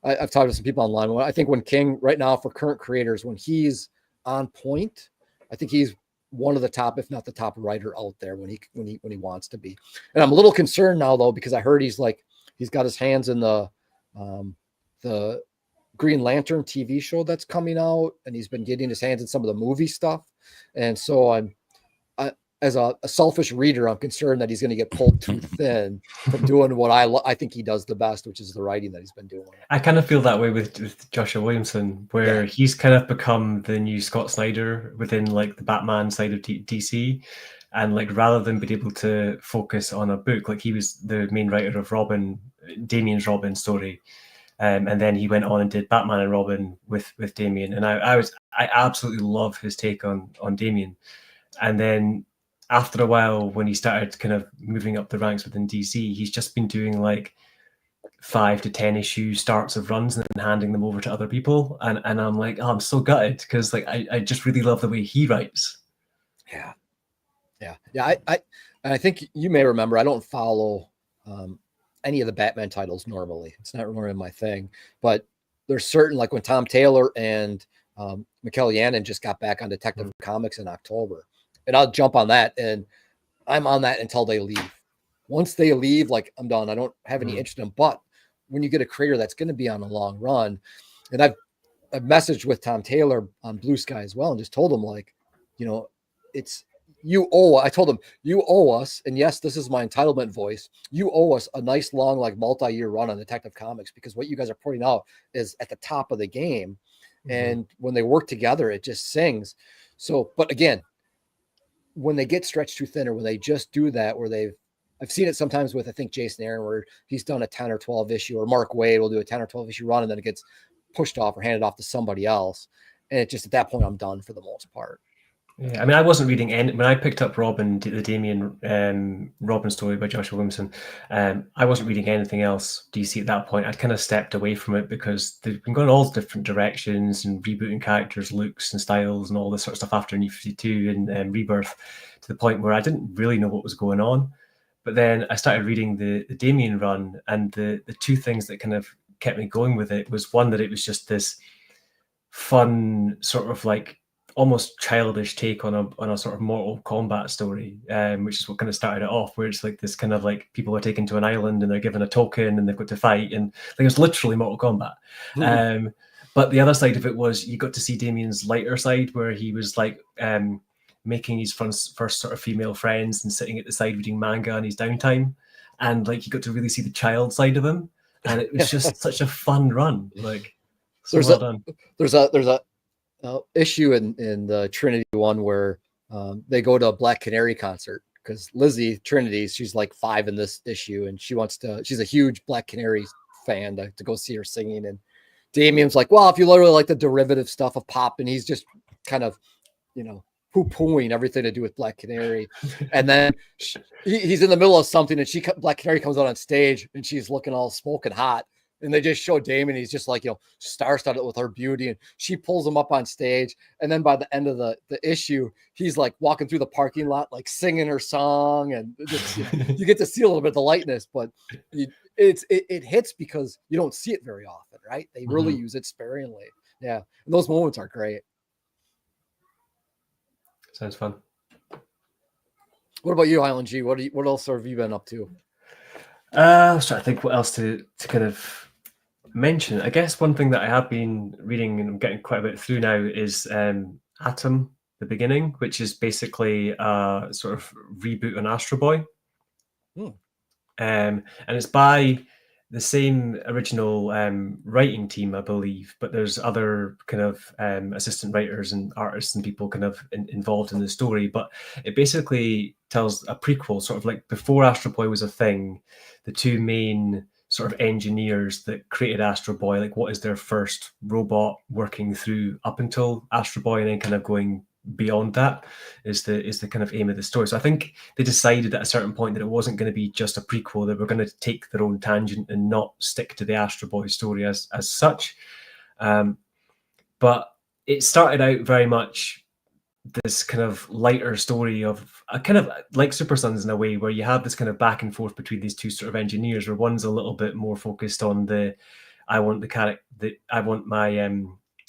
I've talked to some people online. I think when King right now for current creators, when he's on point, I think he's one of the top, if not the top writer out there when he wants to be. And I'm a little concerned now though, because I heard he's got his hands in the Green Lantern TV show that's coming out, and he's been getting his hands in some of the movie stuff. And so I'm as a selfish reader, I'm concerned that he's going to get pulled too thin from doing what I think he does the best, which is the writing that he's been doing. I kind of feel that way with Joshua Williamson, where he's kind of become the new Scott Snyder within like the Batman side of DC. And like, rather than being able to focus on a book, like he was the main writer of Damian's Robin story. And then he went on and did Batman and Robin with Damian. And I absolutely love his take on Damian. And then after a while, when he started kind of moving up the ranks within DC, he's just been doing like 5 to 10 issue starts of runs and then handing them over to other people. And I'm like, oh, I'm so gutted because like I just really love the way he writes. Yeah. I think you may remember, I don't follow any of the Batman titles normally. It's not really my thing, but there's certain, like when Tom Taylor and Mikel Yannon just got back on Detective Comics in October, and I'll jump on that, and I'm on that until they leave. Once they leave, like I'm done. I don't have any interest in them. But when you get a creator that's going to be on a long run, and I've messaged with Tom Taylor on Blue Sky as well, and just told him, like, you know, I told him, you owe us, and yes, this is my entitlement voice, you owe us a nice long, like multi-year run on Detective Comics, because what you guys are putting out is at the top of the game. And when they work together, it just sings. So, but again, when they get stretched too thin, or when they just do that, where they've I've seen it sometimes with, I think, Jason Aaron, where he's done a 10 or 12 issue, or Mark Wade will do a 10 or 12 issue run, and then it gets pushed off or handed off to somebody else. And it just, at that point, I'm done for the most part. Yeah, I mean, I wasn't reading any when I picked up Robin, the Damien Robin story by Joshua Williamson. I wasn't reading anything else DC at that point. I'd kind of stepped away from it because they've been going all different directions and rebooting characters, looks and styles and all this sort of stuff after New 52 and Rebirth, to the point where I didn't really know what was going on. But then I started reading the Damien run, and the two things that kind of kept me going with it was, one, that it was just this fun sort of like almost childish take on a sort of Mortal Kombat story, which is what kind of started it off, where it's like this kind of like people are taken to an island and they're given a token and they've got to fight, and like it's literally Mortal Kombat. But the other side of it was you got to see Damien's lighter side, where he was like making his first sort of female friends and sitting at the side reading manga in his downtime, and like you got to really see the child side of him, and it was just such a fun run. Like, so There's well done. There's a issue in the Trinity one where they go to a Black Canary concert, because Lizzie Trinity, she's like 5 in this issue, and she's a huge Black Canary fan to go see her singing. And Damien's like, well, if you literally like the derivative stuff of pop, and he's just kind of, poo-pooing everything to do with Black Canary. And then he's in the middle of something, and Black Canary comes out on stage, and she's looking all smoking hot. And they just show Damien, he's just like, star-studded with her beauty, and she pulls him up on stage. And then by the end of the issue, he's like walking through the parking lot, like singing her song, and just, you get to see a little bit of the lightness, but it hits because you don't see it very often, right? They really use it sparingly. Yeah, and those moments are great. Sounds fun. What about you, Island G? What else have you been up to? I was trying to think what else to kind of mention. I guess one thing that I have been reading and I'm getting quite a bit through now is Atom, the Beginning, which is basically a sort of reboot on Astro Boy. And it's by the same original writing team, I believe, but there's other kind of assistant writers and artists and people kind of involved in the story. But it basically tells a prequel, sort of like before Astro Boy was a thing, the two main sort of engineers that created Astro Boy, like what is their first robot working through up until Astro Boy, and then kind of going beyond that is the kind of aim of the story. So I think they decided at a certain point that it wasn't going to be just a prequel, they were going to take their own tangent and not stick to the Astro Boy story as such. But it started out very much this kind of lighter story of a kind of like Super Sons in a way, where you have this kind of back and forth between these two sort of engineers, where one's a little bit more focused on I want my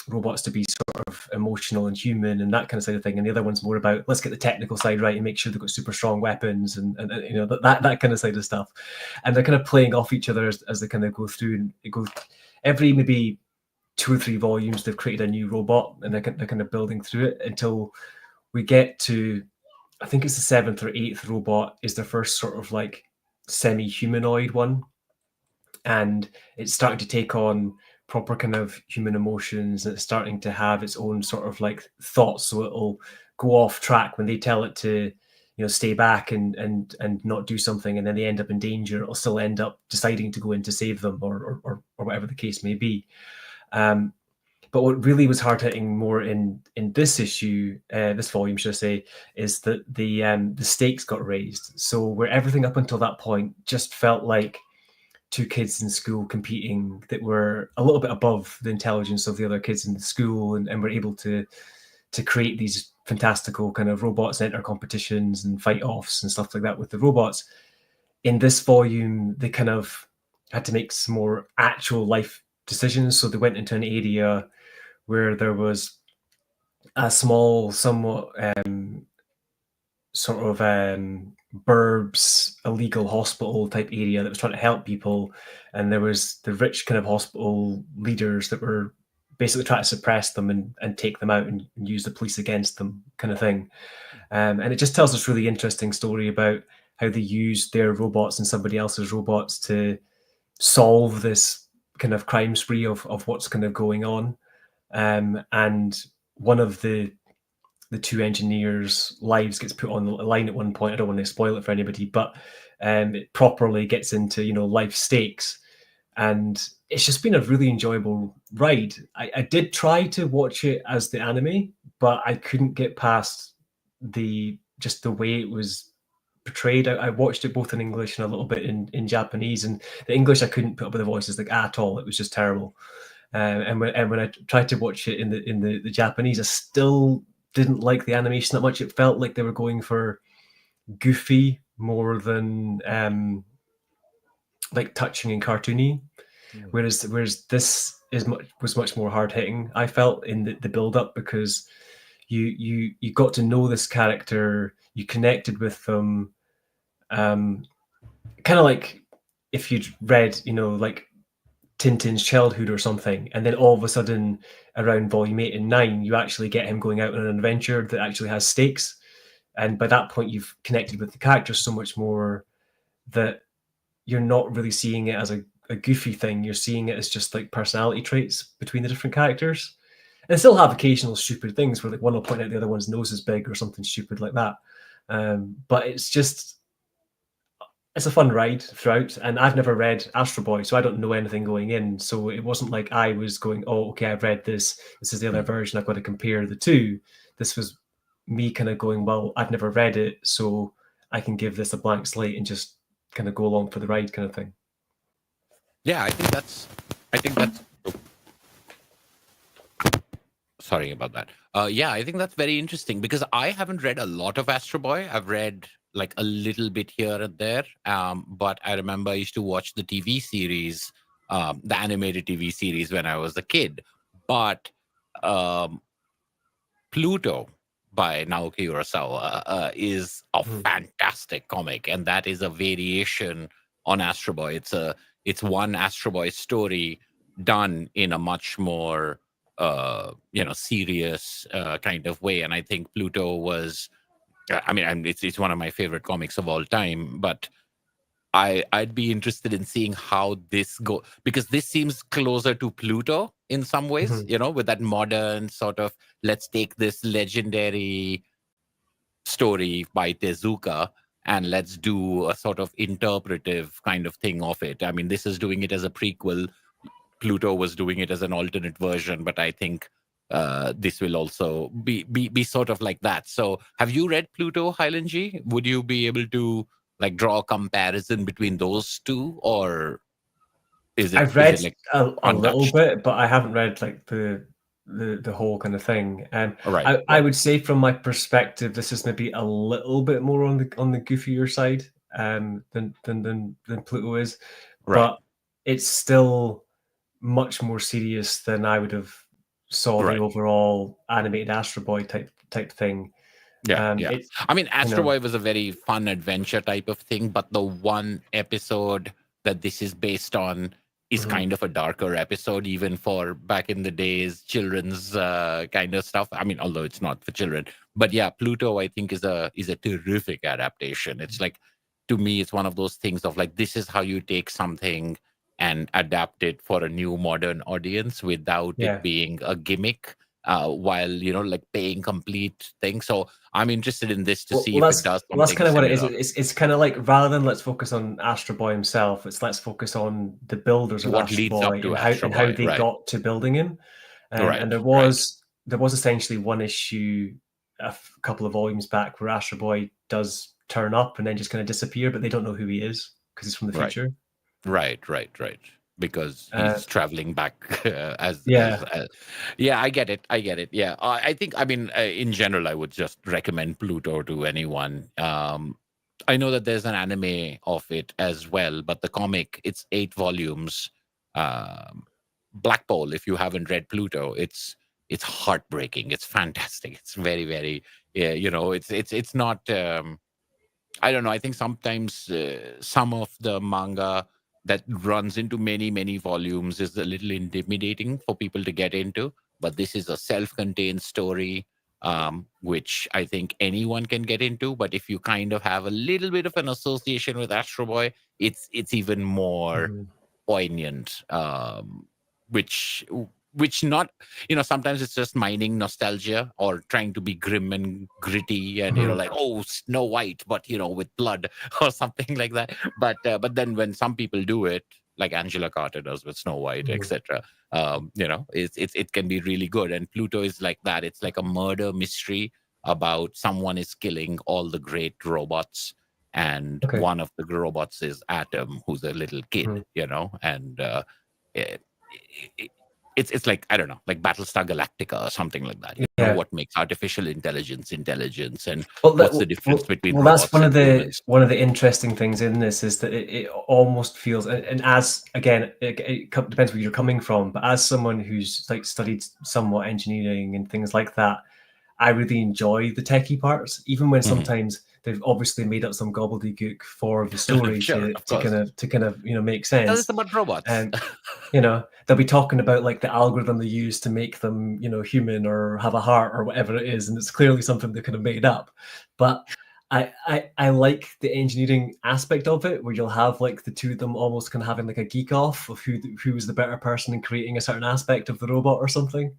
robots to be sort of emotional and human and that kind of side of thing, and the other one's more about let's get the technical side right and make sure they've got super strong weapons and that kind of side of stuff. And they're kind of playing off each other as they kind of go through, and it goes every maybe 2 or 3 volumes they've created a new robot, and they're kind of building through it until we get to, I think it's the 7th or 8th robot is their first sort of like semi-humanoid one, and it's starting to take on proper kind of human emotions, and it's starting to have its own sort of like thoughts, so it'll go off track when they tell it to stay back and not do something, and then they end up in danger. It'll still end up deciding to go in to save them or whatever the case may be. But what really was hard hitting more in this issue, this volume should I say, is that the stakes got raised. So where everything up until that point just felt like 2 kids in school competing that were a little bit above the intelligence of the other kids in the school, and were able to create these fantastical kind of robots and enter competitions and fight offs and stuff like that with the robots. In this volume, they kind of had to make some more actual life decisions. So they went into an area where there was a small, somewhat sort of burbs illegal hospital type area that was trying to help people, and there was the rich kind of hospital leaders that were basically trying to suppress them and take them out and use the police against them, kind of thing. And it just tells this really interesting story about how they used their robots and somebody else's robots to solve this kind of crime spree of what's kind of going on. And one of the the two engineers' lives gets put on the line at one point. I don't want to spoil it for anybody, but it properly gets into, you know, life stakes. And it's just been a really enjoyable ride. I did try to watch it as the anime, but I couldn't get past the way it was portrayed. I watched it both in English and a little bit in Japanese, and the English I couldn't put up with the voices like at all. It was just terrible. And when I tried to watch it in the Japanese, I still didn't like the animation that much. It felt like they were going for goofy more than like touching and cartoony. Whereas this was much more hard hitting. I felt in the build up, because you got to know this character, you connected with them, kind of like if you'd read, you know, like Tintin's childhood or something, and then all of a sudden around volume 8 and 9 you actually get him going out on an adventure that actually has stakes, and by that point you've connected with the characters so much more that you're not really seeing it as a goofy thing. You're seeing it as just like personality traits between the different characters, and still have occasional stupid things where like one will point out the other one's nose is big or something stupid like that, but it's a fun ride throughout. And I've never read Astro Boy, so I don't know anything going in. So it wasn't like I was going, oh, okay, I've read this. This is the other version. I've got to compare the two. This was me kind of going, well, I've never read it, so I can give this a blank slate and just kind of go along for the ride kind of thing. Yeah, I think that's sorry about that. Yeah, I think that's very interesting, because I haven't read a lot of Astro Boy. I've read like a little bit here and there. But I remember I used to watch the TV series, the animated TV series when I was a kid. But Pluto by Naoki Urasawa is a fantastic comic, and that is a variation on Astro Boy. It's one Astro Boy story done in a much more serious kind of way. And I think Pluto was, I mean, it's one of my favorite comics of all time. But I'd be interested in seeing how this go, because this seems closer to Pluto in some ways, you know, with that modern sort of, let's take this legendary story by Tezuka and let's do a sort of interpretive kind of thing of it. I mean, this is doing it as a prequel. Pluto was doing it as an alternate version, but I think this will also be sort of like that. So have you read Pluto, Highland G? Would you be able to like draw a comparison between those two, or is it? I've read like a little bit, but I haven't read like the whole kind of thing. Right. I would say from my perspective, this is maybe a little bit more on the goofier side than Pluto is, but it's still much more serious than I would have saw the overall animated Astro Boy type thing. Yeah. I mean, Astro Boy was a very fun adventure type of thing, but the one episode that this is based on is kind of a darker episode, even for back in the days, children's kind of stuff. I mean, although it's not for children, but yeah, Pluto, I think is a terrific adaptation. It's like, to me, it's one of those things of like, this is how you take something and adapt it for a new modern audience without it being a gimmick, while, you know, like paying complete things. So I'm interested in this to see if it does something. Well, that's kind of what it is. It's kind of like, rather than let's focus on Astro Boy himself, it's let's focus on the builders of Astro Boy and how they got to building him. And there was essentially one issue a couple of volumes back where Astro Boy does turn up and then just kind of disappear, but they don't know who he is because he's from the future. Right. Because he's traveling back I get it. Yeah, I think, I mean, in general, I would just recommend Pluto to anyone. I know that there's an anime of it as well, but the comic, it's 8 volumes. Blackpool, if you haven't read Pluto, it's heartbreaking. It's fantastic. It's very, very, you know, it's not. I don't know. I think sometimes some of the manga that runs into many, many volumes is a little intimidating for people to get into. But this is a self-contained story, which I think anyone can get into. But if you kind of have a little bit of an association with Astro Boy, it's even more poignant, which which not, sometimes it's just mining nostalgia or trying to be grim and gritty and, like, oh, Snow White, but, with blood or something like that. But then when some people do it, like Angela Carter does with Snow White, etc., it can be really good. And Pluto is like that. It's like a murder mystery about someone is killing all the great robots. And one of the robots is Atom, who's a little kid, and it's like, I don't know, like Battlestar Galactica or something like that. You know, what makes artificial intelligence, and what's the difference between robots that's one and of humans? the interesting things in this is that it almost feels, and as again, it depends where you're coming from, but as someone who's like studied somewhat engineering and things like that, I really enjoy the techie parts, even when sometimes they've obviously made up some gobbledygook for the story to kind of make sense. Tell us about robots. And they'll be talking about like the algorithm they use to make them human or have a heart or whatever it is, and it's clearly something they kind of made up. But I like the engineering aspect of it, where you'll have like the two of them almost kind of having like a geek off of who was the better person in creating a certain aspect of the robot or something.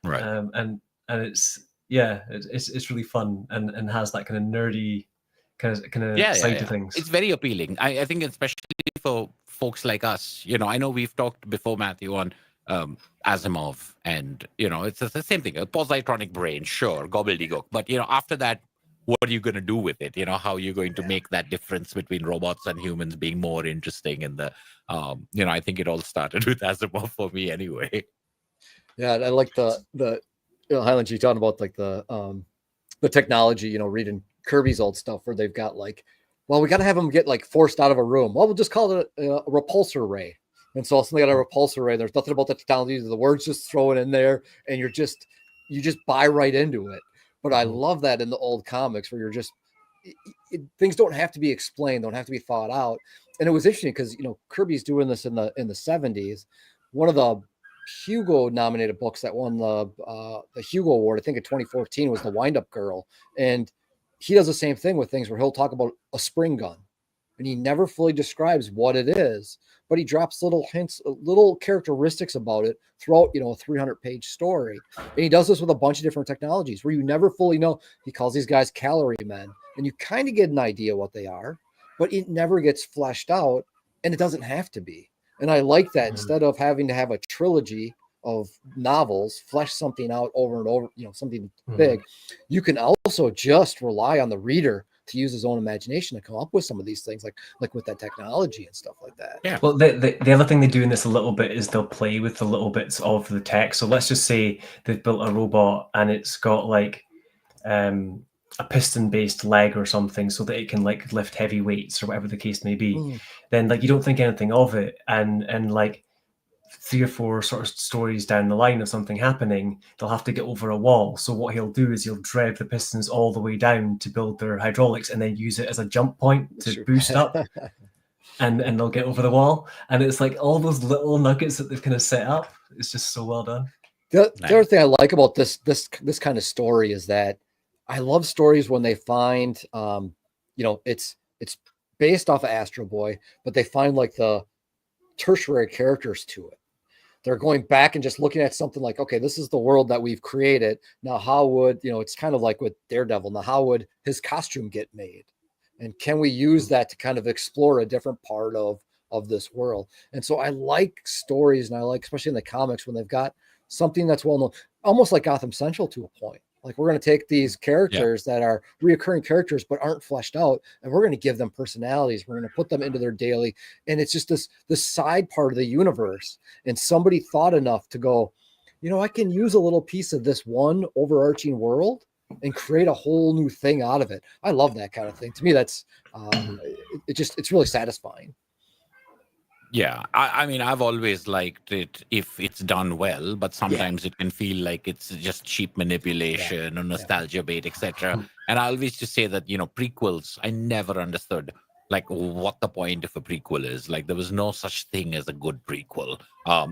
Right. And it's really fun and has that kind of nerdy kind of side to things. It's very appealing. I think especially for folks like us. I know we've talked before, Matthew, on Asimov, and it's the same thing. A positronic brain, sure, gobbledygook, but after that, what are you going to do with it? How are you going to make that difference between robots and humans being more interesting? And I think it all started with Asimov for me anyway. Yeah, I like the Highland G talking about like the technology, reading Kirby's old stuff where they've got like, well, we got to have them get like forced out of a room. Well, we'll just call it a repulsor ray. And so something got a repulsor ray. There's nothing about the technology. The words just throw it in there, and you just buy right into it. But I love that in the old comics where you're just things don't have to be explained, don't have to be thought out. And it was interesting because Kirby's doing this in the 70s. One of the Hugo nominated books that won the Hugo Award, I think in 2014, was The Wind-Up Girl. And he does the same thing with things where he'll talk about a spring gun, and he never fully describes what it is, but he drops little hints, little characteristics about it throughout, a 300-page story. And he does this with a bunch of different technologies where you never fully know. He calls these guys calorie men, and you kind of get an idea what they are, but it never gets fleshed out, and it doesn't have to be. And I like that instead of having to have a trilogy of novels, flesh something out over and over, something big, you can also just rely on the reader to use his own imagination to come up with some of these things, like with that technology and stuff like that. Yeah. Well, the other thing they do in this a little bit is they'll play with the little bits of the text. So let's just say they've built a robot and it's got like a piston-based leg or something, so that it can like lift heavy weights or whatever the case may be. Then like you don't think anything of it, and like 3 or 4 sort of stories down the line of something happening, they'll have to get over a wall. So what he'll do is he'll drive the pistons all the way down to build their hydraulics, and then use it as a jump point to boost up, and they'll get over the wall. And it's like all those little nuggets that they've kind of set up. It's just so well done. The other thing I like about this kind of story is that I love stories when they find, it's based off of Astro Boy, but they find like the tertiary characters to it. They're going back and just looking at something like, okay, this is the world that we've created. Now, how would, it's kind of like with Daredevil. Now, how would his costume get made? And can we use that to kind of explore a different part of this world? And so I like stories, and I like, especially in the comics, when they've got something that's well known, almost like Gotham Central to a point. Like, we're going to take these characters that are reoccurring characters but aren't fleshed out, and we're going to give them personalities. We're going to put them into their daily, and it's just this side part of the universe. And somebody thought enough to go, I can use a little piece of this one overarching world and create a whole new thing out of it. I love that kind of thing. To me, that's it's really satisfying. Yeah, I mean, I've always liked it if it's done well, but sometimes it can feel like it's just cheap manipulation or nostalgia bait, etc. And I always just say that, prequels, I never understood like what the point of a prequel is. Like, there was no such thing as a good prequel,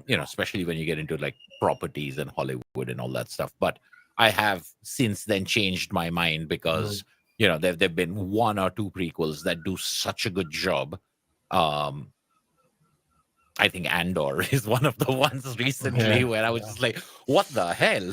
especially when you get into like properties and Hollywood and all that stuff. But I have since then changed my mind because, there've been 1 or 2 prequels that do such a good job. I think Andor is one of the ones recently where I was just like, what the hell?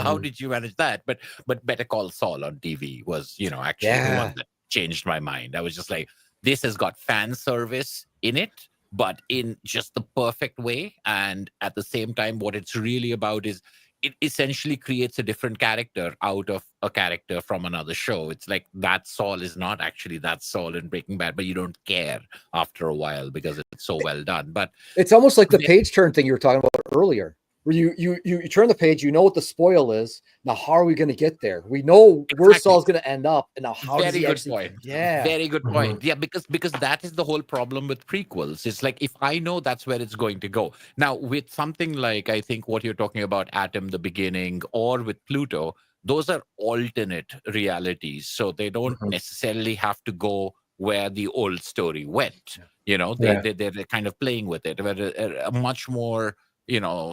How did you manage that? But Better Call Saul on TV was, actually the one that changed my mind. I was just like, this has got fan service in it, but in just the perfect way. And at the same time, what it's really about is it essentially creates a different character out of a character from another show. It's like that Saul is not actually that Saul in Breaking Bad, but you don't care after a while because it's so well done. But it's almost like the page turn thing you were talking about earlier, where you turn the page, you know what the spoil is. Now, how are we going to get there? We know where Saul's going to end up, and now how does he actually? Point. Yeah, very good point. Yeah, because that is the whole problem with prequels. It's like if I know that's where it's going to go. Now, with something like I think what you're talking about, Atom, the beginning, or with Pluto, those are alternate realities, so they don't necessarily have to go where the old story went. They're kind of playing with it. A much more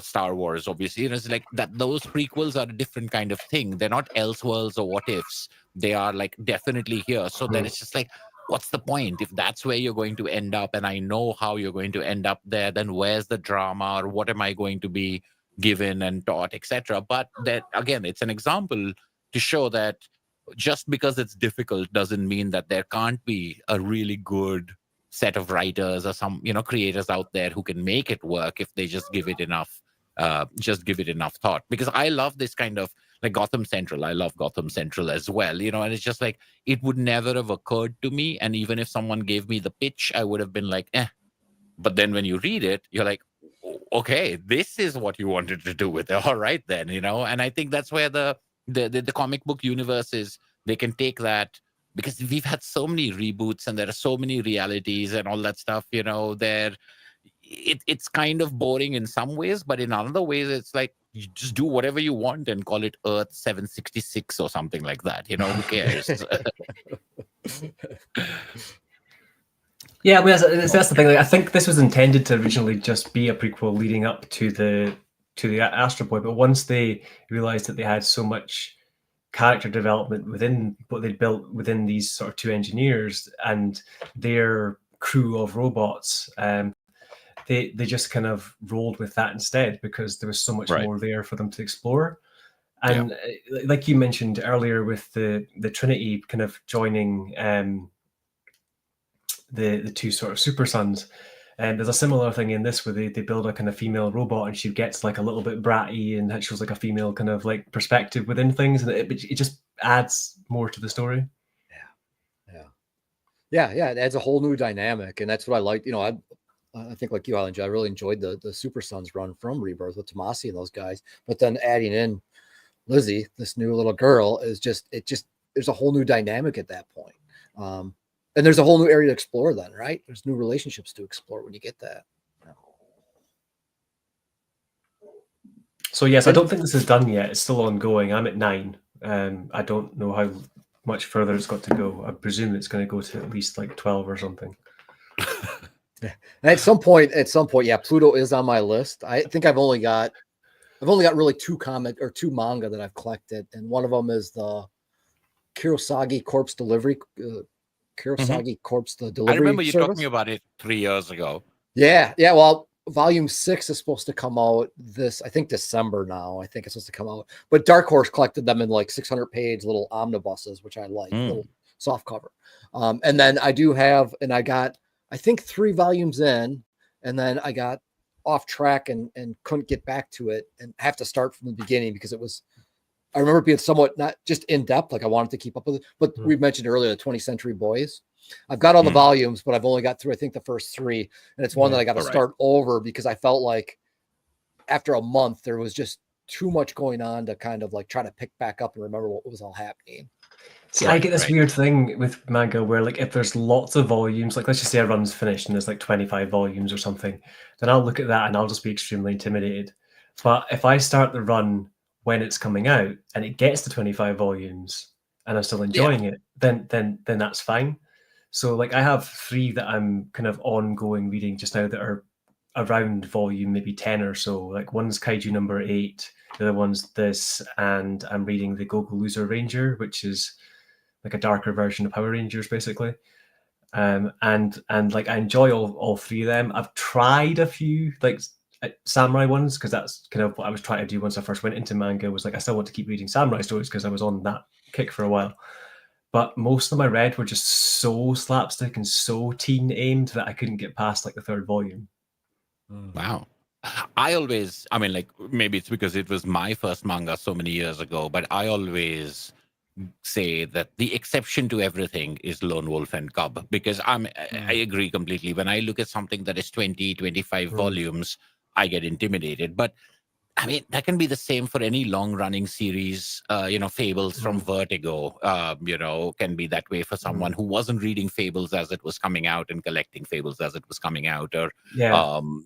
Star Wars, obviously, it's like that. Those prequels are a different kind of thing. They're not Elseworlds or what ifs. They are like definitely here. So then it's just like, what's the point if that's where you're going to end up? And I know how you're going to end up there. Then where's the drama, or what am I going to be given and taught, etc. But that again, it's an example to show that just because it's difficult doesn't mean that there can't be a really good set of writers or some creators out there who can make it work if they just give it enough thought. Because I love this kind of like Gotham Central. I love Gotham Central as well, and it's just like it would never have occurred to me, and even if someone gave me the pitch, I would have been like, but then when you read it, you're like, okay, this is what you wanted to do with it. All right then, and I think that's where the comic book universe is. They can take that, because we've had so many reboots and there are so many realities and all that stuff, it's kind of boring in some ways, but in other ways, it's like you just do whatever you want and call it Earth 766 or something like that. Who cares? Yeah, I mean, that's the thing. Like, I think this was intended to originally just be a prequel leading up to the Astro Boy, but once they realized that they had so much character development within what they'd built within these sort of two engineers and their crew of robots, they just kind of rolled with that instead, because there was so much more there for them to explore. And like you mentioned earlier with the Trinity kind of joining the two sort of super sons, and there's a similar thing in this where they build a kind of female robot, and she gets like a little bit bratty, and that shows like a female kind of like perspective within things, and it just adds more to the story. Yeah. It adds a whole new dynamic, and that's what I like. I think like you, Island, I really enjoyed the Super Sons run from Rebirth with Tomasi and those guys, but then adding in Lizzie, this new little girl, is just there's a whole new dynamic at that point. And there's a whole new area to explore then, right? There's new relationships to explore when you get that. So yes, I don't think this is done yet. It's still ongoing. I'm at 9. I don't know how much further it's got to go. I presume it's going to go to at least like 12 or something. And at some point, yeah, Pluto is on my list. I think I've only got really two manga that I've collected, and one of them is the Kurosagi Corpse Delivery. Corpse, the delivery. I remember you service. talking about it 3 years ago. Yeah. Well, volume 6 is supposed to come out I think December now. I think it's supposed to come out. But Dark Horse collected them in like 600-page little omnibuses, which I like, little soft cover. And then I do have, and I got, I think 3 volumes in, and then I got off track and couldn't get back to it and have to start from the beginning because I remember it being somewhat not just in depth, like I wanted to keep up with it. But we mentioned earlier the 20th Century Boys. I've got all the volumes, but I've only got through, I think, the first 3. And it's one that I got to start over because I felt like after a month, there was just too much going on to kind of like try to pick back up and remember what was all happening. See, I get this weird thing with manga where like if there's lots of volumes, like let's just say a run's finished and there's like 25 volumes or something, then I'll look at that and I'll just be extremely intimidated. But if I start the run when it's coming out and it gets to 25 volumes and I'm still enjoying it, then that's fine. So like I have 3 that I'm kind of ongoing reading just now that are around volume maybe 10 or so. Like one's Kaiju number 8, the other one's this, and I'm reading the Go-Go Loser Ranger, which is like a darker version of Power Rangers basically. And like I enjoy all three of them. I've tried a few like samurai ones because that's kind of what I was trying to do once I first went into manga. Was like I still want to keep reading samurai stories because I was on that kick for a while. But most of them I read were just so slapstick and so teen aimed that I couldn't get past like the third volume. Wow. I mean, like, maybe it's because it was my first manga so many years ago, but I always say that the exception to everything is Lone Wolf and Cub, because I agree completely. When I look at something that is 20, 25 volumes, I get intimidated. But I mean, that can be the same for any long-running series. Fables from Vertigo, can be that way for someone who wasn't reading Fables as it was coming out and collecting Fables as it was coming out, or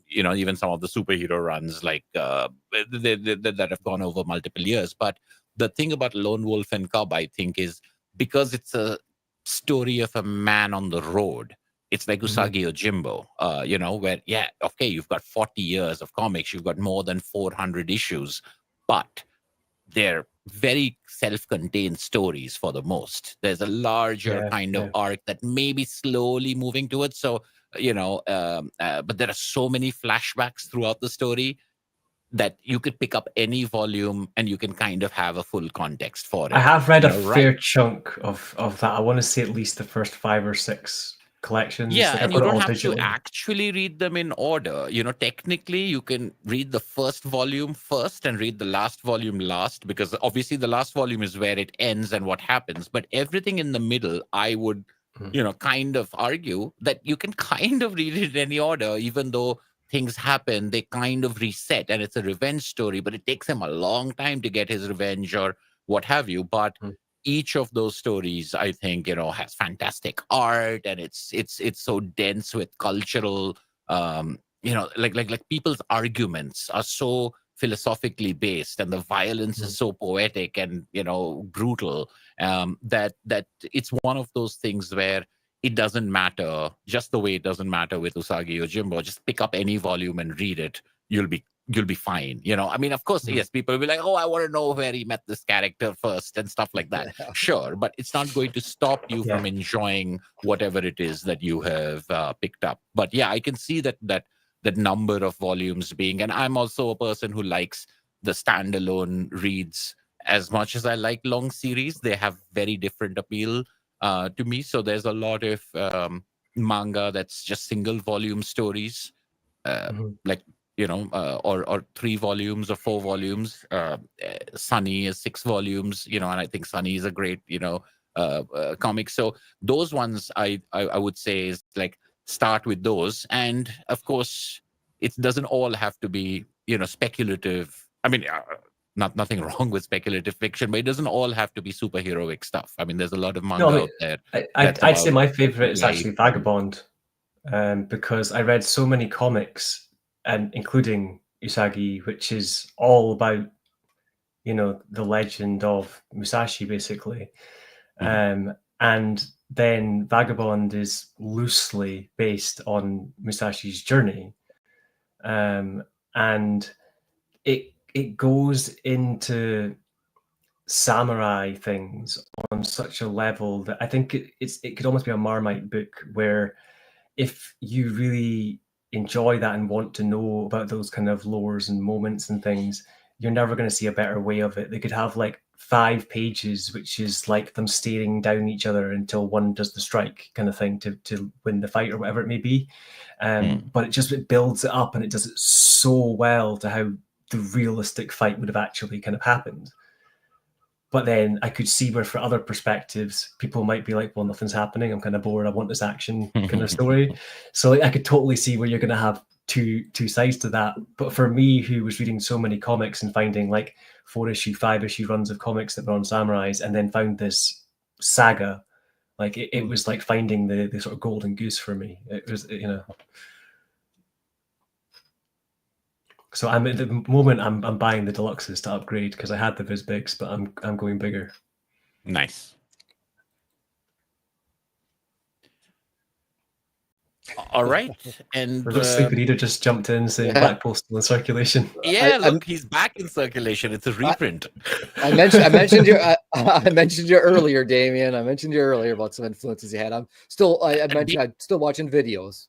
even some of the superhero runs like that have gone over multiple years. But the thing about Lone Wolf and Cub, I think, is because it's a story of a man on the road. It's like Usagi Yojimbo, where, okay, you've got 40 years of comics, you've got more than 400 issues, but they're very self-contained stories for the most. There's a larger kind of arc that may be slowly moving towards. So, but there are so many flashbacks throughout the story that you could pick up any volume and you can kind of have a full context for it. I have read a fair chunk of that. I want to say at least the first 5 or 6 collections. Yeah, like and you don't have to actually read them in order. Technically, you can read the first volume first and read the last volume last, because obviously the last volume is where it ends and what happens. But everything in the middle, I would, kind of argue that you can kind of read it in any order, even though things happen, they kind of reset, and it's a revenge story, but it takes him a long time to get his revenge or what have you. But each of those stories, I think, has fantastic art, and it's so dense with cultural, like people's arguments are so philosophically based, and the violence is so poetic and brutal, that it's one of those things where it doesn't matter, just the way it doesn't matter with Usagi Yojimbo. Just pick up any volume and read it. You'll be fine. I mean, of course, yes, people will be like, oh, I want to know where he met this character first and stuff like that. Sure, but it's not going to stop you from enjoying whatever it is that you have picked up. But yeah, I can see that number of volumes being, and I'm also a person who likes the standalone reads as much as I like long series. They have very different appeal to me. So there's a lot of manga that's just single volume stories, like or 3 volumes or 4 volumes. Sunny is 6 volumes, and I think Sunny is a great comic. So those ones I would say is like start with those, and of course it doesn't all have to be speculative. I mean, nothing wrong with speculative fiction, but it doesn't all have to be superheroic stuff. I mean, there's a lot of manga out there. I'd say my favorite is actually Vagabond, because I read so many comics, and including Usagi, which is all about the legend of Musashi, basically. And then Vagabond is loosely based on Musashi's journey, and it goes into samurai things on such a level that I think it could almost be a Marmite book, where if you really enjoy that and want to know about those kind of lores and moments and things, you're never going to see a better way of it. They could have like 5 pages, which is like them staring down each other until one does the strike kind of thing to win the fight or whatever it may be. But it builds it up, and it does it so well to how the realistic fight would have actually kind of happened. But then I could see where, for other perspectives, people might be like, well, nothing's happening, I'm kind of bored, I want this action kind of story. So like, I could totally see where you're going to have two sides to that. But for me, who was reading so many comics and finding like 4-issue, 5-issue runs of comics that were on samurais, and then found this saga, like it was like finding the sort of golden goose for me. It was, So I'm at the moment I'm buying the deluxes to upgrade, because I had the Viz Bigs, but I'm going bigger. Nice. All right. And We've got Sleepy Reader just jumped in saying Yeah. Blackpool still in circulation. yeah, I- look, he's back in circulation. It's a reprint. I mentioned you. I mentioned you earlier, Damien. I mentioned you earlier about some influences you had. I mentioned I'm still watching videos.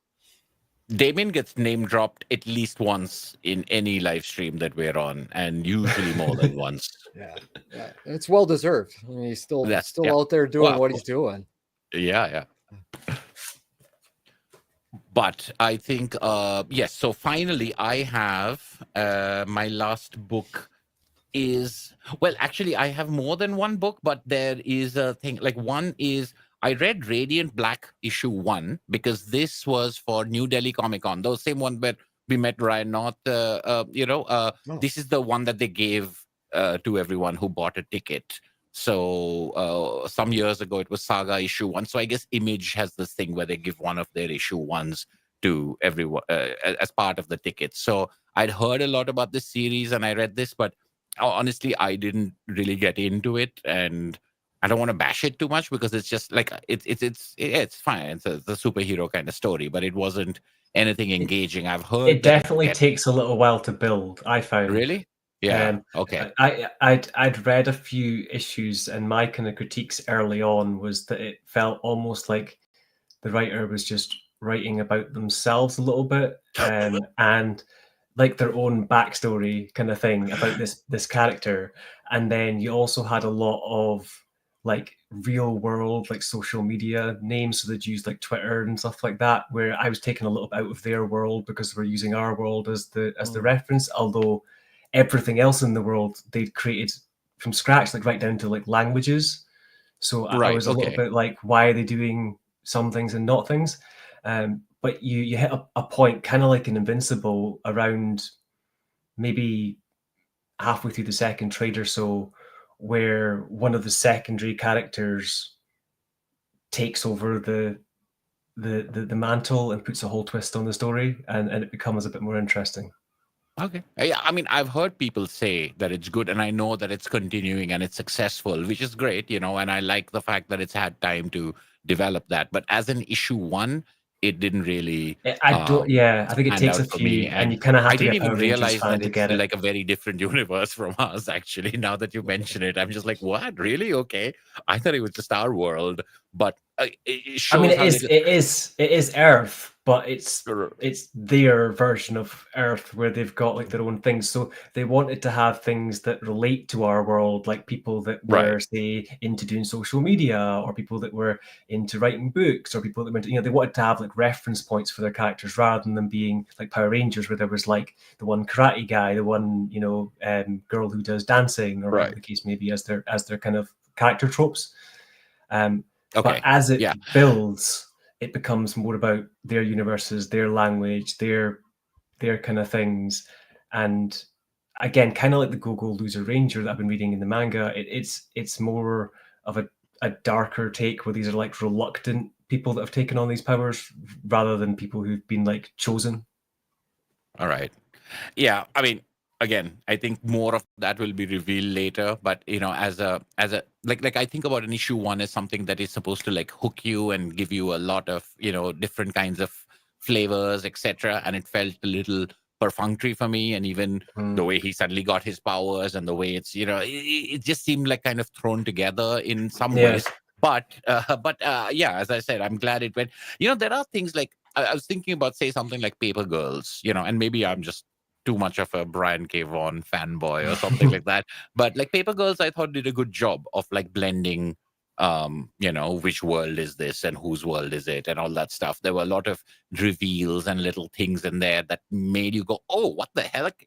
Damien gets name dropped at least once in any live stream that we're on, and usually more than once. Yeah, it's well deserved. I mean, he's still out there doing what he's doing. Yeah. But I think, yes. So finally, I have my last book is, well, actually, I have more than one book, but there is a thing. Like, one is, I read Radiant Black issue 1 because this was for New Delhi Comic Con, the same one where we met Ryan North. This is the one that they gave to everyone who bought a ticket. So some years ago, it was Saga issue 1. So I guess Image has this thing where they give one of their issue 1s to everyone as part of the ticket. So I'd heard a lot about this series and I read this, but honestly, I didn't really get into it, and I don't want to bash it too much because it's just like it's fine. It's a superhero kind of story, but it wasn't anything engaging. I've heard it definitely takes a little while to build. I found really, yeah, okay. I'd read a few issues, and my kind of critiques early on was that it felt almost like the writer was just writing about themselves a little bit, and like their own backstory kind of thing about this character. And then you also had a lot of like real world, like social media names. So they'd use like Twitter and stuff like that, where I was taken a little bit out of their world because we're using our world as the reference. Although everything else in the world they'd created from scratch, like right down to like languages. So I was a little bit like, why are they doing some things and not things? But you hit a point, kind of like an Invincible, around maybe halfway through the second trade or so, where one of the secondary characters takes over the mantle and puts a whole twist on the story, and it becomes a bit more interesting. Okay. Yeah, I mean, I've heard people say that it's good, and I know that it's continuing and it's successful, which is great, and I like the fact that it's had time to develop that. But as an issue 1, it didn't really. I don't. Yeah, I think it takes a for few, me, and you kind of have to didn't be a even Power Rangers realize fan that to it's get it. like a very different universe from us. Actually, now that you mention it, I'm just like, what? Really? Okay. I thought it was just our world, but it shows. I mean, it is Earth, but it's their version of Earth where they've got like their own things. So they wanted to have things that relate to our world, like people that were say into doing social media, or people that were into writing books, or people that went, they wanted to have like reference points for their characters rather than them being like Power Rangers, where there was like the one karate guy, the one girl who does dancing, or whatever the case may be, as their kind of character tropes. But as it builds, it becomes more about their universes, their language, their kind of things. And again, kind of like the Go-Go Loser Ranger that I've been reading in the manga, it's more of a darker take, where these are like reluctant people that have taken on these powers rather than people who've been like chosen. All right. Yeah, I mean, again, I think more of that will be revealed later. But as a like I think about an issue 1 as something that is supposed to like hook you and give you a lot of different kinds of flavors, etc. And it felt a little perfunctory for me, and even the way he suddenly got his powers and the way it's it just seemed like kind of thrown together in some ways. But yeah, as I said, I'm glad it went. There are things like I was thinking about, say, something like Paper Girls, and maybe I'm just too much of a Brian K. Vaughan fanboy or something like that. But like Paper Girls, I thought did a good job of like blending, which world is this and whose world is it and all that stuff. There were a lot of reveals and little things in there that made you go, oh, what the heck,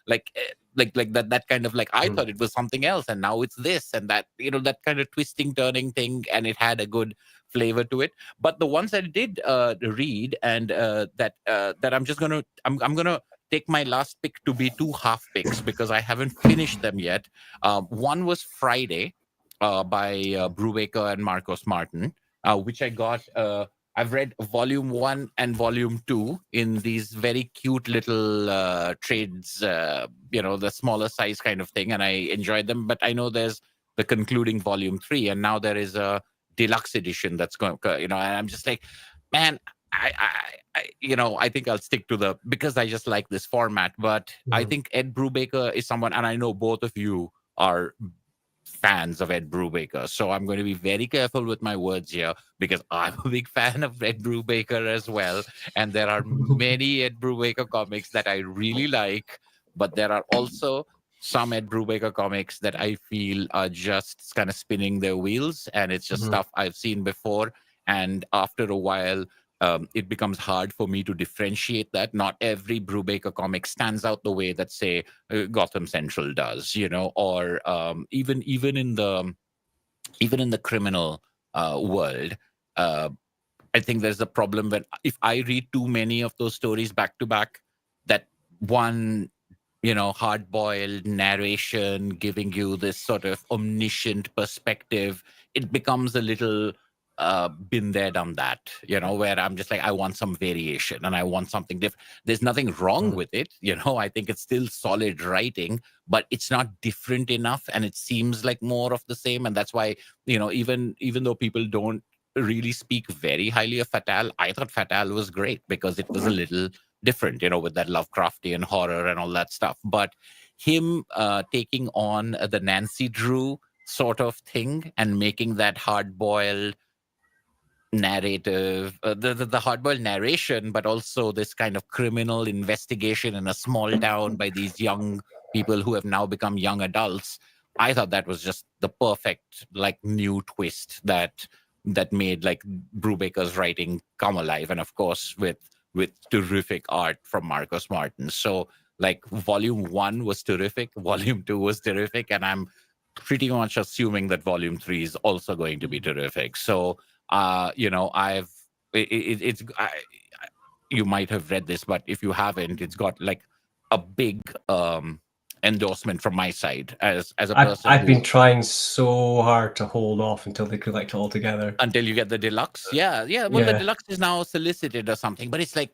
like that kind of like, I thought it was something else and now it's this and that, that kind of twisting, turning thing. And it had a good flavor to it. But the ones that I did read and that I'm just going to, I'm going to take my last pick to be 2 half picks because I haven't finished them yet. One was Friday by Brubaker and Marcos Martin, which I got. I've read volume 1 and volume 2 in these very cute little trades, the smaller size kind of thing, and I enjoyed them. But I know there's the concluding volume 3, and now there is a deluxe edition that's going, and I'm just like, man, I think I'll stick to because I just like this format. But I think Ed Brubaker is someone, and I know both of you are fans of Ed Brubaker. So I'm going to be very careful with my words here because I'm a big fan of Ed Brubaker as well. And there are many Ed Brubaker comics that I really like, but there are also some Ed Brubaker comics that I feel are just kind of spinning their wheels, and it's just stuff I've seen before. And after a while, it becomes hard for me to differentiate that. Not every Brubaker comic stands out the way that, say, Gotham Central does, or even in the criminal world. I think there's a problem when if I read too many of those stories back to back, that one hard-boiled narration giving you this sort of omniscient perspective, it becomes a little been there, done that, where I'm just like, I want some variation and I want something different. There's nothing wrong with it. I think it's still solid writing, but it's not different enough. And it seems like more of the same. And that's why, even though people don't really speak very highly of Fatal, I thought Fatal was great because it was a little different, with that Lovecraftian horror and all that stuff. But him taking on the Nancy Drew sort of thing and making that hard-boiled narrative, the hard-boiled narration, but also this kind of criminal investigation in a small town by these young people who have now become young adults. I thought that was just the perfect new twist that made Brubaker's writing come alive, and of course with terrific art from Marcus Martin. So volume 1 was terrific, volume 2 was terrific, and I'm pretty much assuming that volume 3 is also going to be terrific. So you might have read this, but if you haven't, it's got a big endorsement from my side as a person. I've been trying so hard to hold off until they collect it all together. Until you get the deluxe. Yeah. Well, the deluxe is now solicited or something, but it's I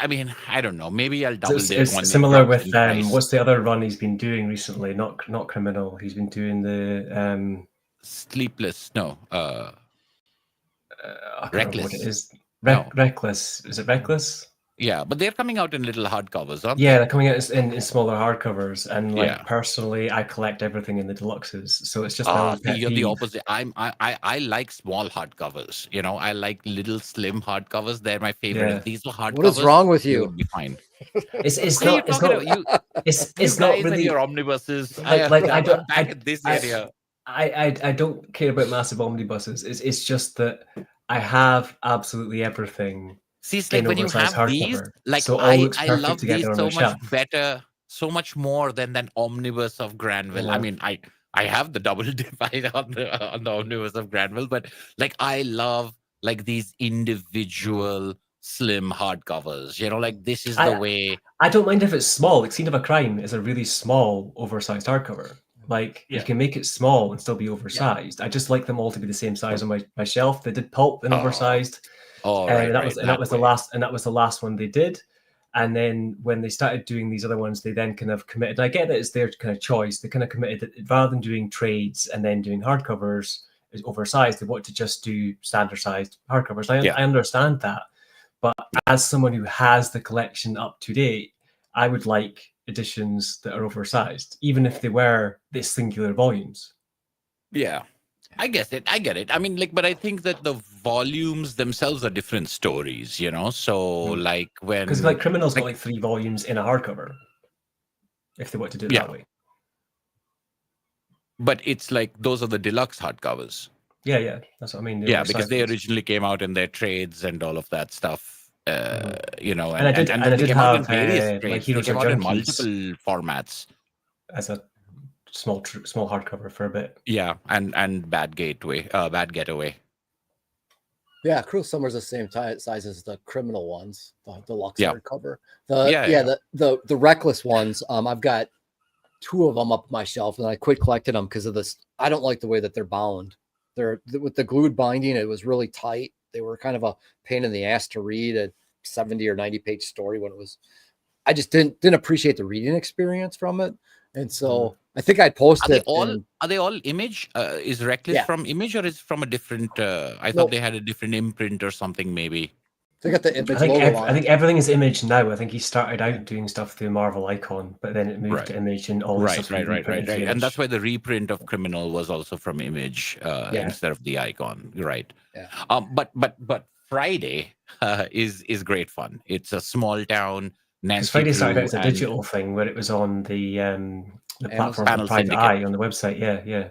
mean, I don't know. Maybe I'll double dip. It's similar with what's the other run he's been doing recently? Not Criminal. He's been doing the Sleepless. No. I can't remember what it is. Reckless. Is it Reckless? Yeah, but they're coming out in little hardcovers, aren't they? They're coming out in smaller hardcovers, and personally, I collect everything in the deluxes, so it's just you're the opposite. I like small hardcovers. I like little slim hardcovers. They're my favorite. If these are hardcovers, what is wrong with you? Would be fine. It's not really your omnibuses. I'm back at this area. I don't care about massive omnibuses. It's just that I have absolutely everything. See, it's when you have these, so I love these so much better, so much more than that omnibus of Granville. I mean, I have the double divide on the omnibus of Granville, but I love these individual slim hardcovers. This is the way. I don't mind if it's small. Scene of a Crime is a really small, oversized hardcover. You can make it small and still be oversized. I just like them all to be the same size on my shelf. They did Pulp and oversized. That was the last one they did. And then when they started doing these other ones, they then kind of committed. I get that it's their kind of choice. They kind of committed that rather than doing trades and then doing hardcovers is oversized, they want to just do standard sized hardcovers. I understand that, but as someone who has the collection up to date, I would like editions that are oversized, even if they were this singular volumes. Yeah. I get it. I mean, but I think that the volumes themselves are different stories, So, when because Criminal's got 3 volumes in a hardcover, if they want to do it that way. But it's those are the deluxe hardcovers. Yeah, that's what I mean. Because they originally came out in their trades and all of that stuff. And I did have Heroes of Junkies in multiple formats as a small hardcover for a bit. Yeah, and Bad Getaway. Yeah, Cruel Summer's the same size as the Criminal ones, the deluxe hardcover. The Reckless ones. I've got 2 of them up my shelf, and I quit collecting them because of this. I don't like the way that they're bound. They're with the glued binding. It was really tight. They were kind of a pain in the ass to read a 70 or 90 page story when it was. I just didn't appreciate the reading experience from it, and so I think I posted. Are they all Image? Is Reckless from Image or is from a different? I thought they had a different imprint or something maybe. They got the Image I think logo on I think it. everything is Image now. I think he started out doing stuff through Marvel Icon, but then it moved Right. to Image, and all his stuff's been reprinted through And Image. that's why the reprint of Criminal was also from Image Yeah. instead of the Icon. Right. Yeah. But Friday is great fun. It's a small town. Because Nancy Friday started out Drew as a and digital thing where it was on the platform Panel for Private Syndicate. Eye on the website. Yeah.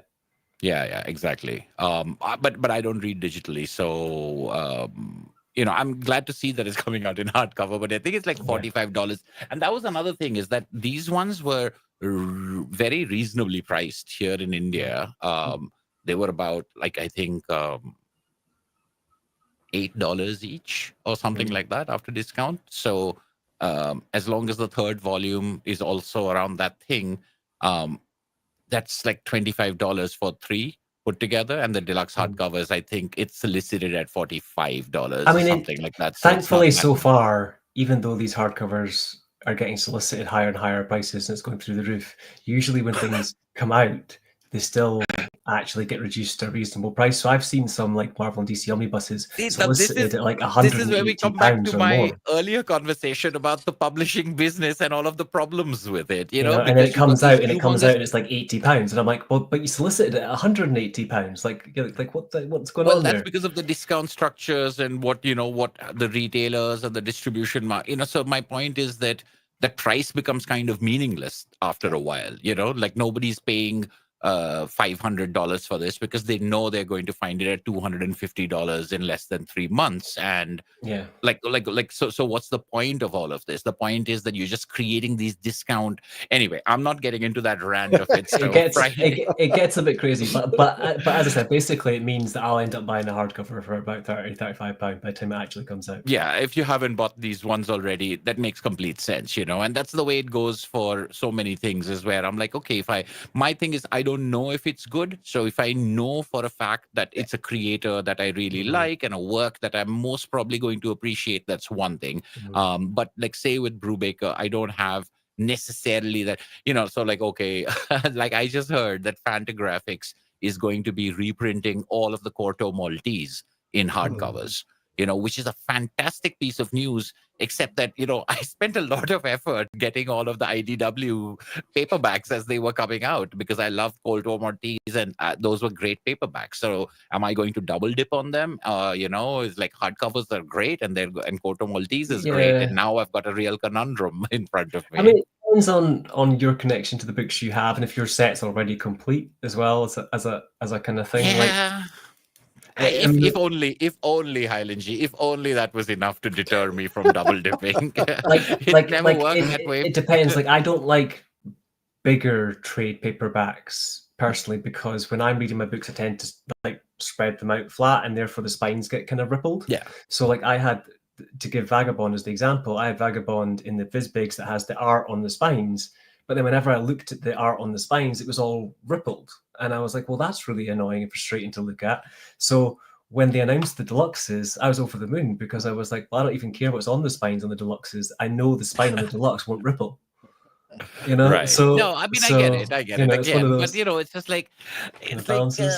Yeah, exactly. But I don't read digitally, so I'm glad to see that it's coming out in hardcover. But I think it's like $45, and that was another thing, is that these ones were very reasonably priced here in India. They were about, like, I think $8 each or something like that after discount. So as long as the third volume is also around that thing, that's like $25 for 3 put together, and the deluxe hardcovers, I think it's solicited at $45 or something like that. So thankfully, it's not so far, even though these hardcovers are getting solicited higher and higher prices and it's going through the roof, usually when things come out, they still actually get reduced to a reasonable price. So I've seen some like Marvel and DC omnibuses solicited at like this is where we come back to £180 or my more. earlier conversation about the publishing business and all of the problems with it. And then because it comes out, and humongous... it's like £80, and I'm like, well, but you solicited it at £180. Like what's going Well, on that's there? because of the discount structures and what the retailers and the distribution. So my point is that the price becomes kind of meaningless after a while. Like nobody's paying $500 for this because they know they're going to find it at $250 in less than 3 months. And Yeah. so what's the point of all of this? The point is that you're just creating these discount. Anyway, I'm not getting into that rant of it. So it gets a bit crazy, but as I said, basically it means that I'll end up buying a hardcover for about £35 by the time it actually comes out. Yeah, if you haven't bought these ones already, that makes complete sense, and that's the way it goes for so many things, is where I'm like, okay, my thing is, I don't know if it's good. So if I know for a fact that it's a creator that I really like and a work that I'm most probably going to appreciate, that's one thing. But like, say with Brubaker, I don't have necessarily that, so like, okay, like I just heard that Fantagraphics is going to be reprinting all of the Corto Maltese in hardcovers. Which is a fantastic piece of news, except that, I spent a lot of effort getting all of the IDW paperbacks as they were coming out because I love Cold War Maltese, and those were great paperbacks. So am I going to double dip on them? It's like hardcovers are great, and Cold War Maltese is great. And now I've got a real conundrum in front of me. I mean, it depends on your connection to the books you have, and if your set's already complete as well as a kind of thing. Yeah. If only Highland G, if only that was enough to deter me from double dipping. It never worked that way. It depends. Like, I don't like bigger trade paperbacks personally, because when I'm reading my books, I tend to like spread them out flat, and therefore the spines get kind of rippled. Yeah. So like, I had, to give Vagabond as the example, I had Vagabond in the Visbigs that has the art on the spines, but then whenever I looked at the art on the spines, it was all rippled. And I was like, well, that's really annoying and frustrating to look at. So when they announced the deluxes, I was over the moon, because I was like, well, I don't even care what's on the spines on the deluxes. I know the spine on the deluxe won't ripple. Right. So no, I mean, I get it. it's one of those, but it's just like, it's like,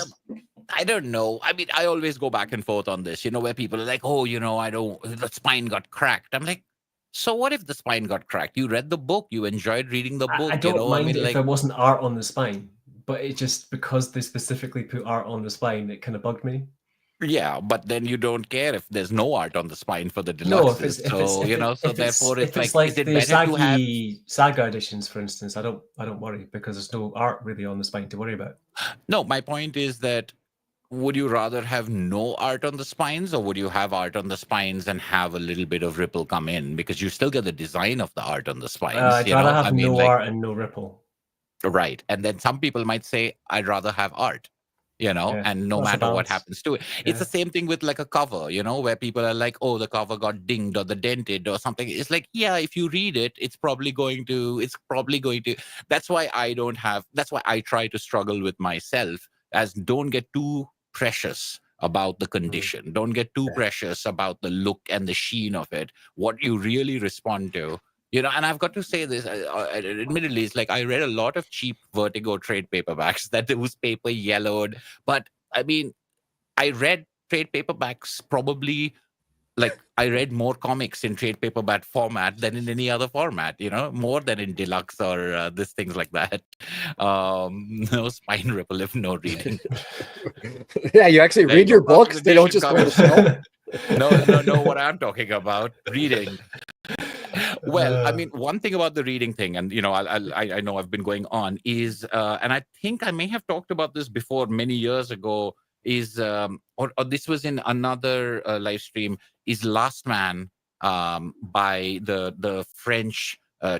I don't know. I mean, I always go back and forth on this, where people are like, oh, the spine got cracked. I'm like, so what if the spine got cracked? You read the book, you enjoyed reading the book. I don't mind it if there wasn't art on the spine, but it just, because they specifically put art on the spine, it kind of bugged me. Yeah, but then you don't care if there's no art on the spine for the deluxes. Therefore it's like, is it the better to have Saga editions, for instance? I don't worry, because there's no art really on the spine to worry about. No, my point is that, would you rather have no art on the spines, or would you have art on the spines and have a little bit of ripple come in, because you still get the design of the art on the spines? I'd rather have no art and no ripple. Right. And then some people might say, I'd rather have art. And no matter what happens to it. It's the same thing with like a cover, where people are like, oh, the cover got dinged or the dented or something. It's like, yeah, if you read it, it's probably going to, that's why I try to struggle with myself, as don't get too precious about the condition. Don't get too precious about the look and the sheen of it. What you really respond to. And I've got to say this, admittedly, it's like I read a lot of cheap Vertigo trade paperbacks that was paper yellowed. But I mean, I read trade paperbacks probably like I read more comics in trade paperback format than in any other format, more than in deluxe or this things like that. No spine ripple if no reading. Yeah, you actually There read you your go. books. They don't just go to the shelf. No, what I'm talking about, reading. Well, I mean, one thing about the reading thing, and I know I've been going on, is, and I think I may have talked about this before many years ago, is, or this was in another live stream, is Last Man by the French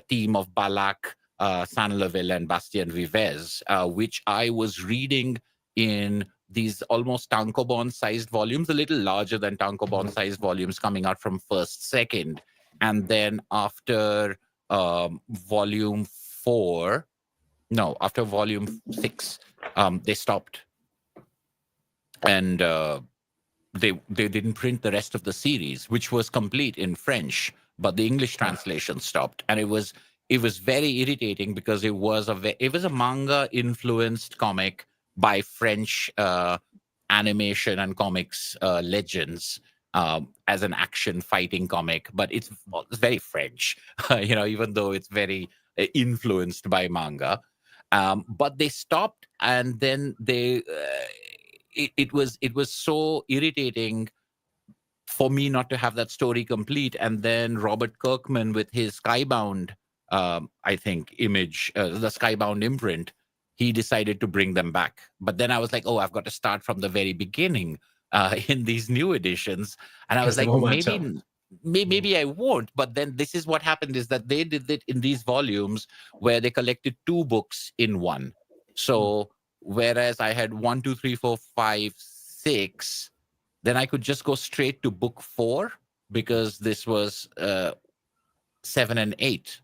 team of Balak, Saint-Leville, and Bastien Vives, which I was reading in these almost tankobon-sized volumes, a little larger than tankobon-sized volumes coming out from first, second. And then after volume 6, they stopped. And they didn't print the rest of the series, which was complete in French, but the English translation stopped. And it was very irritating because it was a manga-influenced comic by French animation and comics legends. As an action fighting comic, but it's very French, even though it's very influenced by manga. But they stopped, and then it was so irritating for me not to have that story complete. And then Robert Kirkman with his Skybound, I think, image, the Skybound imprint, he decided to bring them back. But then I was like, oh, I've got to start from the very beginning in these new editions. And I was like, maybe I won't. But then this is what happened, is that they did it in these volumes where they collected 2 books in one. So whereas I had 1, 2, 3, 4, 5, 6, then I could just go straight to book 4 because this was 7 and 8.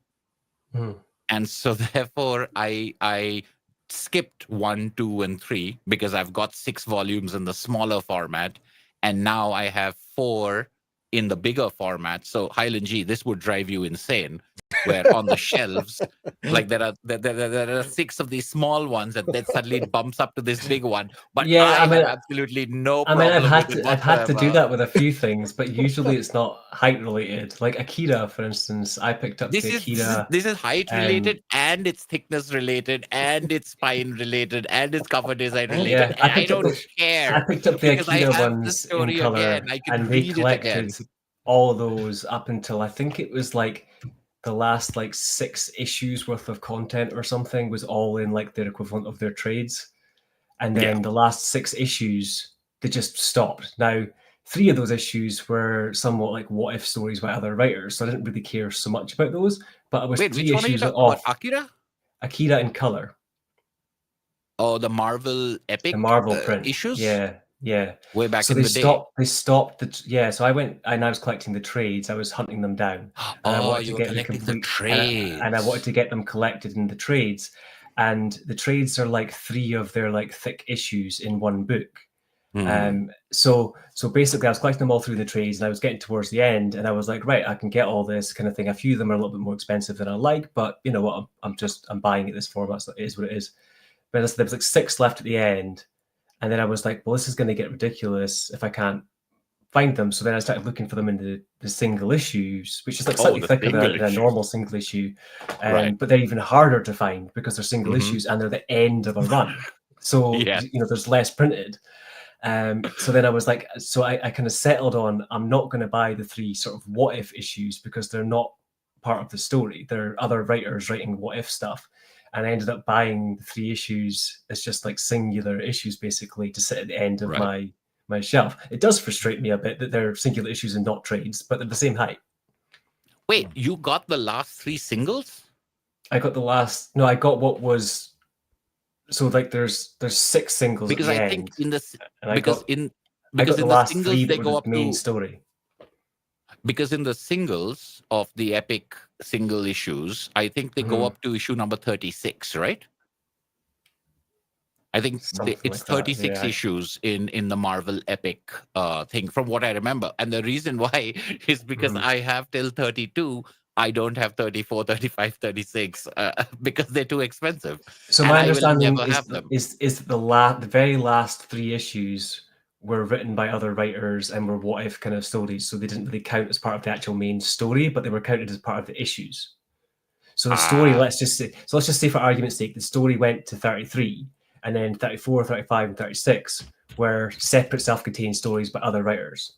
And so therefore I skipped 1, 2, and 3 because I've got 6 volumes in the smaller format, and now I have 4 in the bigger format. So Highland G, this would drive you insane, where on the shelves, like there are 6 of these small ones, and then suddenly it bumps up to this big one. But I have absolutely no problem. I've had to do that with a few things, but usually it's not height related. Like Akira, for instance, I picked up Akira. This is height related, and it's thickness related, and it's spine related, and it's cover design related. Yeah, I don't care. I picked up the Akira ones in color, and they collected all those up until I think it was like the last 6 issues worth of content or something was all in like their equivalent of their trades. And then the last 6 issues, they just stopped. Now, 3 of those issues were somewhat like what if stories by other writers, so I didn't really care so much about those. But it was 3 issues off. Akira? Akira in color. Oh, the Marvel Epic, the Marvel print issues. Yeah. Way back in the day. They stopped so I went and I was collecting the trades. I was hunting them down. And I wanted to get the trades. And I wanted to get them collected in the trades. And the trades are like 3 of their thick issues in one book. So basically I was collecting them all through the trades, and I was getting towards the end, and I was like, right, I can get all this kind of thing. A few of them are a little bit more expensive than I like, but you know what, I'm buying it this format, so it is what it is. But there was 6 left at the end, and then I was like, well, this is going to get ridiculous if I can't find them. So then I started looking for them in the single issues, which is slightly thicker than a normal single issue. But they're even harder to find because they're single issues and they're the end of a run. So, there's less printed. So then I was like, I kind of settled on, I'm not going to buy the 3 sort of what if issues because they're not part of the story. There are other writers writing what if stuff. And I ended up buying the 3 issues as just singular issues, basically, to sit at the end of my shelf. It does frustrate me a bit that they're singular issues and not trades, but they're the same height. Wait, you got the last 3 singles? I got I got what was, so there's 6 singles because at the I end. Think in the I got the last singles 3 they go up the main to story. Because in the singles of the epic single issues, I think they go up to issue number 36, right? I think it's 36 issues in the Marvel Epic thing, from what I remember. And the reason why is because I have till 32. I don't have 34, 35, 36 because they're too expensive. So my understanding is the very last 3 issues were written by other writers and were what if kind of stories. So they didn't really count as part of the actual main story, but they were counted as part of the issues. So the story, let's just say for argument's sake, the story went to 33, and then 34, 35, and 36 were separate self-contained stories by other writers.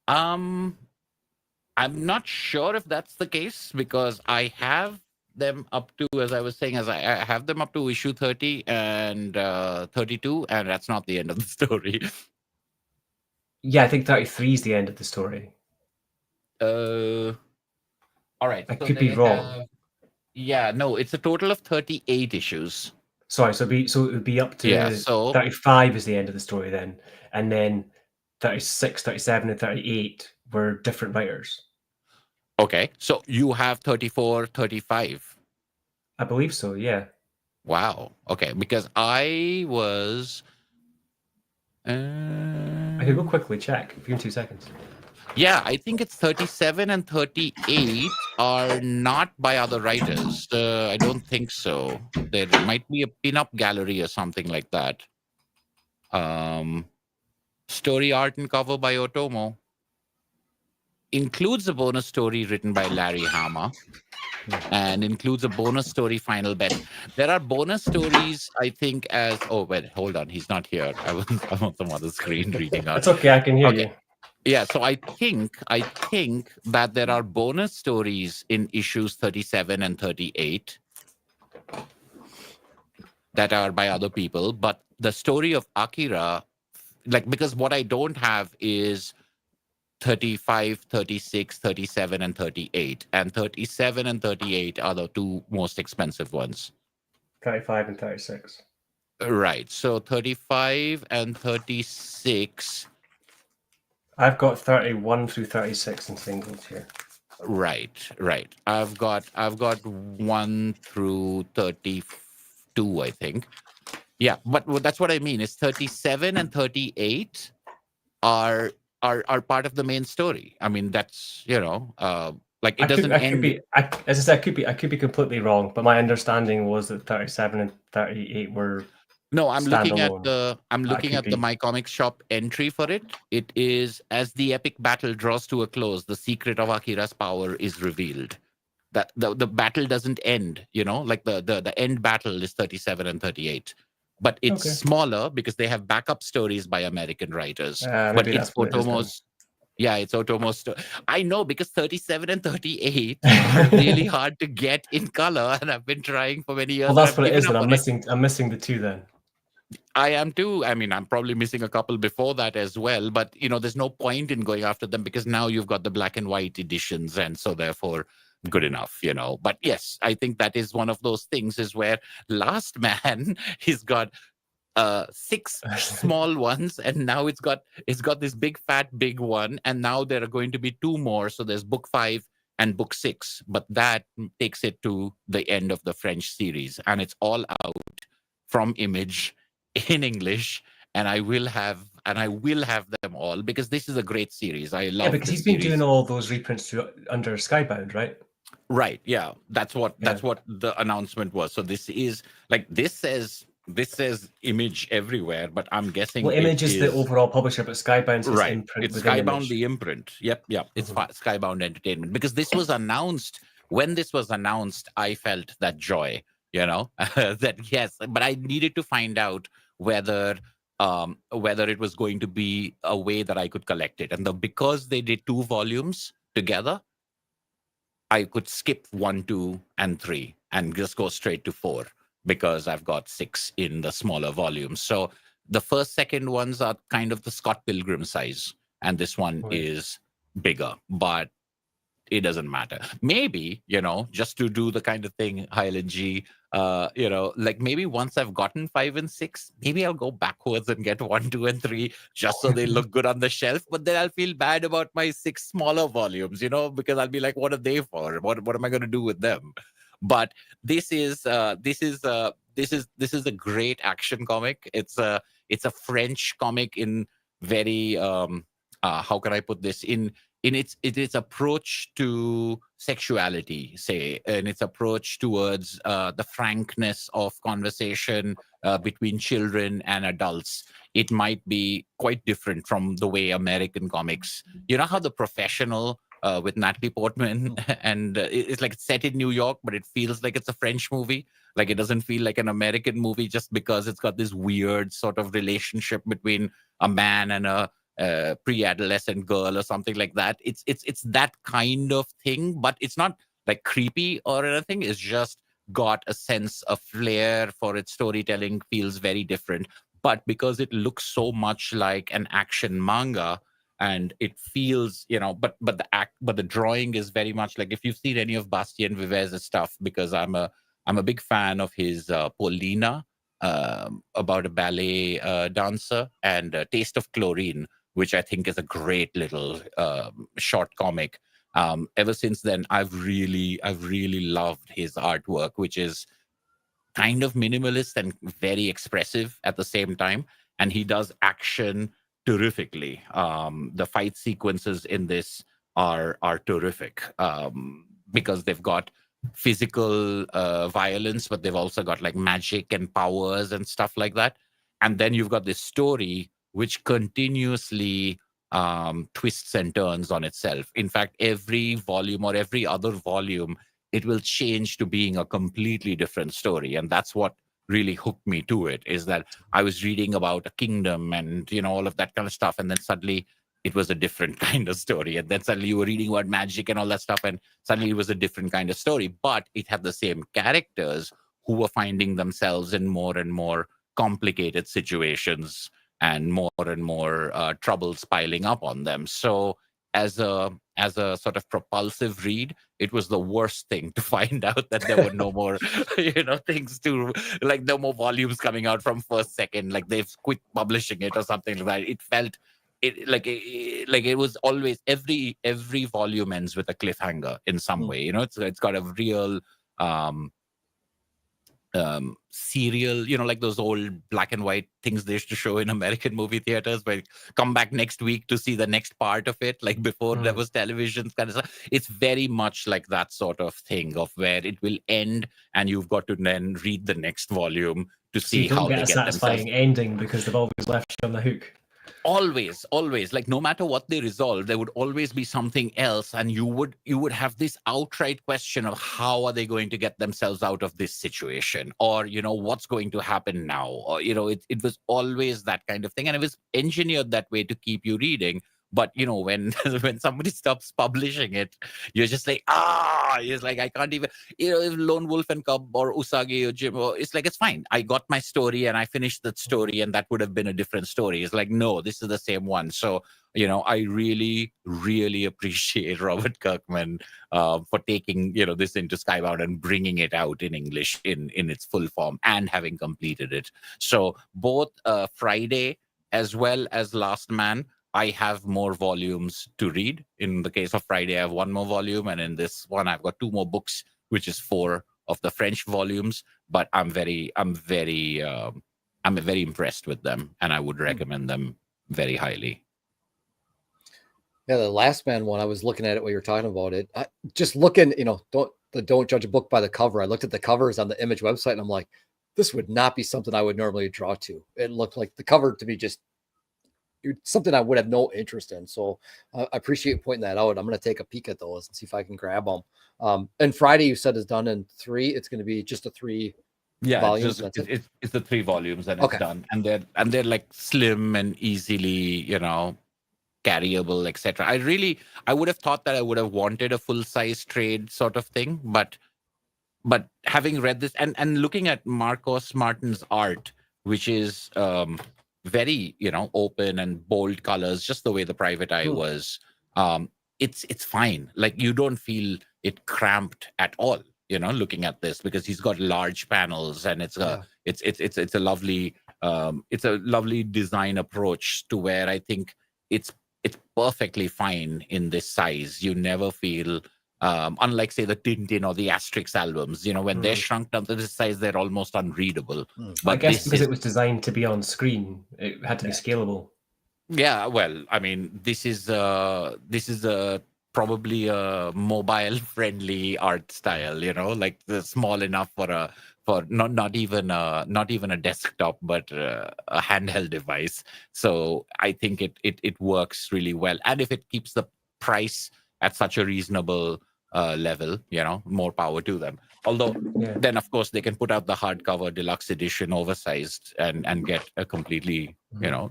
I'm not sure if that's the case, because I have them up to, as I was saying, I have them up to issue 30 and 32, and that's not the end of the story. Yeah, I think 33 is the end of the story. All right. I could be wrong. Yeah, no, it's a total of 38 issues. Sorry, so it would be up to 35 is the end of the story then, and then 36, 37, and 38 were different writers. Okay, so you have 34, 35. I believe so, yeah. Wow. Okay, because I was... I could go quickly check. Give me 2 seconds. Yeah, I think it's 37 and 38 are not by other writers. I don't think so. There might be a pinup gallery or something like that. Story art and cover by Otomo. Includes a bonus story written by Larry Hama. And includes a bonus story, Final Bet. There are bonus stories, I think, as... Oh, wait, hold on. He's not here. I'm on some other screen reading out. It's okay, I can hear you. Yeah, so I think that there are bonus stories in issues 37 and 38 that are by other people, but the story of Akira, because what I don't have is 35, 36, 37, and 38. And 37 and 38 are the two most expensive ones. 35 and 36. Right. So 35 and 36... I've got 31 through 36 in singles here. Right. I've got 1 through 32, I think. Yeah, but that's what I mean. Is 37 and 38 are part of the main story. I mean, that's it doesn't end. As I said, I could be completely wrong, but my understanding was that 37 and 38 were. No, I'm looking at the My Comics Shop entry for it. It is, as the epic battle draws to a close, the secret of Akira's power is revealed. That the battle doesn't end, the end battle is 37 and 38. But it's smaller because they have backup stories by American writers. But it's Otomo's. Yeah, it's Otomo's. I know, because 37 and 38 are really hard to get in color, and I've been trying for many years. Well, that's what it is. Then I'm missing the two then. I am too. I mean, I'm probably missing a couple before that as well, but there's no point in going after them because now you've got the black and white editions, and so therefore good enough, But yes, I think that is one of those things is where Last Man, he's got 6 small ones, and now it's got this big fat big one, and now there are going to be 2 more. So there's book 5 and book 6, but that takes it to the end of the French series, and it's all out from Image in English, and I will have them all because this is a great series. I love. Yeah, because he's been doing all those reprints under Skybound, right? Right. Yeah, that's what the announcement was. So this is this says Image everywhere, but I'm guessing Image is the overall publisher, but Skybound's his imprint. It's Skybound Image. The imprint. Yep. It's Skybound Entertainment, because this was announced. When this was announced, I felt that joy. That yes, but I needed to find out whether it was going to be a way that I could collect it. And because they did 2 volumes together, I could skip 1, 2, and 3 and just go straight to 4 because I've got 6 in the smaller volumes. So the first, second ones are kind of the Scott Pilgrim size, and this one is bigger, but it doesn't matter. Maybe, just to do the kind of thing, Highland G, maybe once I've gotten 5 and 6, maybe I'll go backwards and get 1, 2, and 3 just so they look good on the shelf. But then I'll feel bad about my 6 smaller volumes, because I'll be like, what are they for? What am I going to do with them? But this is a great action comic. It's a French comic in very how can I put this, in in its approach to sexuality, say, and its approach towards the frankness of conversation between children and adults, it might be quite different from the way American comics. You know how The Professional with Natalie Portman, and it's like it's set in New York, but it feels like it's a French movie. Like it doesn't feel like an American movie just because it's got this weird sort of relationship between a man and a pre-adolescent girl or something like that. It's that kind of thing, but it's not like creepy or anything. It's just got a sense of flair for its storytelling, feels very different. But because it looks so much like an action manga, and it feels, but the drawing is very much like, if you've seen any of Bastien Vives' stuff, because I'm a big fan of his Paulina, about a ballet dancer, and Taste of Chlorine, which I think is a great little short comic. Ever since then, I've really loved his artwork, which is kind of minimalist and very expressive at the same time. And he does action terrifically. The fight sequences in this are terrific, because they've got physical violence, but they've also got like magic and powers and stuff like that. And then you've got this story which continuously twists and turns on itself. In fact, every volume or every other volume, it will change to being a completely different story. And that's what really hooked me to it, is that I was reading about a kingdom and, all of that kind of stuff. And then suddenly it was a different kind of story. And then suddenly you were reading about magic and all that stuff. And suddenly it was a different kind of story. But it had the same characters who were finding themselves in more and more complicated situations and more troubles piling up on them. So as a sort of propulsive read, it was the worst thing to find out that there were no more, things to, like, no more volumes coming out from first second, like they've quit publishing it or something like that. It felt it was always every volume ends with a cliffhanger in some way. It's got a real serial, like those old black and white things they used to show in American movie theaters, where come back next week to see the next part of it, like before there was television kind of stuff. It's very much like that sort of thing, of where it will end and you've got to then read the next volume to see how they get a satisfying ending, because they've always left you on the hook. Always, like no matter what they resolve, there would always be something else, and you would have this outright question of how are they going to get themselves out of this situation, or what's going to happen now, or it was always that kind of thing, and it was engineered that way to keep you reading. But when somebody stops publishing it, you're just like, it's like I can't even, if Lone Wolf and Cub or Usagi or Jim, it's like, it's fine. I got my story and I finished that story, and that would have been a different story. It's like, no, this is the same one. So, I really, really appreciate Robert Kirkman for taking, this into Skybound and bringing it out in English in its full form and having completed it. So both Friday as well as Last Man, I have more volumes to read. In the case of Friday, I have one more volume, and in this one, I've got two more books, which is 4 of the French volumes. But I'm very impressed with them, and I would recommend them very highly. Yeah, the Last Man one, I was looking at it while you were talking about it. Just looking, don't judge a book by the cover. I looked at the covers on the Image website, and I'm like, this would not be something I would normally draw to. It looked like the cover to be just something I would have no interest in. So I appreciate pointing that out. I'm going to take a peek at those and see if I can grab them. And Friday, you said, is done in 3. It's going to be just a 3 volumes. It's the 3 volumes, and it's done. And they're like slim and easily, carryable, etc. I would have thought that I would have wanted a full-size trade sort of thing, but having read this and looking at Marcos Martin's art, which is very open and bold colors, just the way The Private Eye was, it's fine. Like, you don't feel it cramped at all, looking at this, because he's got large panels, and it's a lovely design approach to where I think it's perfectly fine in this size. You never feel unlike, say, the Tintin or the Asterix albums, when they're shrunk down to this size, they're almost unreadable. But I guess because it was designed to be on screen, it had to be scalable. Yeah, well, I mean, this is probably a mobile friendly art style, like the small enough for not even a desktop, but a handheld device. So I think it works really well, and if it keeps the price at such a reasonable level, more power to them. Although Yeah. then of course they can put out the hardcover deluxe edition oversized and get a completely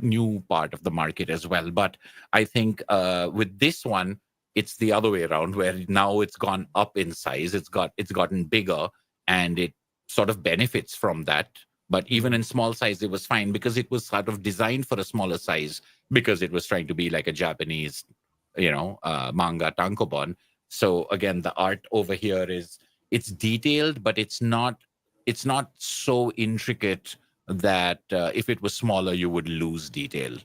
new part of the market as well. But I think with this one it's the other way around, where now it's gone up in size, it's gotten bigger, and it sort of benefits from that. But even in small size it was fine, because it was sort of designed for a smaller size, because it was trying to be like a Japanese manga tankobon. So again, the art over here it's detailed, but it's not so intricate that if it was smaller you would lose detail.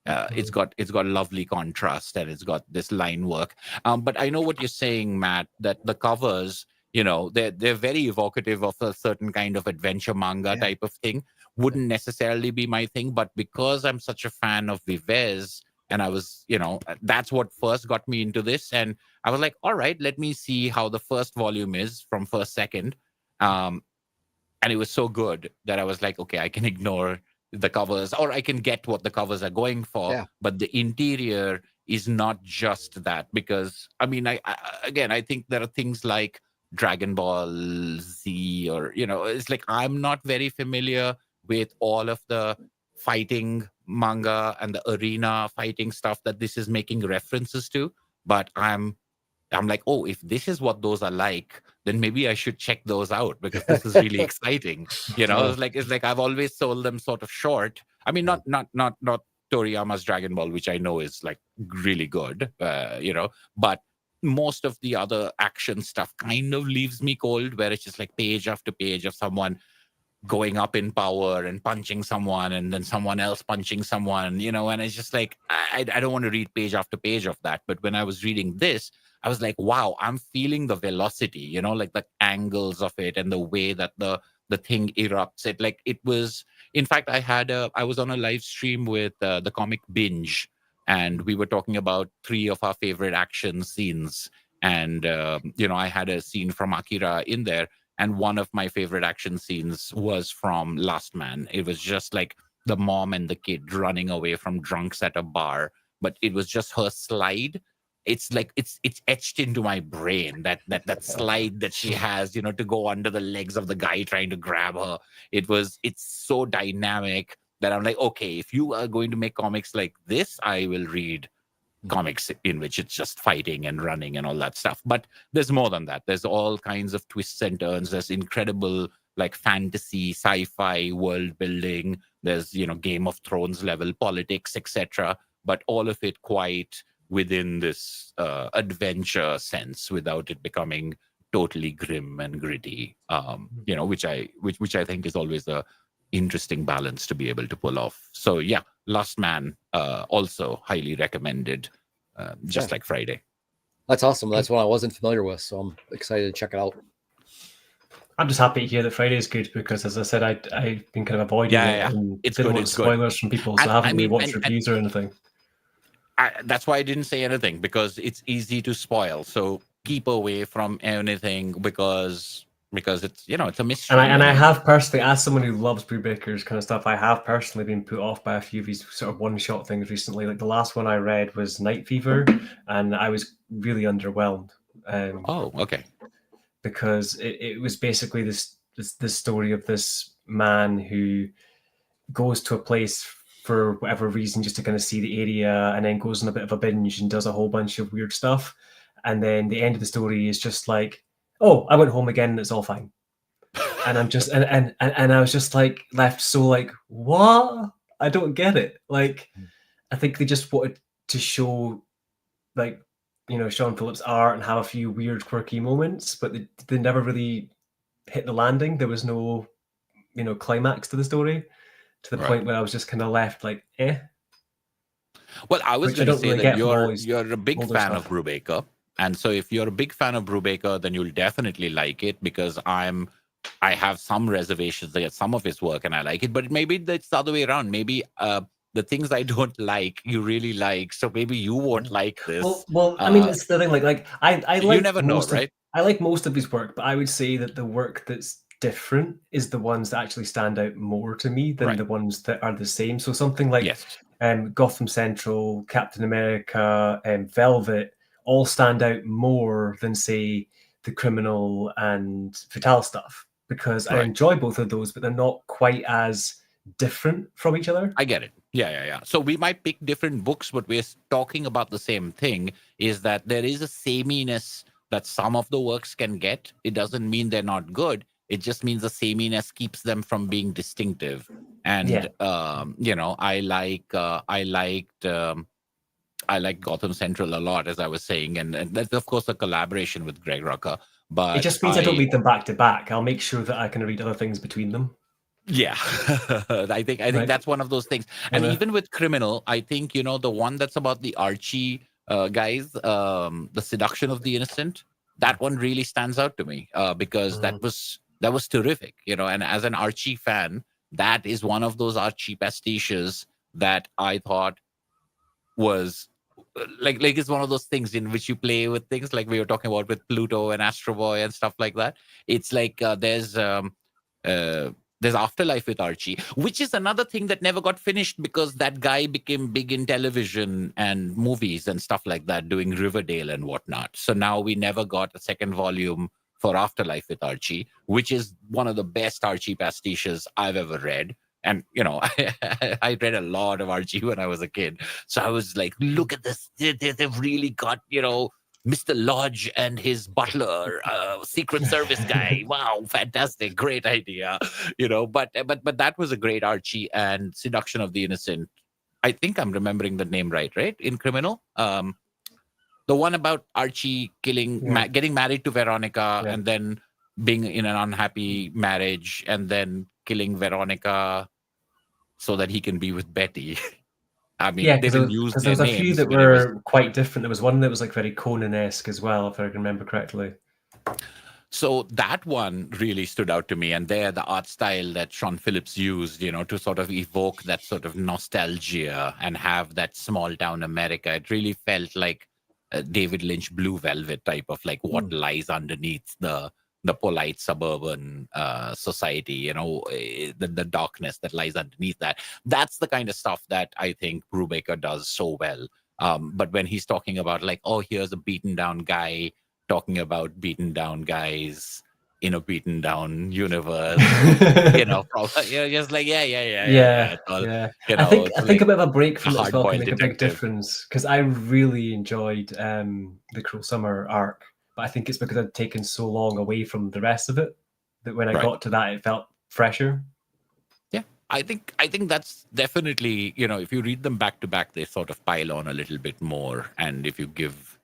It's got lovely contrast, and it's got this line work. But I know what you're saying, Matt, that the covers, they're very evocative of a certain kind of adventure manga type of thing. Wouldn't necessarily be my thing, but because I'm such a fan of Vivez, and I was, that's what first got me into this, and I was like, all right, let me see how the first volume is from first second. And it was so good that I was like, okay, I can ignore the covers, or I can get what the covers are going for. Yeah. But the interior is not just that, because I mean, I think there are things like Dragon Ball Z, or it's like I'm not very familiar with all of the fighting manga and the arena fighting stuff that this is making references to. But I'm like, oh, if this is what those are like, then maybe I should check those out, because this is really exciting. It's like I've always sold them sort of short. I mean, not Toriyama's Dragon Ball, which I know is like really good, but most of the other action stuff kind of leaves me cold, where it's just like page after page of someone going up in power and punching someone, and then someone else punching someone, and it's just like, I don't want to read page after page of that. But when I was reading this, I was like, wow, I'm feeling the velocity, like the angles of it, and the way that the thing erupts. It was, in fact, I was on a live stream with the Comic Binge, and we were talking about 3 of our favorite action scenes. And I had a scene from Akira in there, and one of my favorite action scenes was from Last Man. It was just like the mom and the kid running away from drunks at a bar, but it was just her slide. It's like it's etched into my brain, that slide that she has, to go under the legs of the guy trying to grab her. It's so dynamic that I'm like, okay, if you are going to make comics like this, I will read comics in which it's just fighting and running and all that stuff. But there's more than that. There's all kinds of twists and turns. There's incredible like fantasy, sci-fi world building. There's Game of Thrones level politics, etc. But all of it quite within this adventure sense, without it becoming totally grim and gritty. Which I think is always a interesting balance to be able to pull off. So yeah, Last Man, also highly recommended, just like Friday. That's awesome. That's one I wasn't familiar with, so I'm excited to check it out. I'm just happy to hear that Friday is good, because, as I said, I've been kind of avoiding it. And it's didn't good. want It's spoilers good from people, so I haven't really watched reviews or anything. That's why I didn't say anything, because it's easy to spoil. So keep away from anything, because it's it's a mystery. And I have personally, as someone who loves Brubaker's kind of stuff, I have personally been put off by a few of these sort of one-shot things recently. Like the last one I read was Night Fever, and I was really underwhelmed. Okay. Because it was basically this story of this man who goes to a place for whatever reason just to kind of see the area, and then goes on a bit of a binge and does a whole bunch of weird stuff. And then the end of the story is just like, oh, I went home again and it's all fine. And I'm just and I was just like left so like, what? I don't get it. Like, I think they just wanted to show like, Sean Phillips' art and have a few weird, quirky moments, but they never really hit the landing. There was no, climax to the story, to the point where I was just kind of left like, eh. Well, I was going to say that you're a big fan of Brubaker. And so if you're a big fan of Brubaker, then you'll definitely like it, because I have some reservations against some of his work and I like it, but maybe it's the other way around. Maybe the things I don't like, you really like. So maybe you won't like this. Well, I mean, it's the thing. Like I you like never know, most of right? I like most of his work, but I would say that the work that's different is the ones that actually stand out more to me than Right. the ones that are the same. So something like Yes. Gotham Central, Captain America, Velvet all stand out more than, say, The Criminal and Fatal stuff, because I Right. enjoy both of those, but they're not quite as different from each other. I get it. Yeah. So we might pick different books, but we're talking about the same thing, is that there is a sameness that some of the works can get. It doesn't mean they're not good. It just means the sameness keeps them from being distinctive. And you know, I liked Gotham Central a lot, as I was saying, and that's of course a collaboration with Greg Rucka. But it just means I don't read them back to back. I'll make sure that I can read other things between them. Yeah, I think that's one of those things. And even with Criminal, I think, you know, the one that's about the Archie guys, the seduction of the innocent, that one really stands out to me because that was terrific, you know. And as an Archie fan, that is one of those Archie pastiches that I thought was like it's one of those things in which you play with things like we were talking about with Pluto and Astro Boy and stuff like that. It's like there's Afterlife with Archie, which is another thing that never got finished because that guy became big in television and movies and stuff like that, doing Riverdale and whatnot. So now we never got a second volume for Afterlife with Archie, which is one of the best Archie pastiches I've ever read. And, you know, I read a lot of Archie when I was a kid. So I was like, look at this. They've really got, you know, Mr. Lodge and his butler, Secret Service guy. Wow, fantastic. Great idea. You know, but that was a great Archie. And Seduction of the Innocent. I think I'm remembering the name right? In Criminal? The one about Archie killing, getting married to Veronica and then being in an unhappy marriage and then killing Veronica so that he can be with Betty. I mean, they didn't use their there was a few names, that but it was were quite different. There was one that was like very Conan-esque as well, if I can remember correctly. So that one really stood out to me. And there, the art style that Sean Phillips used, you know, to sort of evoke that sort of nostalgia and have that small town America, it really felt like David Lynch Blue Velvet type of like what lies underneath the polite suburban society, you know, the darkness that lies underneath that. That's the kind of stuff that I think Brubaker does so well. But when he's talking about like, oh, here's a beaten down guy talking about beaten down guys in a beaten down universe, you know, just like, yeah. All, you know, I think a bit of a break from it as well can make detective. a big difference, because I really enjoyed the Cruel Summer arc, but I think it's because I'd taken so long away from the rest of it that when I got to that, it felt fresher. Yeah, I think that's definitely, you know, if you read them back to back, they sort of pile on a little bit more, and if you give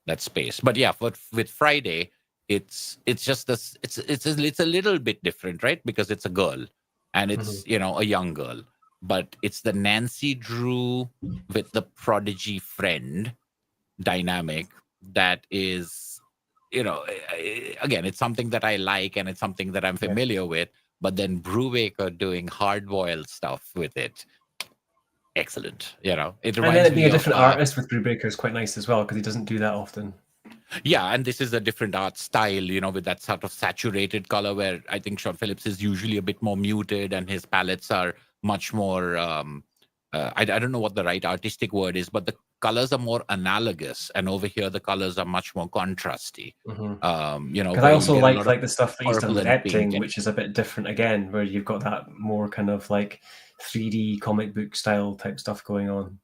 that space. But yeah, with Friday, it's just this. It's a little bit different, right? Because it's a girl, and it's you know, a young girl, but it's the Nancy Drew with the prodigy friend dynamic that is, you know, again, it's something that I like and it's something that I'm familiar with. But then Brubaker doing hard-boiled stuff with it. Excellent, you know. It reminds and then it being me a different of, artist with Brubaker is quite nice as well, because he doesn't do that often. Yeah, and this is a different art style, you know, with that sort of saturated color, where I think Sean Phillips is usually a bit more muted, and his palettes are much more. I don't know what the right artistic word is, but the colors are more analogous, and over here the colors are much more contrasty. You know, because I also like the stuff that he's done with Epting, which is a bit different again, where you've got that more kind of like 3D comic book style type stuff going on.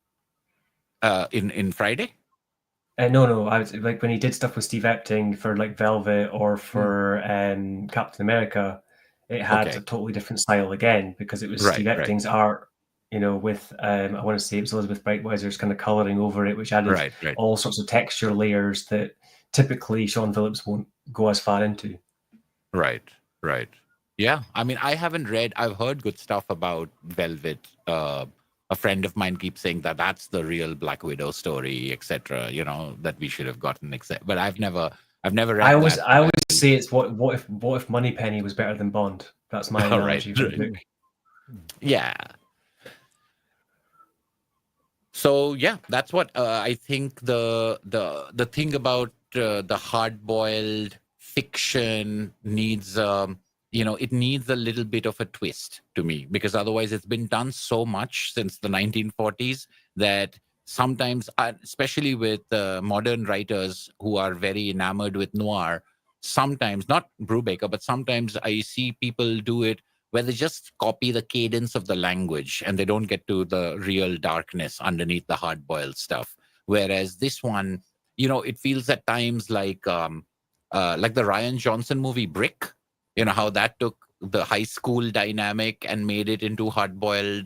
In Friday? No, I was like when he did stuff with Steve Epting for like Velvet or for Captain America, it had a totally different style again, because it was Steve Epting's art, you know, with I want to say it was Elizabeth Breitweiser's kind of coloring over it, which added all sorts of texture layers that typically Sean Phillips won't go as far into. Right. Yeah, I mean, I've heard good stuff about Velvet. A friend of mine keeps saying that that's the real Black Widow story, etc. You know, that we should have gotten. But I've never read. I always say it's what if Moneypenny was better than Bond? That's my analogy for the book. Yeah. So yeah, that's what I think the thing about the hard-boiled fiction needs. It needs a little bit of a twist to me, because otherwise it's been done so much since the 1940s that sometimes, especially with modern writers who are very enamored with noir, sometimes, not Brubaker, but sometimes I see people do it where they just copy the cadence of the language and they don't get to the real darkness underneath the hard boiled stuff. Whereas this one, it feels at times like the Ryan Johnson movie Brick. How that took the high school dynamic and made it into hard boiled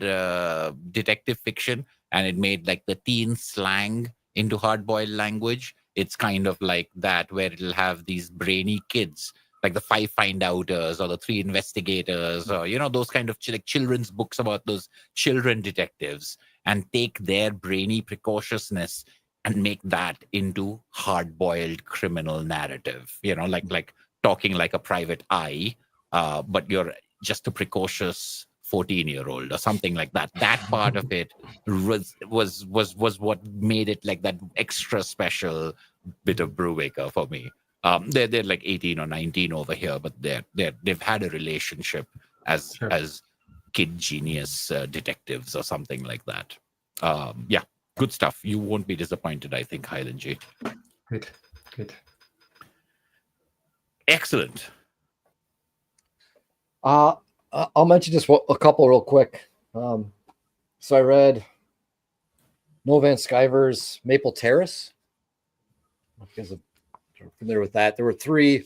detective fiction, and it made like the teen slang into hard boiled language. It's kind of like that, where it'll have these brainy kids like the Five Find Outers or the Three Investigators, or those kind of like children's books about those children detectives, and take their brainy precociousness and make that into hard-boiled criminal narrative. Like talking like a private eye, but you're just a precocious 14-year-old or something like that. That part of it was what made it like that extra special bit of Brubaker for me. They're like 18 or 19 over here, but they've had a relationship as Sure. as kid genius detectives or something like that. Yeah, good stuff. You won't be disappointed, I think, Highland G. Good. Excellent. I'll mention just a couple real quick. So I read Noah Van Sciver's Maple Terrace. Because of familiar with that. There were three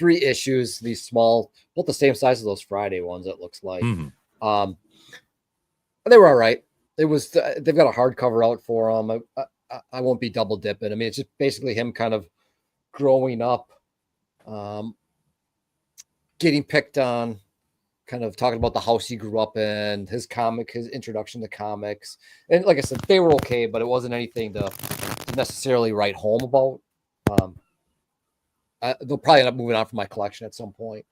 issues, these small, about the same size as those Friday ones, it looks like. Mm-hmm. They were all right. It was, they've got a hardcover out for them. I won't be double dipping. I mean, it's just basically him kind of growing up, getting picked on, kind of talking about the house he grew up in, his introduction to comics. And like I said, they were okay, but it wasn't anything to necessarily write home about. They'll probably end up moving on from my collection at some point.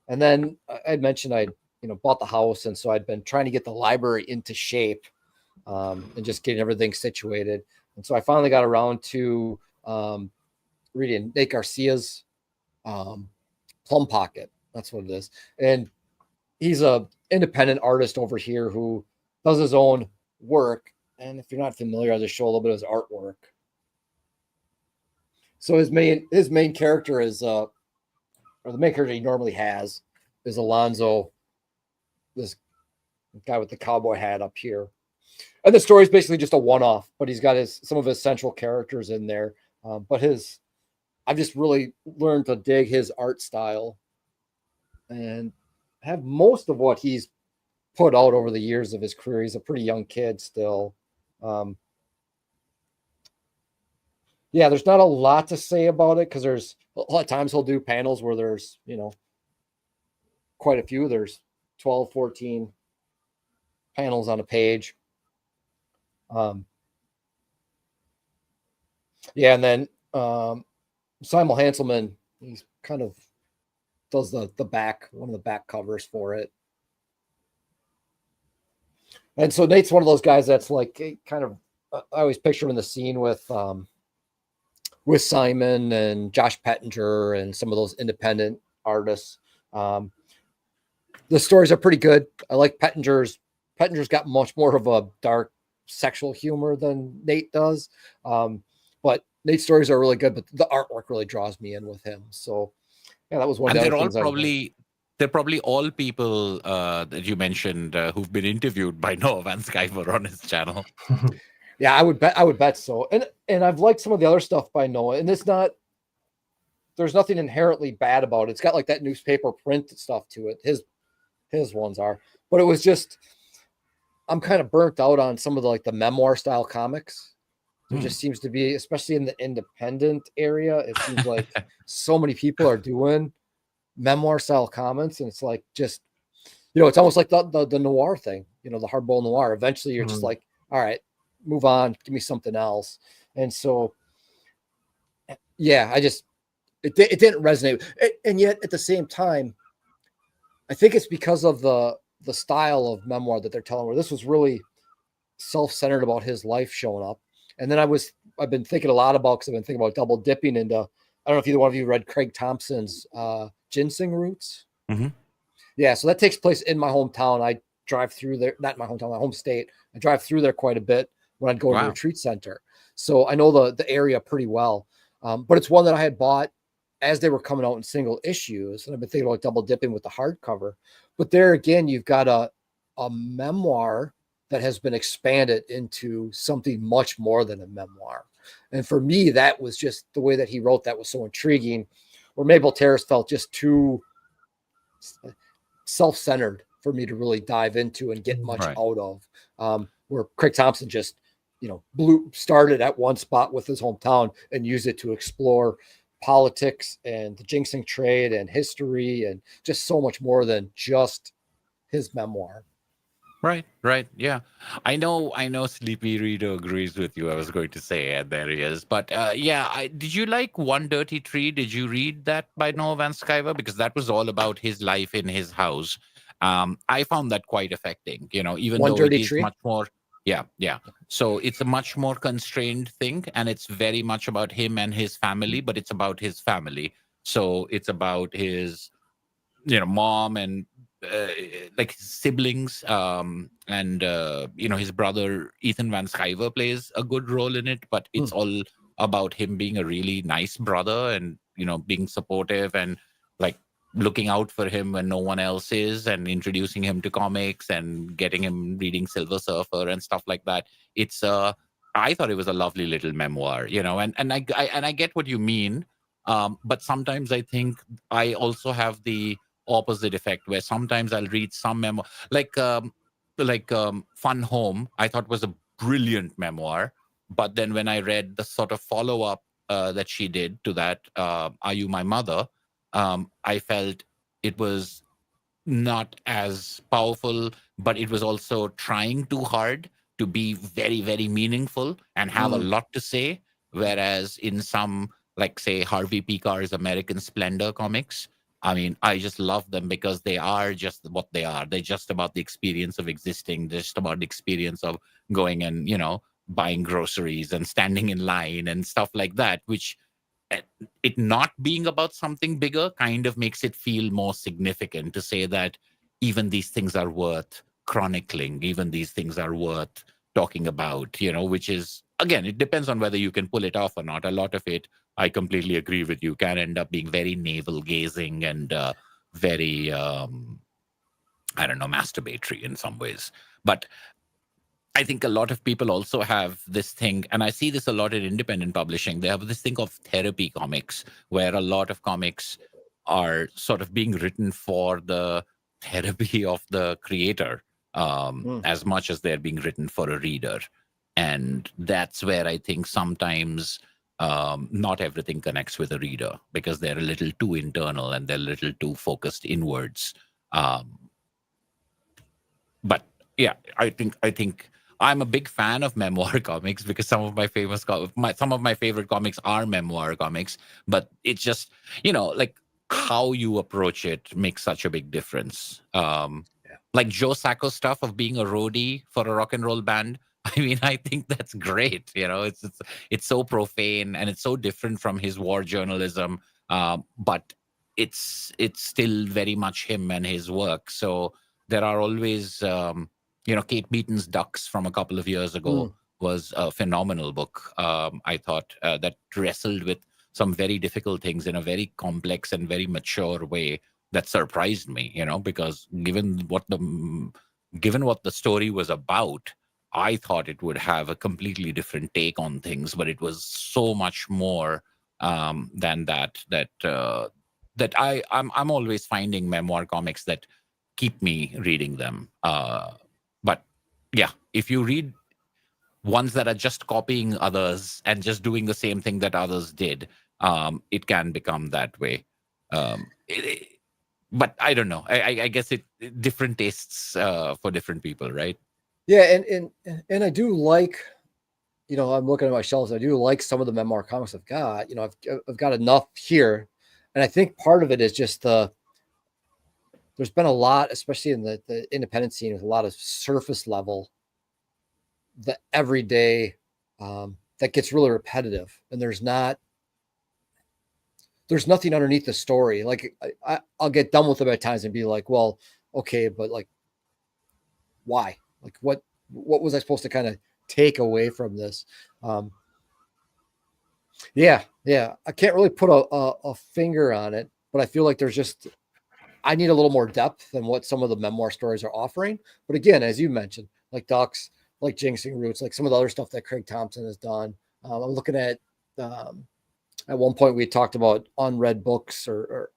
And then I'd mentioned I'd bought the house, and so I'd been trying to get the library into shape, and just getting everything situated. And so I finally got around to reading Nate Garcia's Plum Pocket. That's what it is. And he's a independent artist over here who does his own work. And if you're not familiar, I'll just show a little bit of his artwork. So his main character is, or the main character he normally has is Alonzo, this guy with the cowboy hat up here. And the story is basically just a one-off, but he's got some of his central characters in there. But I've just really learned to dig his art style and have most of what he's put out over the years of his career. He's a pretty young kid still. Yeah, there's not a lot to say about it because there's a lot of times he'll do panels where there's, quite a few. There's 12, 14 panels on a page. Yeah, and then Simon Hanselman, he's kind of does one of the back covers for it. And so Nate's one of those guys that's like kind of, I always picture him in the scene with Simon and Josh Pettinger and some of those independent artists. The stories are pretty good. I like Pettinger's got much more of a dark sexual humor than Nate does. But Nate's stories are really good, but the artwork really draws me in with him. So yeah, that was one of the other things. They're probably all people that you mentioned who've been interviewed by Noah Van Sciver on his channel. Yeah, I would bet so. And I've liked some of the other stuff by Noah, and there's nothing inherently bad about it. It's got like that newspaper print stuff to it. His ones are, but it was just, I'm kind of burnt out on some of the memoir style comics. There just seems to be, especially in the independent area, it seems like so many people are doing memoir style comments, and it's like just, it's almost like the noir thing, the hardboiled noir. Eventually you're just like, all right, move on, give me something else. And so yeah, it didn't resonate. And yet at the same time, I think it's because of the style of memoir that they're telling, where this was really self-centered about his life showing up. And then I've been thinking a lot about, because I've been thinking about double dipping into, I don't know if either one of you read Craig Thompson's Ginseng Roots. Mm-hmm. Yeah, so that takes place in my hometown. I drive through there, not my hometown, my home state. I drive through there quite a bit when I'd go to the retreat center. So I know the area pretty well. But it's one that I had bought as they were coming out in single issues. And I've been thinking about double dipping with the hardcover. But there again, you've got a memoir that has been expanded into something much more than a memoir. And for me, that was just the way that he wrote that was so intriguing, where Mabel Terrace felt just too self-centered for me to really dive into and get much out of, where Craig Thompson just, started at one spot with his hometown and used it to explore politics and the ginseng trade and history and just so much more than just his memoir. Right. Yeah. I know Sleepy Reader agrees with you. I was going to say, and there he is. But did you like One Dirty Tree? Did you read that by Noah Van Sciver? Because that was all about his life in his house. I found that quite affecting, even One though Dirty it is Tree? much more. Yeah. So it's a much more constrained thing, and it's very much about him and his family, but it's about his family. So it's about his, mom and like his siblings, and his brother Ethan Van Sciver plays a good role in it, but it's all about him being a really nice brother and being supportive and like looking out for him when no one else is, and introducing him to comics and getting him reading Silver Surfer and stuff like that. It's I thought it was a lovely little memoir, and I get what you mean, but sometimes I think I also have the opposite effect, where sometimes I'll read some memoir, like Fun Home, I thought was a brilliant memoir. But then when I read the sort of follow-up that she did to that, Are You My Mother? I felt it was not as powerful, but it was also trying too hard to be very, very meaningful and have a lot to say. Whereas in some, like say Harvey Picar's American Splendor comics, I mean, I just love them because they are just what they are. They're just about the experience of existing, just about the experience of going and, buying groceries and standing in line and stuff like that, which it not being about something bigger kind of makes it feel more significant to say that even these things are worth chronicling, even these things are worth talking about, which is, again, it depends on whether you can pull it off or not. A lot of it, I completely agree with you, can end up being very navel gazing and very, masturbatory in some ways. But I think a lot of people also have this thing, and I see this a lot in independent publishing. They have this thing of therapy comics, where a lot of comics are sort of being written for the therapy of the creator, as much as they're being written for a reader. And that's where I think sometimes not everything connects with a reader, because they're a little too internal and they're a little too focused inwards. But yeah, I think I'm a big fan of memoir comics, because some of my favorite comics are memoir comics. But it's just, like how you approach it makes such a big difference. Like Joe Sacco stuff of being a roadie for a rock and roll band. I mean, I think that's great. It's so profane and it's so different from his war journalism, but it's still very much him and his work. So there are always, Kate Beaton's Ducks from a couple of years ago was a phenomenal book. I thought that wrestled with some very difficult things in a very complex and very mature way that surprised me, because given what the story was about, I thought it would have a completely different take on things, but it was so much more than that. That I'm always finding memoir comics that keep me reading them. But yeah, if you read ones that are just copying others and just doing the same thing that others did, it can become that way. But I don't know. I guess different tastes for different people, right? Yeah, and I do like, I'm looking at my shelves. I do like some of the memoir comics I've got. I've got enough here, and I think part of it is just there's been a lot, especially in the independent scene, with a lot of surface level the everyday that gets really repetitive, and there's nothing underneath the story. Like I'll get done with them at times and be like, well, okay, but like, why? Like, what was I supposed to kind of take away from this? Yeah. I can't really put a finger on it, but I feel like I need a little more depth than what some of the memoir stories are offering. But again, as you mentioned, like Ducks, like Jinxing Roots, like some of the other stuff that Craig Thompson has done. I'm looking at one point we talked about unread books or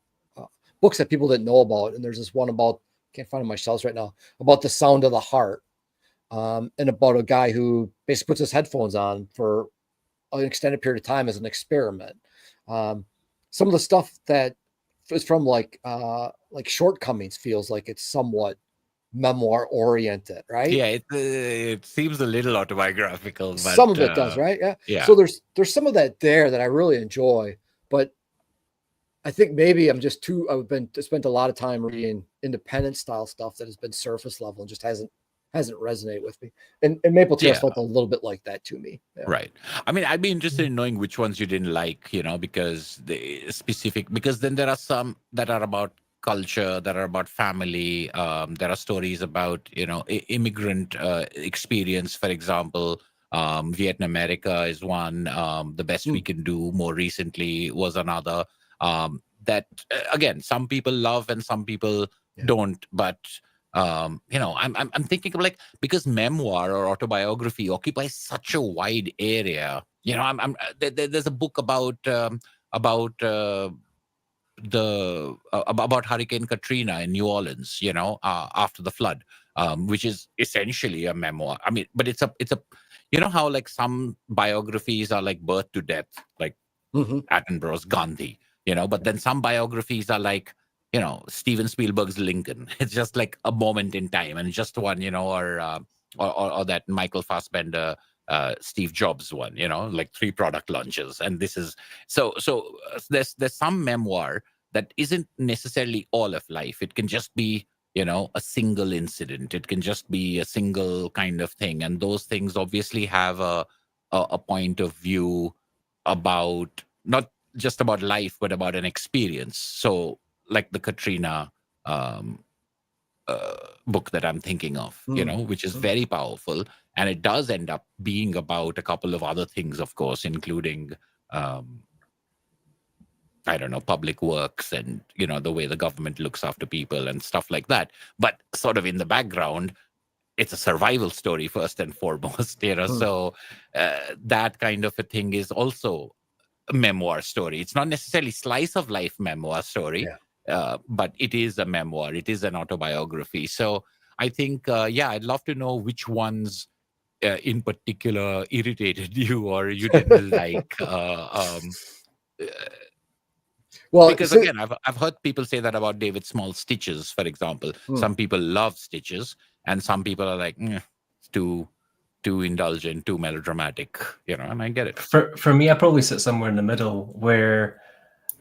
books that people didn't know about. And there's this one about, can't find it on my shelves right now, about the sound of the heart. And about a guy who basically puts his headphones on for an extended period of time as an experiment. Some of the stuff that is from like Shortcomings feels like it's somewhat memoir oriented, right? Yeah, it seems a little autobiographical, but some of it does, right? Yeah. So there's some of that there that I really enjoy, but I think maybe I've spent a lot of time reading independent style stuff that has been surface level and just hasn't resonated with me. And Maple Tears felt a little bit like that to me. Yeah. Right. I mean, I'd be interested in knowing which ones you didn't like, because then there are some that are about culture, that are about family. There are stories about, immigrant experience, for example. Vietnam America is one. The Best We Can Do more recently was another. That, again, some people love and some people don't, but I'm thinking of like, because memoir or autobiography occupies such a wide area. There's a book about Hurricane Katrina in New Orleans, after the flood, which is essentially a memoir. I mean, but it's a how like some biographies are like birth to death, like Attenborough's Gandhi, but then some biographies are like, Steven Spielberg's Lincoln. It's just like a moment in time, and just one, or that Michael Fassbender, Steve Jobs one, like 3 product launches. And this is so there's some memoir that isn't necessarily all of life. It can just be, a single incident. It can just be a single kind of thing. And those things obviously have a point of view about, not just about life, but about an experience. So like the Katrina book that I'm thinking of, which is very powerful. And it does end up being about a couple of other things, of course, including, public works and, the way the government looks after people and stuff like that. But sort of in the background, it's a survival story first and foremost, So that kind of a thing is also a memoir story. It's not necessarily slice of life memoir story, but it is a memoir. It is an autobiography. So I think, I'd love to know which ones in particular irritated you or you didn't like. Well, because again, I've heard people say that about David Small's Stitches, for example. Some people love Stitches, and some people are like, too indulgent, too melodramatic, and I get it. For me, I probably sit somewhere in the middle where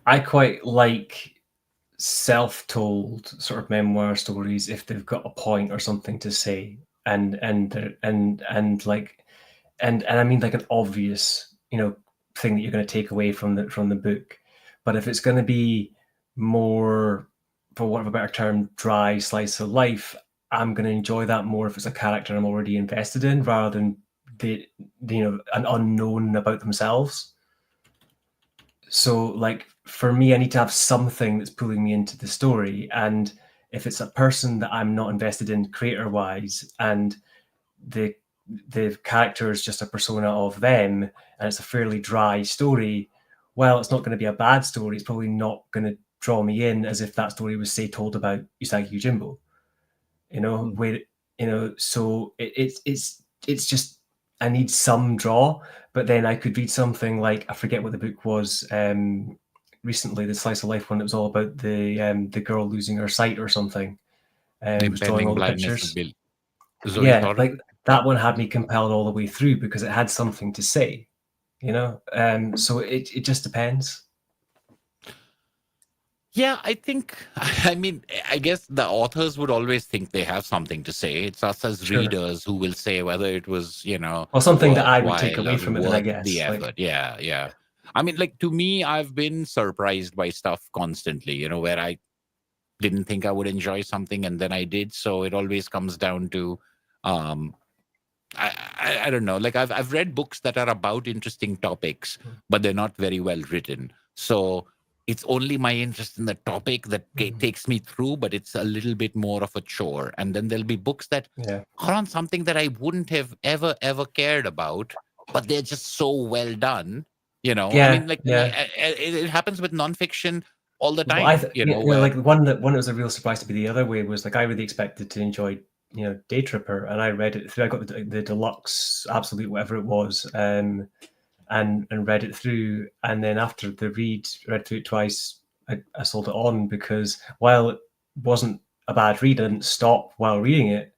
I quite like self-told sort of memoir stories if they've got a point or something to say, and I mean like an obvious, thing that you're going to take away from the book. But if it's going to be more, for want of a better term, dry slice of life, I'm going to enjoy that more if it's a character I'm already invested in rather than an unknown about themselves. So like for me, I need to have something that's pulling me into the story. And if it's a person that I'm not invested in creator wise, and the character is just a persona of them, and it's a fairly dry story, well, it's not going to be a bad story. It's probably not going to draw me in as if that story was, say, told about Usagi Yojimbo. So it's just, I need some draw. But then I could read something like, I forget what the book was recently, the slice of life one. It was all about the girl losing her sight or something. Was drawing all the pictures. Like that one had me compelled all the way through because it had something to say, so it just depends. Yeah, I think, I mean, I guess the authors would always think they have something to say. It's us as Sure. readers who will say whether it was, Or something that I would take worthwhile away or from it, then I worth the guess. Like, effort. Yeah, yeah. I mean, like, to me, I've been surprised by stuff constantly, where I didn't think I would enjoy something and then I did. So it always comes down to, um, I don't know. Like I've read books that are about interesting topics, but they're not very well written. So it's only my interest in the topic that takes me through, but it's a little bit more of a chore. And then there'll be books that yeah. are on something that I wouldn't have ever cared about, but they're just so well done. I Yeah, mean, like yeah. it happens with nonfiction all the Well, time. Where like one that was a real surprise to be the other way was like I really expected to enjoy Day Tripper, and I read it through. I got the deluxe, absolute whatever it was, and read it through, and then after the read through it twice, I sold it on because while it wasn't a bad read, I didn't stop while reading it.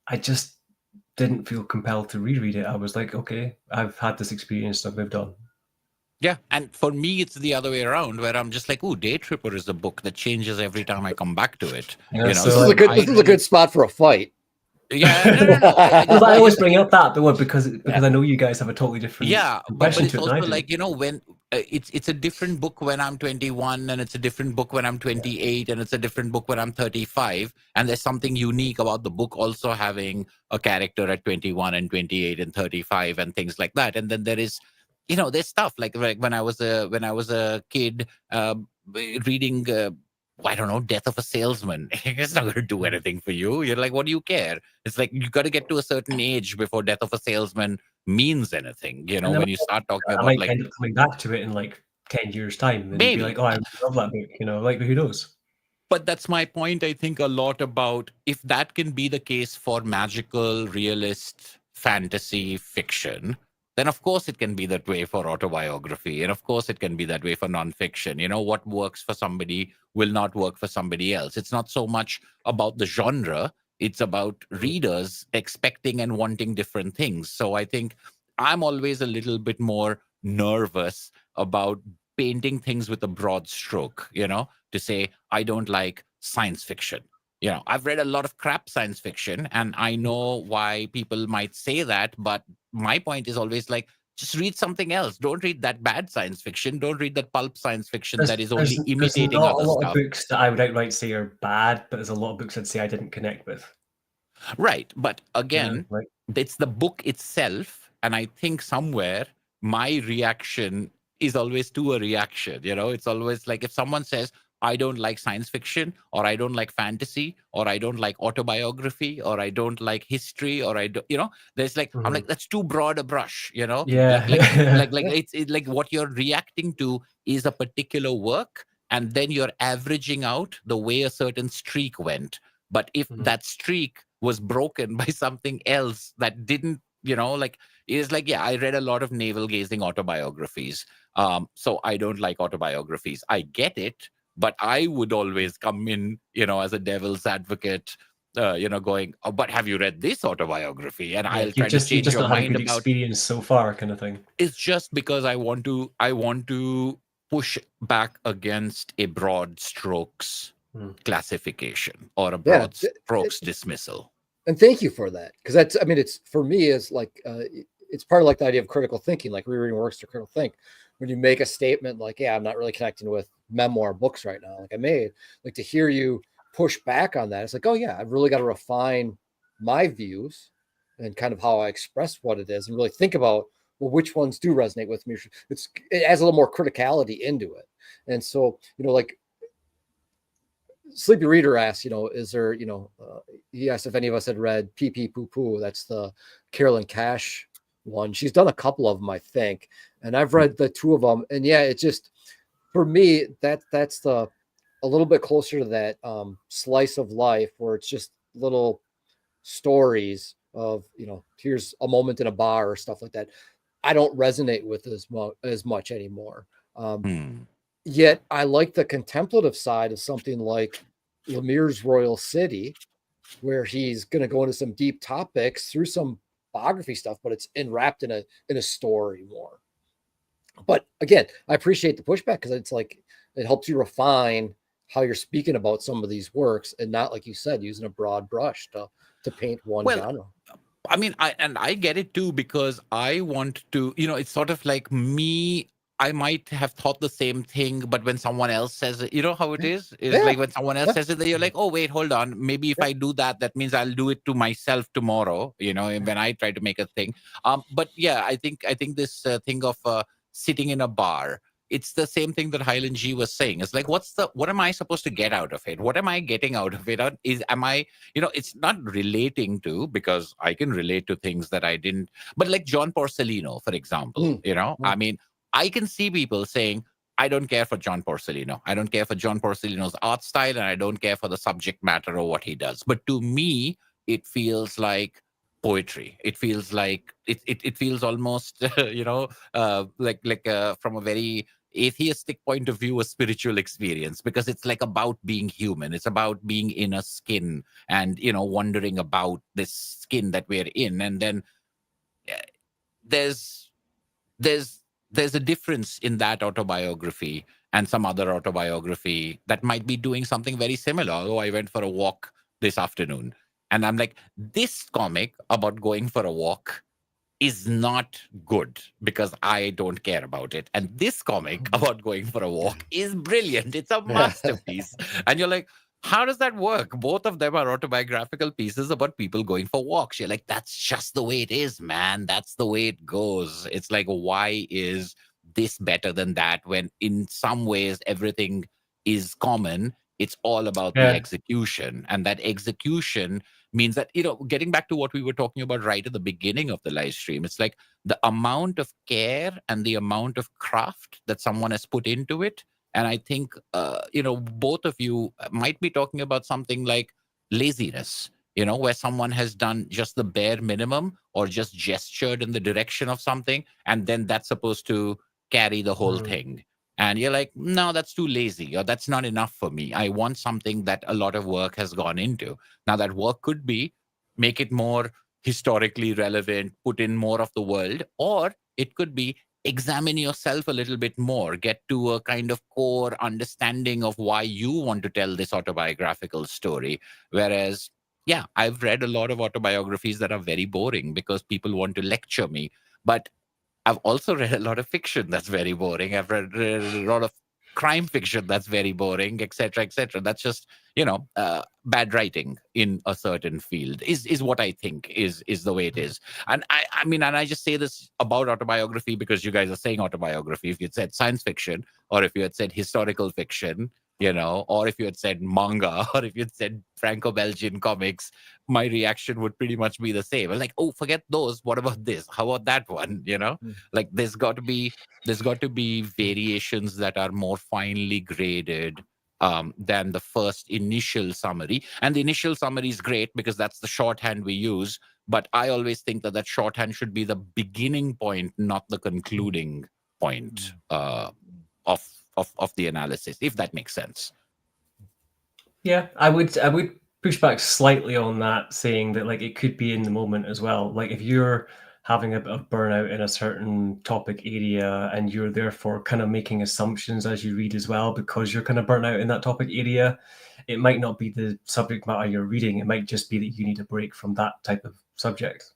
I just didn't feel compelled to reread it. I was like, okay, I've had this experience, I've moved on. Yeah, and for me, it's the other way around, where I'm just like, "Ooh, Day Tripper is a book that changes every time I come back to it." Yeah, This so is a good. This is a good spot for a fight. Yeah, no. Well, I always bring up that one because Yeah. I know you guys have a totally different Yeah, but impression it's to it than I also do. like, when it's a different book when I'm 21, and it's a different book when I'm 28, and it's a different book when I'm 35, and there's something unique about the book also having a character at 21 and 28 and 35 and things like that. And then there is, there's stuff like when I was a kid, reading. I don't know, Death of a Salesman. It's not going to do anything for you. You're like, what do you care? It's like you got to get to a certain age before Death of a Salesman means anything. And then When you start talking I about might like end up coming back to it in like 10 years' time and be like, maybe. oh, I love that book, like who knows? But that's my point. I think a lot about if that can be the case for magical, realist, fantasy fiction, then of course it can be that way for autobiography. And of course it can be that way for nonfiction. What works for somebody will not work for somebody else. It's not so much about the genre, it's about readers expecting and wanting different things. So I think I'm always a little bit more nervous about painting things with a broad stroke, to say, I don't like science fiction. I've read a lot of crap science fiction, and I know why people might say that. But my point is always like, just read something else. Don't read that bad science fiction. Don't read that pulp science fiction that is only There's imitating not a other lot of stuff. books that I would outright say are bad, but there's a lot of books I'd say I didn't connect with. Right. But again, Like, it's the book itself. And I think somewhere my reaction is always to a reaction. It's always like if someone says, I don't like science fiction, or I don't like fantasy, or I don't like autobiography, or I don't like history, or I don't, there's like, I'm like, that's too broad a brush, yeah. it's like what you're reacting to is a particular work. And then you're averaging out the way a certain streak went. But if that streak was broken by something else that didn't, like, it's like, yeah, I read a lot of navel gazing autobiographies. So I don't like autobiographies. I get it, but I would always come in, as a devil's advocate, going, oh, but have you read this autobiography? And I'll try to change your not had a mind good about. experience so far, kind of thing. It's just because I want to push back against a broad strokes classification or a broad strokes dismissal. And thank you for that, because that's, I mean, it's for me is like it's part of like the idea of critical thinking, like rereading works to critical think. When you make a statement like, yeah, I'm not really connecting with memoir books right now, like I made, like to hear you push back on that, it's like, oh yeah, I've really got to refine my views and kind of how I express what it is, and really think about, well, which ones do resonate with me. It adds a little more criticality into it. And so, like Sleepy Reader asked, is there, he asked if any of us had read Pee Pee Poo Poo. That's the Carolyn Cash one. She's done a couple of them, I think. And I've read the two of them. And yeah, it just, for me, that's a little bit closer to that slice of life where it's just little stories of, here's a moment in a bar or stuff like that. I don't resonate with as much anymore. Yet I like the contemplative side of something like Lemire's Royal City, where he's going to go into some deep topics through some biography stuff, but it's enwrapped in a story more. But again, I appreciate the pushback, because it's like, it helps you refine how you're speaking about some of these works, and not, like you said, using a broad brush to paint one genre. I mean, I get it too, because I want to, it's sort of like me. I might have thought the same thing, but when someone else says it, you know how it is? It's like when someone else says it, then you're like, oh, wait, hold on. Maybe if I do that, that means I'll do it to myself tomorrow, when I try to make a thing. But yeah, I think this thing of sitting in a bar, it's the same thing that Highland G was saying. It's like, what am I supposed to get out of it? What am I getting out of it? It's not relating to, because I can relate to things that I didn't, but like John Porcellino, for example, I mean, I can see people saying, I don't care for John Porcellino. I don't care for John Porcellino's art style, and I don't care for the subject matter or what he does. But to me, it feels like poetry. It feels like it feels almost like from a very atheistic point of view, a spiritual experience, because it's like about being human. It's about being in a skin and wondering about this skin that we're in. And then there's a difference in that autobiography and some other autobiography that might be doing something very similar. Oh, I went for a walk this afternoon, and I'm like, this comic about going for a walk is not good because I don't care about it. And this comic about going for a walk is brilliant. It's a masterpiece. And you're like, how does that work? Both of them are autobiographical pieces about people going for walks. You're like, that's just the way it is, man. That's the way it goes. It's like, why is this better than that, when in some ways everything is common? It's all about the execution. And that execution means that, getting back to what we were talking about right at the beginning of the live stream, it's like the amount of care and the amount of craft that someone has put into it. And I think, both of you might be talking about something like laziness, where someone has done just the bare minimum or just gestured in the direction of something, and then that's supposed to carry the whole thing. And you're like, no, that's too lazy, or that's not enough for me. I want something that a lot of work has gone into. Now, that work could be make it more historically relevant, put in more of the world, or it could be examine yourself a little bit more, get to a kind of core understanding of why you want to tell this autobiographical story. Whereas, yeah, I've read a lot of autobiographies that are very boring because people want to lecture me. But I've also read a lot of fiction that's very boring. I've read a lot of crime fiction that's very boring, etc., etc. That's just, bad writing in a certain field is what I think is the way it is. And I mean, and I just say this about autobiography because you guys are saying autobiography. If you'd said science fiction, or if you had said historical fiction, or if you had said manga, or if you'd said Franco-Belgian comics, my reaction would pretty much be the same. I'm like, oh, forget those. What about this? How about that one? Like there's got to be variations that are more finely graded than the first initial summary. And the initial summary is great because that's the shorthand we use. But I always think that shorthand should be the beginning point, not the concluding point of the analysis, if that makes sense. Yeah, I would push back slightly on that, saying that like it could be in the moment as well. Like if you're having a bit of burnout in a certain topic area and you're therefore kind of making assumptions as you read as well because you're kind of burnt out in that topic area, it might not be the subject matter you're reading. It might just be that you need a break from that type of subject.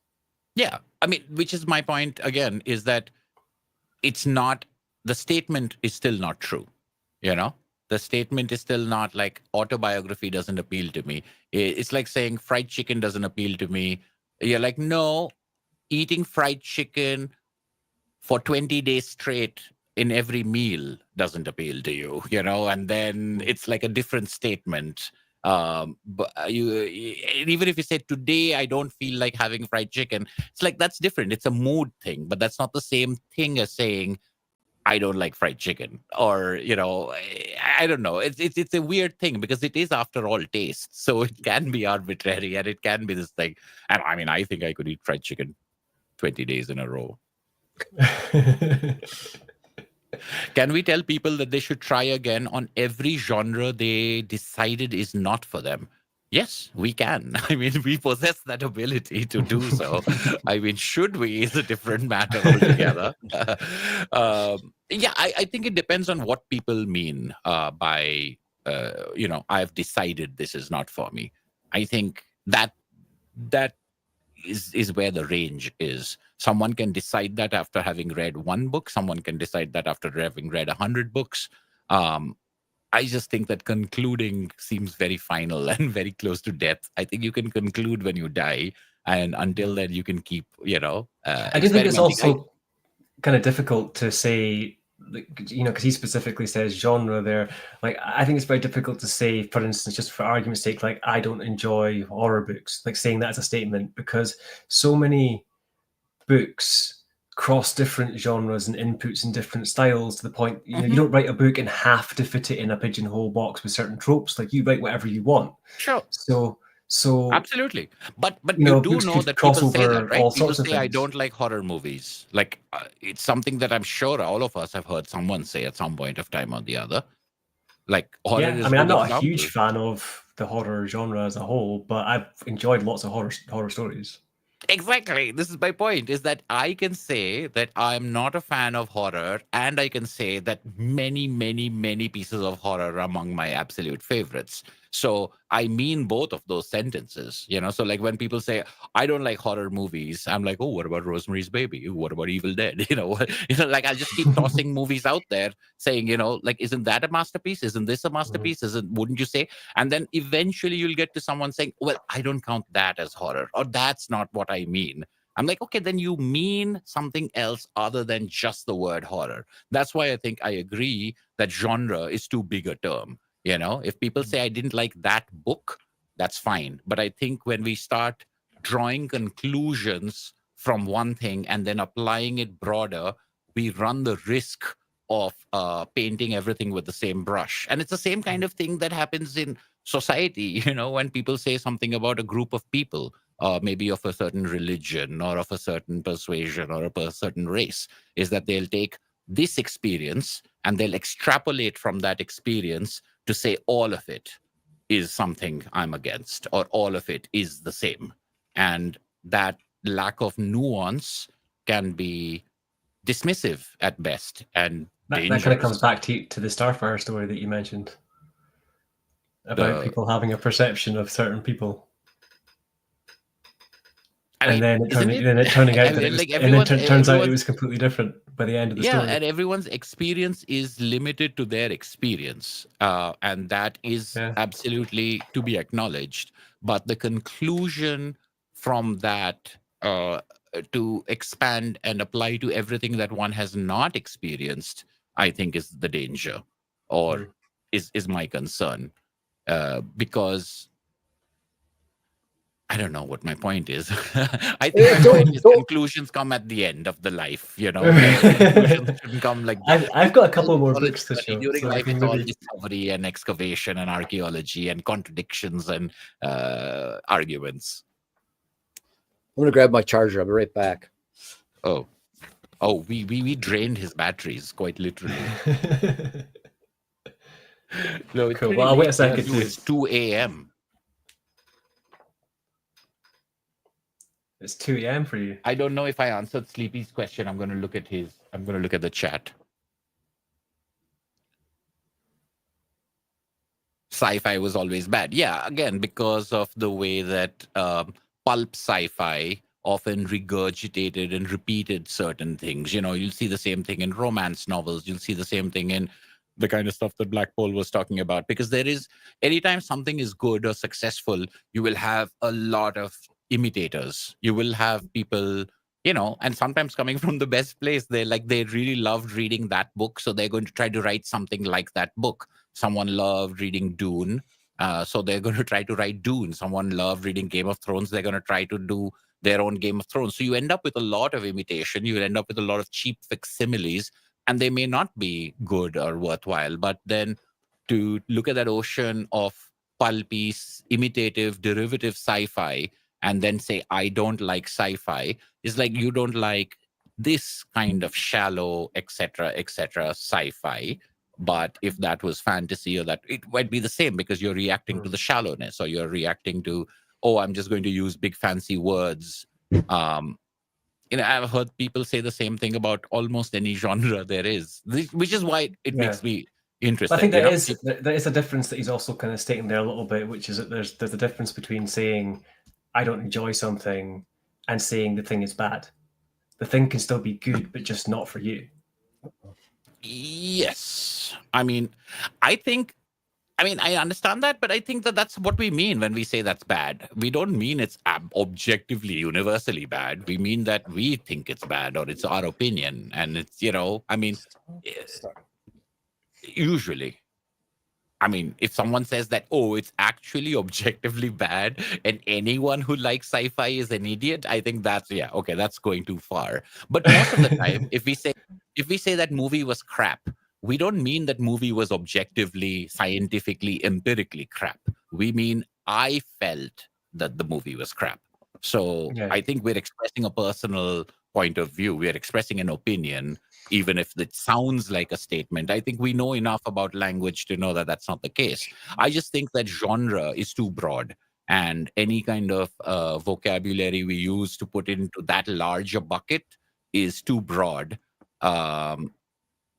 Yeah, I mean, which is my point again, is that it's not, the statement is still not true, The statement is still not like autobiography doesn't appeal to me. It's like saying fried chicken doesn't appeal to me. You're like, no, eating fried chicken for 20 days straight in every meal doesn't appeal to you, and then it's like a different statement. But even if you say today I don't feel like having fried chicken, it's like that's different. It's a mood thing, but that's not the same thing as saying I don't like fried chicken, or I don't know. It's a weird thing because it is, after all, taste. So it can be arbitrary and it can be this thing. And I mean, I think I could eat fried chicken 20 days in a row. Can we tell people that they should try again on every genre they decided is not for them? Yes, we can. I mean, we possess that ability to do so. I mean, should we is a different matter altogether. Yeah, I think it depends on what people mean by, I've decided this is not for me. I think that is where the range is. Someone can decide that after having read one book. Someone can decide that after having read 100 books. Um, I just think that concluding seems very final and very close to death. I think you can conclude when you die, and until then, you can keep, I do think it's also kind of difficult to say, because he specifically says genre there. Like, I think it's very difficult to say, for instance, just for argument's sake, like, I don't enjoy horror books, like saying that as a statement, because so many books cross different genres and inputs and different styles to the point, you don't write a book and have to fit it in a pigeonhole box with certain tropes. Like, you write whatever you want. Sure. So absolutely, but you do know that people say that, right? People say I things. don't like horror movies. Like it's something that I'm sure all of us have heard someone say at some point of time or the other. Like horror is. I mean, I'm not a huge fan of the horror genre as a whole, but I've enjoyed lots of horror stories. Exactly. This is my point, is that I can say that I'm not a fan of horror, and I can say that many, many, many pieces of horror are among my absolute favorites. So I mean both of those sentences, So like when people say, I don't like horror movies, I'm like, oh, what about Rosemary's Baby? What about Evil Dead? Like I'll just keep tossing movies out there saying, like, isn't that a masterpiece? Isn't this a masterpiece? Wouldn't you say? And then eventually you'll get to someone saying, well, I don't count that as horror, or that's not what I mean. I'm like, okay, then you mean something else other than just the word horror. That's why I think I agree that genre is too big a term. If people say I didn't like that book, that's fine. But I think when we start drawing conclusions from one thing and then applying it broader, we run the risk of painting everything with the same brush. And it's the same kind of thing that happens in society, when people say something about a group of people, maybe of a certain religion or of a certain persuasion or a certain race, is that they'll take this experience and they'll extrapolate from that experience to say all of it is something I'm against, or all of it is the same. And that lack of nuance can be dismissive at best and dangerous. That kind of comes back to the Starfire story that you mentioned about people having a perception of certain people. And then it turning out that it was completely different by the end of the story. Yeah, and everyone's experience is limited to their experience, and that is absolutely to be acknowledged. But the conclusion from that to expand and apply to everything that one has not experienced, I think, is the danger, or is my concern, because I don't know what my point is. I think my point is conclusions come at the end of the life, Conclusions shouldn't come like that. I've got a couple more books to show. During life, it's all discovery and excavation and archaeology and contradictions and arguments. I'm going to grab my charger. I'll be right back. Oh, we drained his batteries, quite literally. No, it's cool. Well, I'll wait a second. It's 2 a.m. It's 2 a.m. for you. I don't know if I answered Sleepy's question. I'm going to look at the chat. Sci-fi was always bad. Yeah, again, because of the way that pulp sci-fi often regurgitated and repeated certain things. You'll see the same thing in romance novels. You'll see the same thing in the kind of stuff that Blackpool was talking about. Because anytime something is good or successful, you will have a lot of imitators. You will have people, and sometimes coming from the best place, they really loved reading that book, so they're going to try to write something like that book. Someone loved reading Dune, so they're going to try to write Dune. Someone loved reading Game of Thrones, they're going to try to do their own Game of Thrones. So you end up with a lot of imitation. You end up with a lot of cheap facsimiles, and they may not be good or worthwhile. But then to look at that ocean of pulpy, imitative, derivative sci-fi, and then say, I don't like sci-fi, is like you don't like this kind of shallow, etc., sci-fi, But if that was fantasy, or that, it might be the same, because you're reacting to the shallowness, or you're reacting to, oh, I'm just going to use big fancy words. I've heard people say the same thing about almost any genre there is, which is why it makes me interested. I think there is a difference that he's also kind of stating there a little bit, which is that there's a difference between saying I don't enjoy something and saying the thing is bad. The thing can still be good, but just not for you. Yes. I understand that, but I think that that's what we mean when we say that's bad. We don't mean it's objectively, universally bad. We mean that we think it's bad, or it's our opinion. And it's, usually. If someone says that, oh, it's actually objectively bad, and anyone who likes sci-fi is an idiot, I think that's going too far. But most of the time, if we say that movie was crap, we don't mean that movie was objectively, scientifically, empirically crap. We mean I felt that the movie was crap. So I think we're expressing a personal point of view. We're expressing an opinion, even if it sounds like a statement. I think we know enough about language to know that that's not the case. I just think that genre is too broad, and any kind of vocabulary we use to put into that larger bucket is too broad.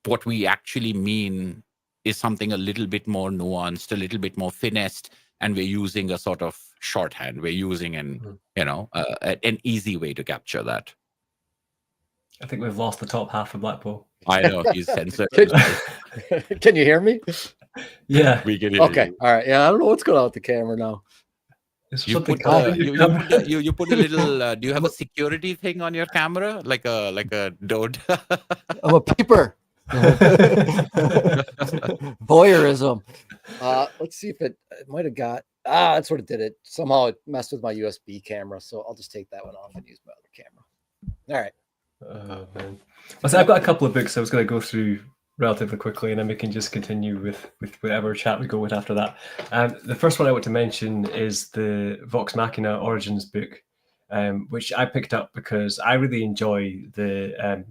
What we actually mean is something a little bit more nuanced, a little bit more finessed, and we're using a sort of shorthand. We're using an easy way to capture that. I think we've lost the top half of Blackpool. I know, he's censored. Can you hear me? Yeah, we can hear okay. you. All right. Yeah, I don't know what's going on with the camera now. You put a little. Do you have a security thing on your camera, like a dode? I'm a peeper. Voyeurism. Let's see if it might have got. That's what it did. It somehow it messed with my USB camera, so I'll just take that one off and use my other camera. All right. Oh, man. So I've got a couple of books I was going to go through relatively quickly, and then we can just continue with whatever chat we go with after that. The first one I want to mention is the Vox Machina Origins book, which I picked up because I really enjoy the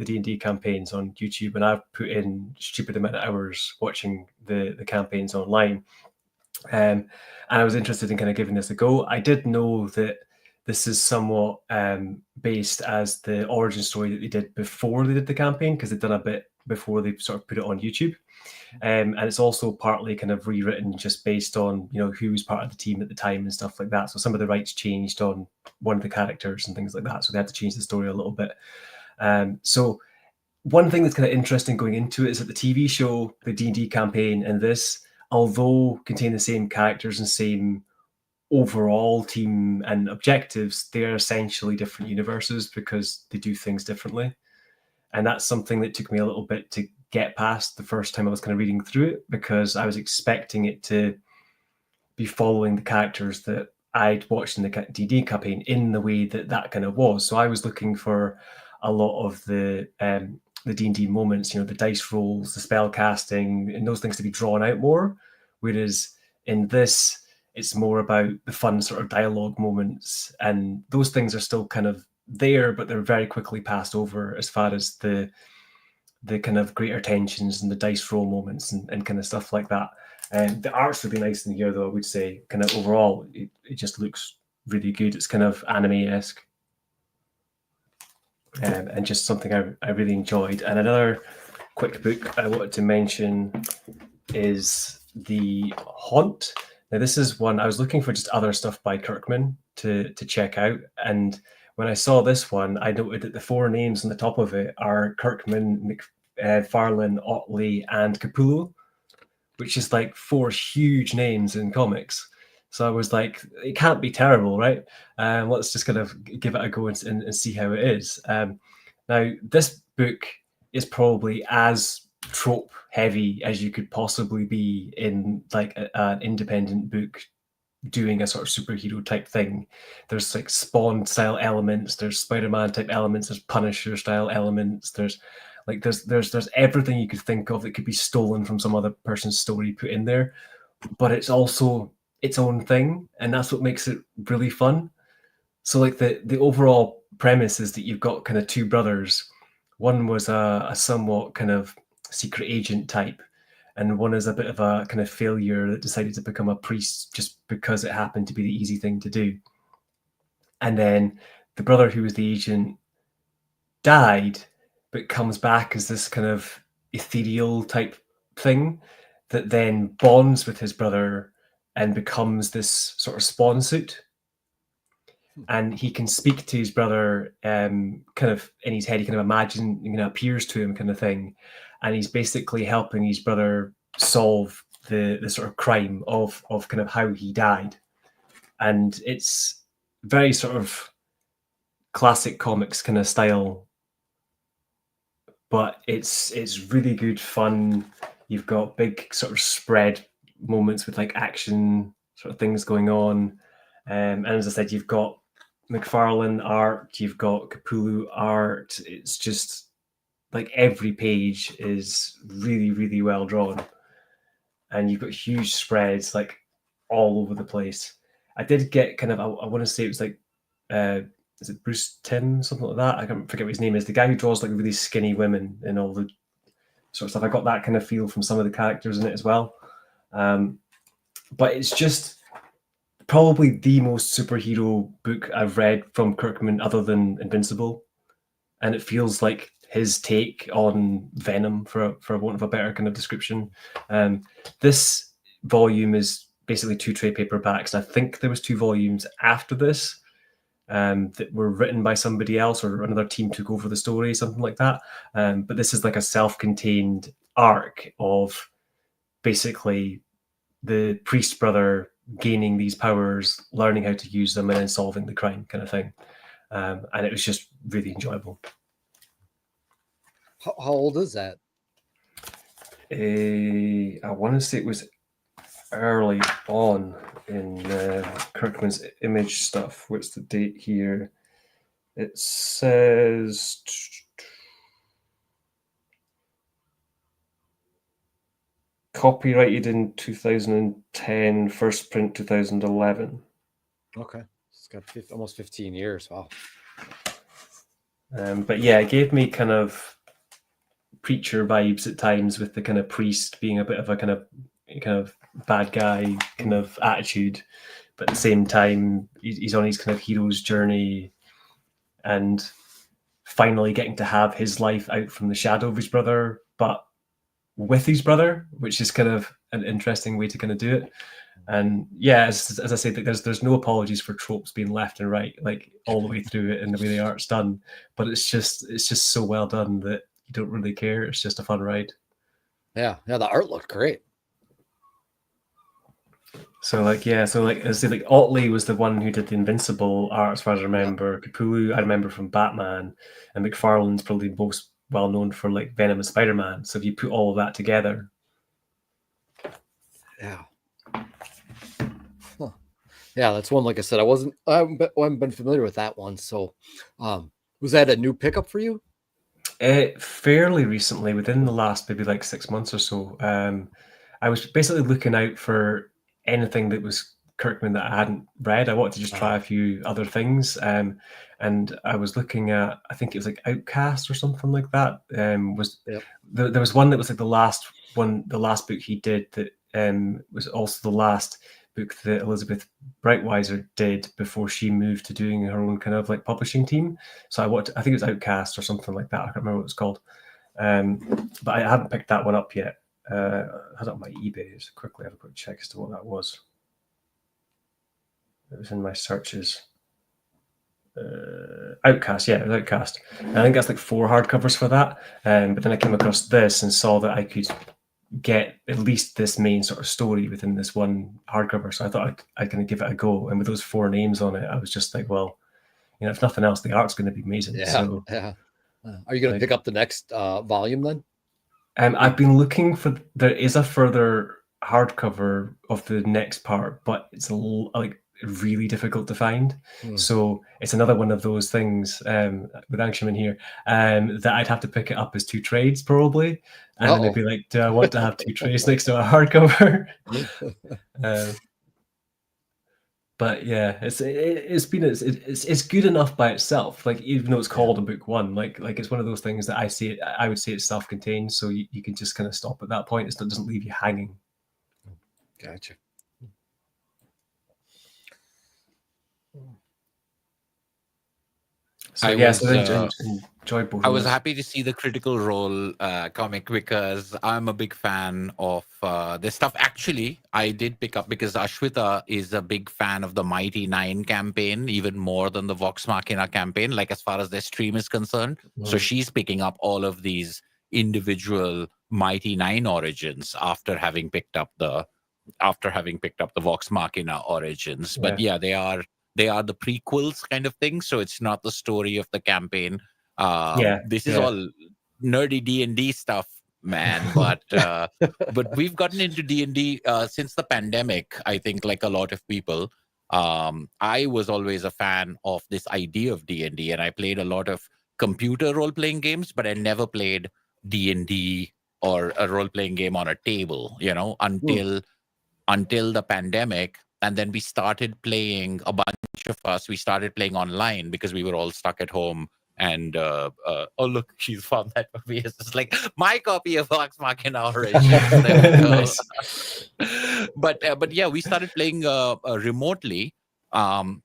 D&D campaigns on YouTube, and I've put in stupid amount of hours watching the campaigns online. And I was interested in kind of giving this a go. I did know that this is somewhat based as the origin story that they did before they did the campaign, because they'd done a bit before they sort of put it on YouTube. And it's also partly kind of rewritten just based on, who was part of the team at the time and stuff like that. So some of the rights changed on one of the characters and things like that. So they had to change the story a little bit. So one thing that's kind of interesting going into it is that the TV show, the D&D campaign, and this, although contain the same characters and same overall team and objectives, they're essentially different universes because they do things differently. And that's something that took me a little bit to get past the first time I was kind of reading through it, because I was expecting it to be following the characters that I'd watched in the D&D campaign in the way that kind of was. So I was looking for a lot of the D&D moments, the dice rolls, the spell casting, and those things to be drawn out more. Whereas in this, it's more about the fun sort of dialogue moments, and those things are still kind of there, but they're very quickly passed over as far as the kind of greater tensions and the dice roll moments and kind of stuff like that. And the art's really nice in here, though, I would say. Kind of overall, it just looks really good. It's kind of anime-esque. And just something I really enjoyed. And another quick book I wanted to mention is The Haunt. Now, this is one I was looking for, just other stuff by Kirkman to check out. And when I saw this one, I noted that the four names on the top of it are Kirkman, McFarlane, Otley, and Capullo, which is like four huge names in comics. So I was like, it can't be terrible, right? Let's just kind of give it a go and see how it is. Now, this book is probably as trope heavy as you could possibly be in like an independent book doing a sort of superhero type thing. There's like Spawn style elements, there's Spider-Man type elements, there's Punisher style elements, there's everything you could think of that could be stolen from some other person's story put in there, but it's also its own thing, and that's what makes it really fun. So like the overall premise is that you've got kind of two brothers. One was a somewhat kind of secret agent type, and one is a bit of a kind of failure that decided to become a priest just because it happened to be the easy thing to do. And then the brother who was the agent died, but comes back as this kind of ethereal type thing that then bonds with his brother and becomes this sort of spawn suit. And he can speak to his brother kind of in his head. He kind of imagine, appears to him kind of thing. And he's basically helping his brother solve the sort of crime of kind of how he died. And it's very sort of classic comics kind of style, but it's really good fun. You've got big sort of spread moments with like action sort of things going on. And as I said, you've got McFarlane art, you've got Capullo art. It's just like every page is really, really well drawn. And you've got huge spreads like all over the place. I did get kind of, I want to say it was like, is it Bruce Timm, something like that? I can't forget what his name is. The guy who draws like really skinny women and all the sort of stuff. I got that kind of feel from some of the characters in it as well. But it's just probably the most superhero book I've read from Kirkman other than Invincible. And it feels like his take on Venom, for want of a better kind of description. This volume is basically 2 trade paperbacks. I think there was 2 volumes after this that were written by somebody else, or another team took over the story, something like that. But this is like a self-contained arc of basically the priest brother gaining these powers, learning how to use them, and then solving the crime kind of thing. And it was just really enjoyable. How old is that? I want to say it was early on in Kirkman's Image stuff. What's the date here? It says copyrighted in 2010, first print 2011. Okay, it's got almost 15 years. Wow. But yeah, it gave me kind of preacher vibes at times, with the kind of priest being a bit of a kind of bad guy kind of attitude, but at the same time he's on his kind of hero's journey and finally getting to have his life out from the shadow of his brother, but with his brother, which is kind of an interesting way to kind of do it. And yeah, as I said, there's no apologies for tropes being left and right, like all the way through it, and the way the art's done. But it's just so well done that you don't really care. It's just a fun ride. Yeah, the art looked great. So like as I say, like Otley was the one who did the Invincible art, as far as I remember. Yeah. Capullo, I remember from Batman, and McFarlane's probably most well known for like Venom and Spider-Man. So if you put all of that together, yeah. Huh. Yeah, that's one. Like I said, I haven't been familiar with that one. So, was that a new pickup for you? Fairly recently, within the last maybe like 6 months or so. I was basically looking out for anything that was Kirkman that I hadn't read. I wanted to just try a few other things. And I was looking at, I think it was like Outcast or something like that. There was one that was like the last book he did that was also the last book that Elizabeth Breitweiser did before she moved to doing her own kind of like publishing team. So I think it was Outcast or something like that. I can't remember what it was called. But I haven't picked that one up yet. I had it on my eBay. Just quickly have a quick check as to what that was. It was in my searches. Outcast, yeah, it was Outcast. And I think that's like 4 hardcovers for that. But then I came across this and saw that I could get at least this main sort of story within this one hardcover. So I thought I'd kind of give it a go. And with those 4 names on it, I was just like, well, if nothing else, the art's going to be amazing. Yeah. So, yeah. Are you going to pick up the next volume then? I've been looking for. There is a further hardcover of the next part, but it's like really difficult to find. So it's another one of those things with Anshuman here that I'd have to pick it up as 2 trades probably, and then they'd be like, "Do I want to have 2 trades next to a hardcover?" But yeah, it's good enough by itself. Like even though it's called a book one, like it's one of those things that I would say it's self-contained, so you can just kind of stop at that point. It doesn't leave you hanging. Gotcha. So I yes, was, enjoyed both I of was those. happy to see the Critical Role comic because I'm a big fan of this stuff. Actually, I did pick up because Ashwita is a big fan of the Mighty Nine campaign, even more than the Vox Machina campaign, like as far as their stream is concerned. So she's picking up all of these individual Mighty Nine origins after having picked up the Vox Machina origins. But yeah, they are the prequels kind of thing. So it's not the story of the campaign. This is all nerdy D&D stuff, man. But we've gotten into D&D since the pandemic. I think, like a lot of people, I was always a fan of this idea of D&D, and I played a lot of computer role-playing games, but I never played D&D or a role-playing game on a table, until the pandemic. And then we started playing, a bunch of us, we started playing online because we were all stuck at home. And oh, look, she's found that for me. It's just like my copy of Vox Machina Origins. There we go. Nice. But yeah, we started playing remotely. And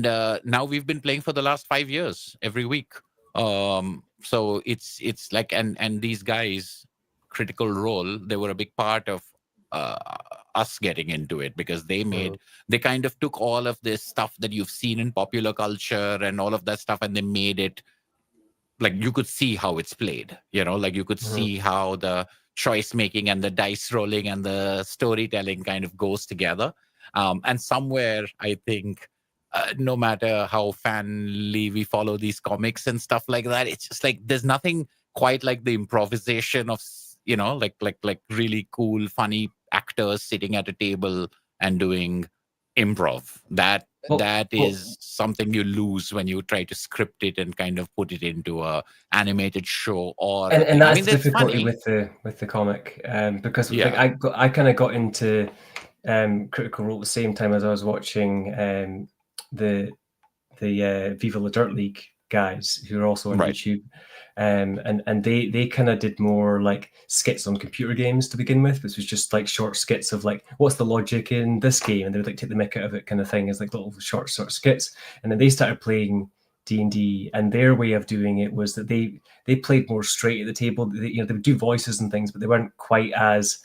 now we've been playing for the last 5 years every week. So it's like, and these guys, Critical Role, they were a big part of us getting into it because they kind of took all of this stuff that you've seen in popular culture and all of that stuff, and they made it like you could see how it's played, like you could see how the choice making and the dice rolling and the storytelling kind of goes together. And somewhere I think no matter how fanly we follow these comics and stuff like that, it's just like there's nothing quite like the improvisation of like really cool funny actors sitting at a table and doing improv. That is something you lose when you try to script it and kind of put it into a animated show or and that's the that's difficulty funny. with the comic, because like I kind of got into Critical Role at the same time as I was watching the Viva La Dirt League guys who are also on YouTube. And they kind of did more like skits on computer games to begin with. This was just like short skits of like, what's the logic in this game? And they would like take the mick out of it kind of thing as like little short skits. And then they started playing D&D, and their way of doing it was that they played more straight at the table. They would do voices and things, but they weren't quite as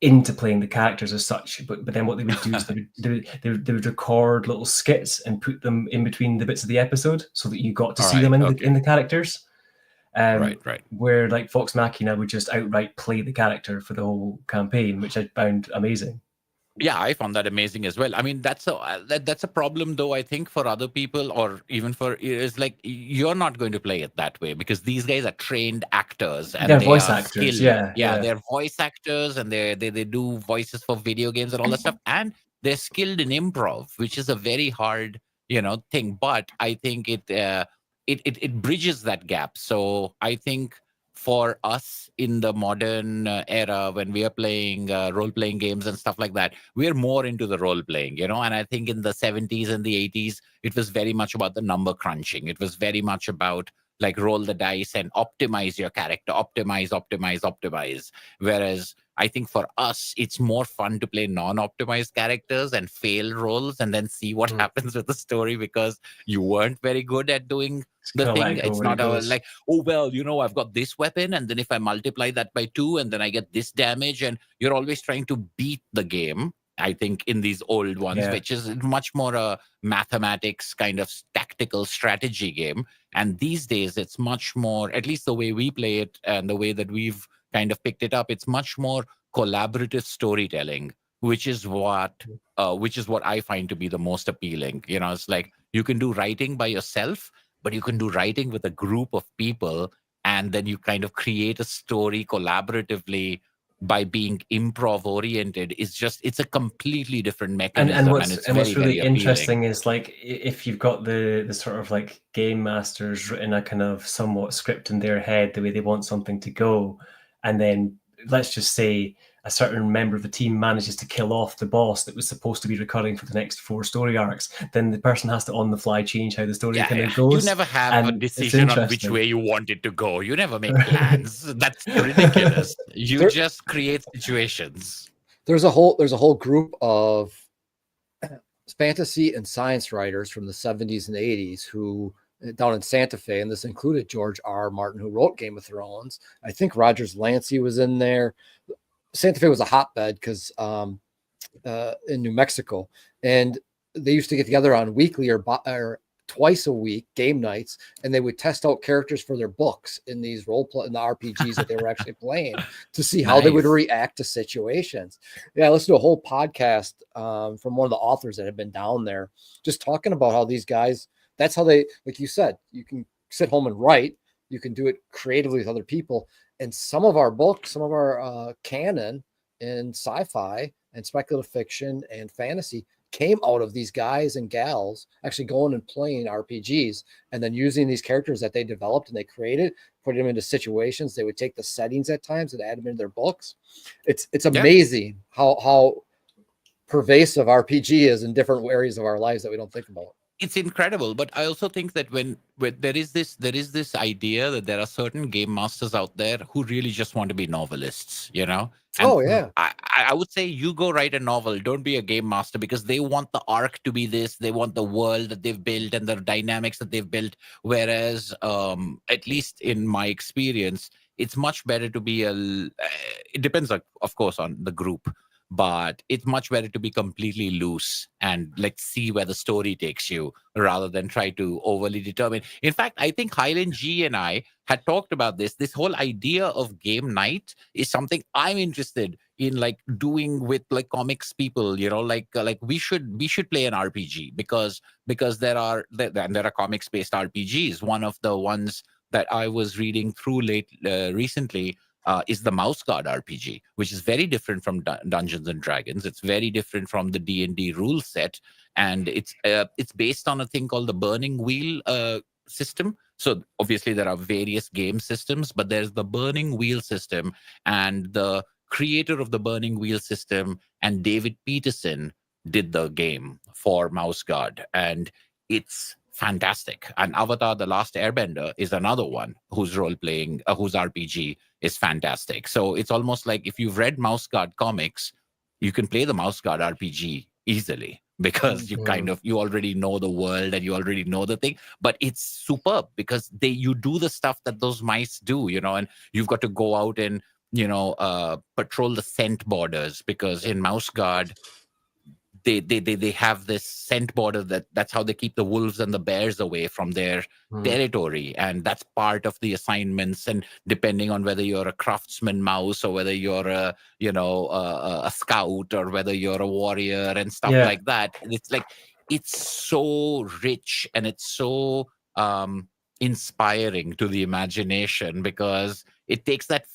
into playing the characters as such, but then what they would do is they would record little skits and put them in between the bits of the episode so that you got to see them in the characters. Right. Where like Vox Machina would just outright play the character for the whole campaign, which I found amazing. Yeah, I found that amazing as well. I mean, that's a problem, though, I think, for other people, or even for, it's like you're not going to play it that way because these guys are trained actors and they're they voice are actors. skilled. Yeah, they're voice actors and they do voices for video games and all that stuff. And they're skilled in improv, which is a very hard, thing. But I think it bridges that gap. So I think for us in the modern era, when we are playing role-playing games and stuff like that, we're more into the role-playing, and I think in the 70s and the 80s, it was very much about the number crunching. It was very much about like roll the dice and optimize your character, optimize. Whereas I think for us, it's more fun to play non-optimized characters and fail rolls and then see what happens with the story because you weren't very good at doing the thing. It's not like, oh, well, I've got this weapon, and then if I multiply that by 2, and then I get this damage, and you're always trying to beat the game. I think in these old ones, which is much more a mathematics kind of tactical strategy game. And these days, it's much more, at least the way we play it and the way that we've kind of picked it up, it's much more collaborative storytelling, which is what I find to be the most appealing. It's like you can do writing by yourself, but you can do writing with a group of people, and then you kind of create a story collaboratively by being improv oriented. It's a completely different mechanism, and it's what's really very interesting is like if you've got the sort of like game masters written a kind of somewhat script in their head the way they want something to go, and then let's just say a certain member of the team manages to kill off the boss that was supposed to be recurring for the next 4 story arcs, then the person has to on the fly change how the story kind of goes. You never have a And it's decision on which interesting. way you want it to go. You never make plans. That's ridiculous. You just create situations. There's a whole group of fantasy and science writers from the 70s and 80s who down in Santa Fe, and this included George R. Martin, who wrote Game of Thrones. I think Rogers Lancey was in there. Santa Fe was a hotbed because in New Mexico, and they used to get together on weekly or twice a week game nights, and they would test out characters for their books in these in the RPGs that they were actually playing to see how they would react to situations. Yeah, I listened to a whole podcast from one of the authors that had been down there, just talking about how these guys, that's how they, like you said, you can sit home and write, you can do it creatively with other people. And some of our books, some of our canon in sci-fi and speculative fiction and fantasy came out of these guys and gals actually going and playing RPGs and then using these characters that they developed and they created, put them into situations. They would take the settings at times and add them into their books. It's amazing how pervasive RPG is in different areas of our lives that we don't think about. It's incredible, but I also think that when there is this idea that there are certain game masters out there who really just want to be novelists, you know. And I would say you go write a novel. Don't be a game master, because they want the arc to be this. They want the world that they've built and the dynamics that they've built. Whereas, at least in my experience, it's much better to be it depends, of course, on the group. But it's much better to be completely loose and let's see where the story takes you rather than try to overly determine. In fact, I think Highland G and I had talked about this. This whole idea of game night is something I'm interested in, like doing with like comics people, you know, like we should play an RPG because there are comics based RPGs. One of the ones that I was reading through recently is the Mouse Guard RPG, which is very different from Dungeons and Dragons. It's very different from the D&D rule set, and it's based on a thing called the Burning Wheel system. So obviously there are various game systems, but there's the Burning Wheel system, and the creator of the Burning Wheel system and David Peterson did the game for Mouse Guard, and it's fantastic. And Avatar: The Last Airbender is another one whose role-playing, whose RPG is fantastic. So it's almost like if you've read Mouse Guard comics, you can play the Mouse Guard RPG easily because you already know the world and you already know the thing. But it's superb because you do the stuff that those mice do, you know, and you've got to go out and, you know, patrol the scent borders, because in Mouse Guard, they have this scent border that's how they keep the wolves and the bears away from their territory, and that's part of the assignments. And depending on whether you're a craftsman mouse or whether you're a scout or whether you're a warrior and stuff like that, it's so rich and it's so inspiring to the imagination, because it takes that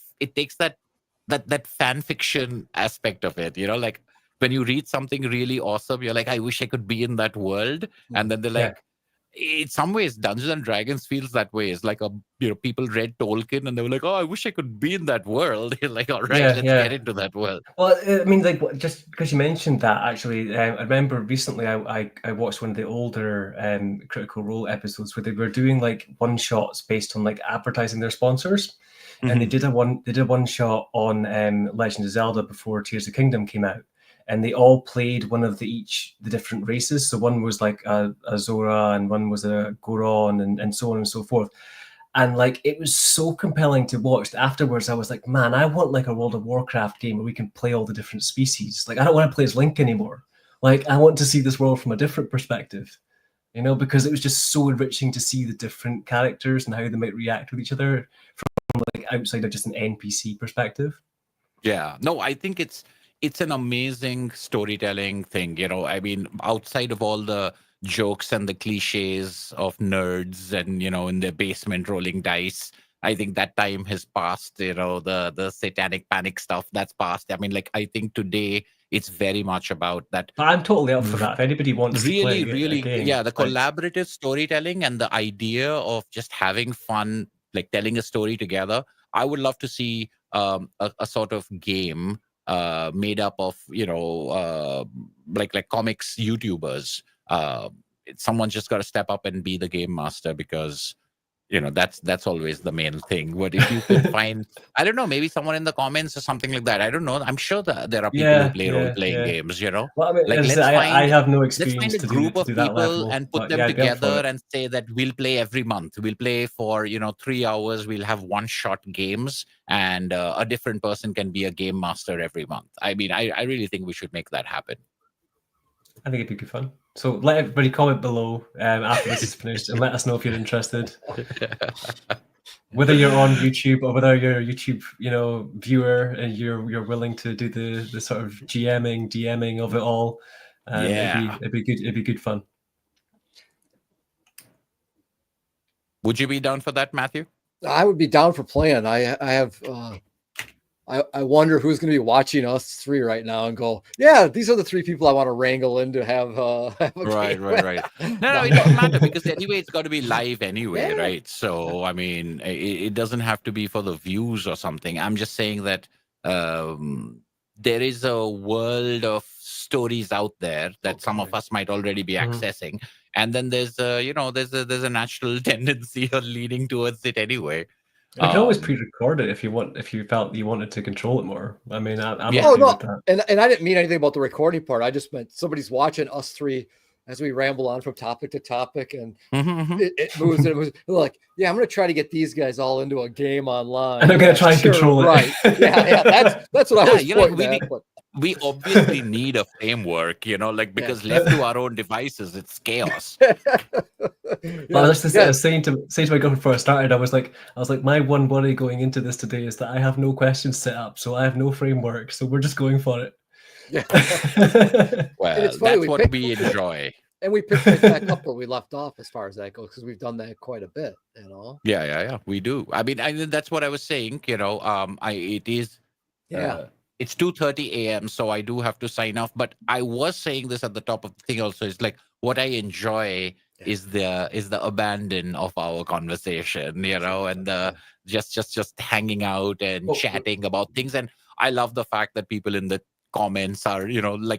fan fiction aspect of it, you know, like when you read something really awesome, you're like, I wish I could be in that world. And then they're like, in some ways, Dungeons and Dragons feels that way. It's like people read Tolkien and they were like, oh, I wish I could be in that world. You're like, all right, let's get into that world. Well, I mean, like, just because you mentioned that, actually, I remember recently I watched one of the older Critical Role episodes where they were doing like one shots based on like advertising their sponsors. And they did a one shot on Legend of Zelda before Tears of the Kingdom came out. And they all played one of the different races. So one was like a Zora, and one was a Goron, and so on and so forth. And like, it was so compelling to watch. Afterwards, I was like, man, I want like a World of Warcraft game where we can play all the different species. Like, I don't want to play as Link anymore. Like, I want to see this world from a different perspective, you know, because it was just so enriching to see the different characters and how they might react with each other from like outside of just an NPC perspective. Yeah, no, I think it's an amazing storytelling thing, you know. I mean, outside of all the jokes and the cliches of nerds and, you know, in their basement rolling dice, I think that time has passed, you know, the satanic panic stuff, that's passed. I mean, like, I think today it's very much about that. I'm totally up for that. If anybody wants to play really, a game, yeah, the collaborative storytelling and the idea of just having fun, like telling a story together. I would love to see a sort of game made up of like comics YouTubers. Someone's just got to step up and be the game master, because that's always the main thing. But if you can find, I don't know, maybe someone in the comments or something like that, I don't know, I'm sure that there are people who play role-playing games, Well, I mean, like as I say, I have no let's experience find a to group of do that people level, and put but them yeah, I'd be up for together it. and say that we'll play every month. We'll play for 3 hours. We'll have one-shot games, and a different person can be a game master every month. I mean, I really think we should make that happen. I think it'd be good fun. So let everybody comment below after this is finished, and let us know if you're interested. Whether you're on YouTube or whether you're a YouTube, viewer, and you're willing to do the sort of GMing, DMing of it all. It'd be good fun. Would you be down for that, Matthew? I would be down for playing. I wonder who's going to be watching us three right now and go, yeah, these are the three people I want to wrangle in to have a right. game. No, it doesn't matter, because anyway, it's got to be live anyway, Yeah. right? So, I mean, it doesn't have to be for the views or something. I'm just saying that there is a world of stories out there that some of us might already be accessing. And then there's there's a natural tendency of leaning towards it anyway. We can always pre-record it if you felt you wanted to control it more. I mean, I'm okay with that. And I didn't mean anything about the recording part. I just meant somebody's watching us three as we ramble on from topic to topic, and it moves and it moves. They're like, yeah, I'm going to try to get these guys all into a game online. And I'm going to try and control it. Right. Yeah. That's what I was pointing at. We obviously need a framework, because left to our own devices, it's chaos. Well, I was just saying to my girlfriend before I started, I was like, my one worry going into this today is that I have no questions set up, so I have no framework, so we're just going for it. Yeah. Well, that's what we enjoy. And we picked it back up where we left off as far as that goes, because we've done that quite a bit, Yeah, we do. I mean, that's what I was saying. It is. It's 2:30 a.m., so I do have to sign off. But I was saying this at the top of the thing also. It's like what I enjoy is the abandon of our conversation, and just hanging out and chatting about things. And I love the fact that people in the comments are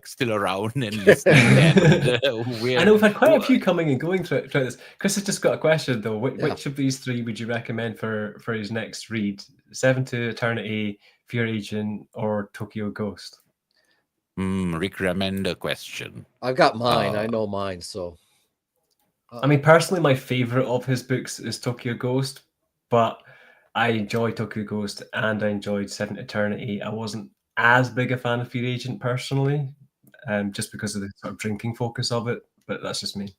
still around and listening. And, I know we've had quite a few coming and going throughout this. Chris has just got a question though. Which of these three would you recommend for his next read? 7 to Eternity, Fear Agent, or Tokyo Ghost? Recommend a question. I've got mine. I know mine. So, I mean, personally, my favorite of his books is Tokyo Ghost, but I enjoyed Tokyo Ghost and I enjoyed 7 to Eternity. I wasn't as big a fan of Fear Agent personally, just because of the sort of drinking focus of it, but that's just me.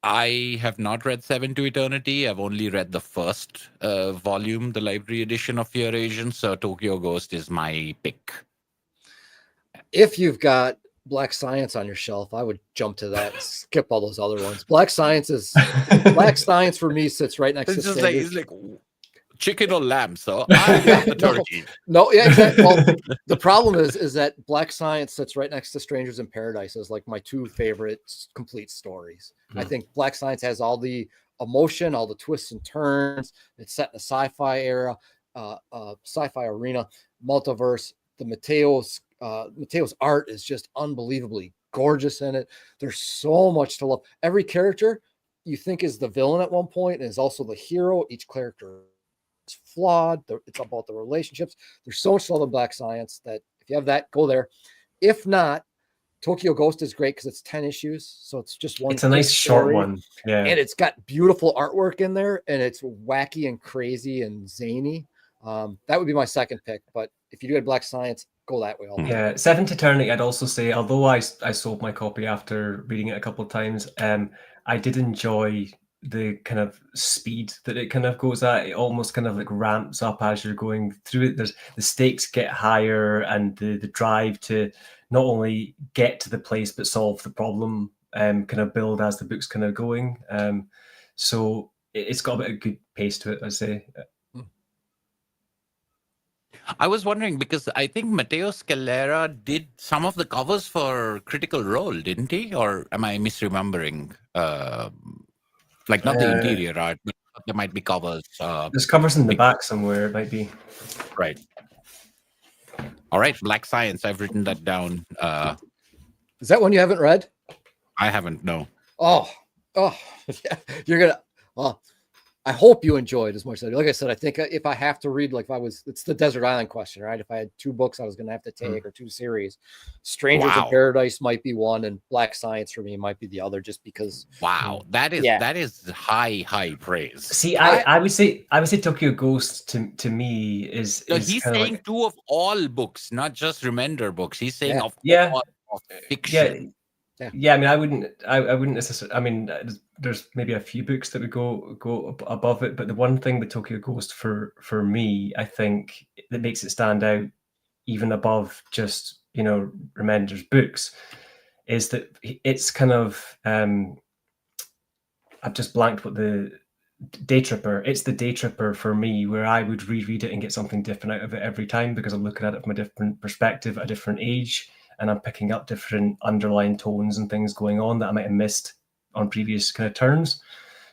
I have not read 7 to Eternity. I've only read the first volume, the library edition of Fear Agent, so Tokyo Ghost is my pick. If you've got Black Science on your shelf, I would jump to that and skip all those other ones. Black Science for me sits right next to Standard. It's like chicken or lamb, so I got the turkey. No, yeah, exactly. Well, the problem is that Black Science sits right next to Strangers in Paradise as like my two favorite complete stories. I think Black Science has all the emotion, all the twists and turns. It's set in a sci-fi era, sci-fi arena, multiverse. The Mateo's art is just unbelievably gorgeous in it. There's so much to love. Every character you think is the villain at one point and is also the hero. Each character is flawed. It's about the relationships. There's so much to love in Black Science that if you have that, go there. If not, Tokyo Ghost is great because it's 10 issues. So it's just one. It's a nice short one. Yeah. And it's got beautiful artwork in there and it's wacky and crazy and zany. That would be my second pick. But if you do have Black Science, go that way. Yeah, 7 to Eternity, I'd also say, although I sold my copy after reading it a couple of times, I did enjoy the kind of speed that it kind of goes at. It almost kind of like ramps up as you're going through it. There's the stakes get higher and the drive to not only get to the place but solve the problem kind of build as the book's kind of going. So it's got a bit of good pace to it, I'd say. I was wondering because I think Matteo Scalera did some of the covers for Critical Role, didn't he? Or am I misremembering? Like not the interior art, but there might be covers. There's covers in the back somewhere, it might be. Right. All right, Black Science. I've written that down. Is that one you haven't read? I haven't. No. Oh, yeah. You're gonna. Well, I hope you enjoyed as much as I do. Like I said, I think if I have to read, like if I was, it's the Desert Island question, right? If I had 2 books I was going to have to take or 2 series, Strangers in Paradise might be one, and Black Science for me might be the other, just because. Wow, that is high praise. See, I would say Tokyo Ghost to me is. No, he's saying like, 2 of all books, not just Remender books. He's saying of fiction. Yeah, I mean, I wouldn't necessarily. I mean, there's maybe a few books that would go above it, but the one thing with Tokyo Ghost for me, I think that makes it stand out even above just Remender's books, is that it's kind of I've just blanked what the Day Tripper. It's the Day Tripper for me, where I would reread it and get something different out of it every time because I'm looking at it from a different perspective, at a different age. And I'm picking up different underlying tones and things going on that I might have missed on previous kind of turns.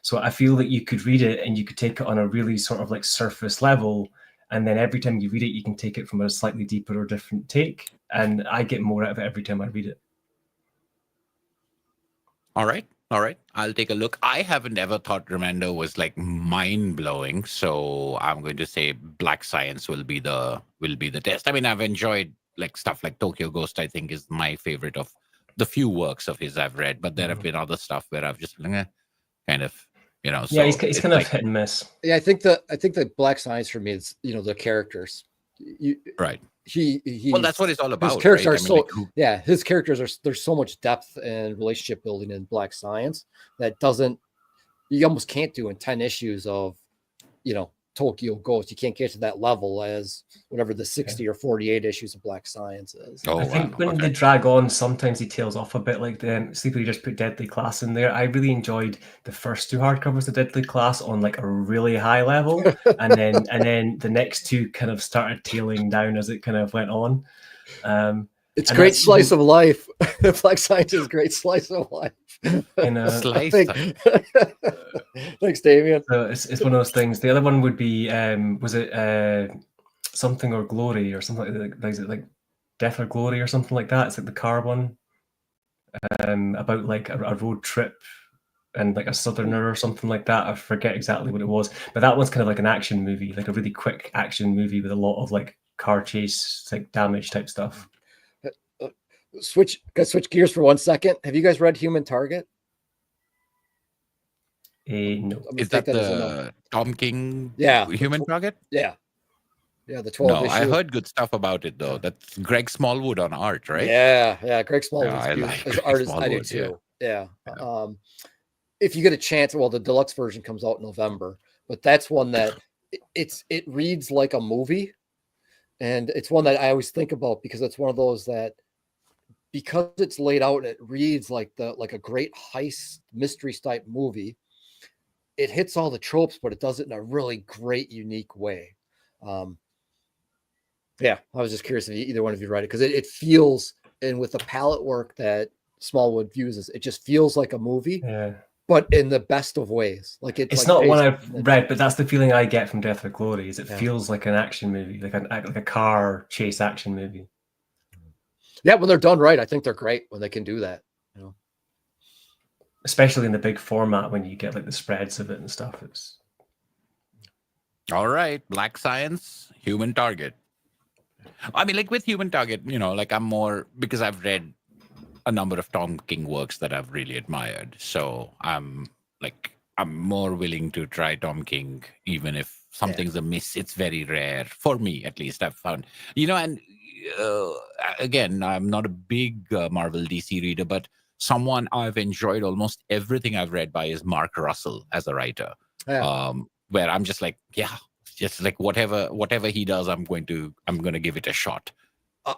So I feel that you could read it and you could take it on a really sort of like surface level. And then every time you read it, you can take it from a slightly deeper or different take. And I get more out of it every time I read it. All right. I'll take a look. I haven't ever thought Remender was like mind blowing. So I'm going to say Black Science will be the test. I mean, I've enjoyed like stuff like Tokyo Ghost, I think, is my favorite of the few works of his I've read. But there have been other stuff where I've just kind of, Yeah, so he's kind of hit and miss. Yeah, I think the Black Science for me is the characters. Right. He well, that's what it's all about. His characters right? are his characters are, there's so much depth and relationship building in Black Science that you almost can't do in 10 issues of Tokyo Ghost. You can't get to that level as whatever the 60 or 48 issues of Black Science is. I think when they drag on, sometimes he tails off a bit. Like the Sleepy just put Deadly Class in there. I really enjoyed the first 2 hardcovers of Deadly Class on like a really high level, and then the next 2 kind of started tailing down as it kind of went on. It's great slice of life. Black Science is great slice of life. Slice. Thanks, Damien. So it's one of those things. The other one would be was it Something or Glory or something like is it like Death or Glory or something like that? It's like the car one about like a road trip and like a southerner or something like that. I forget exactly what it was, but that one's kind of like an action movie, like a really quick action movie with a lot of like car chase, like damage type stuff. Switch gears for 1 second. Have you guys read Human Target? No. Is that the Tom King Human Target? Yeah, the 12 No, issue. I heard good stuff about it though. That's Greg Smallwood on art, right? Yeah, Greg Smallwood. His art is, I do too. Yeah. If you get a chance, well, the deluxe version comes out in November, but that's one that it reads like a movie, and it's one that I always think about because it's one of those that, because it's laid out and it reads like a great heist mystery type movie, it hits all the tropes, but it does it in a really great, unique way. I was just curious if either one of you read it, because it feels, and with the palette work that Smallwood uses, it just feels like a movie, but in the best of ways. Like it's like not one I've read, but that's the feeling I get from Death or Glory. Is it feels like an action movie, like a car chase action movie. Yeah, when they're done right, I think they're great when they can do that. Especially in the big format when you get like the spreads of it and stuff. It's all right. Black Science, Human Target. I mean, like with Human Target, like I'm more, because I've read a number of Tom King works that I've really admired. So I'm more willing to try Tom King, even if something's amiss. It's very rare for me, at least I've found, and again, I'm not a big Marvel DC reader, but someone I've enjoyed almost everything I've read by is Mark Russell as a writer. Where I'm just like, just like whatever he does, I'm going to give it a shot.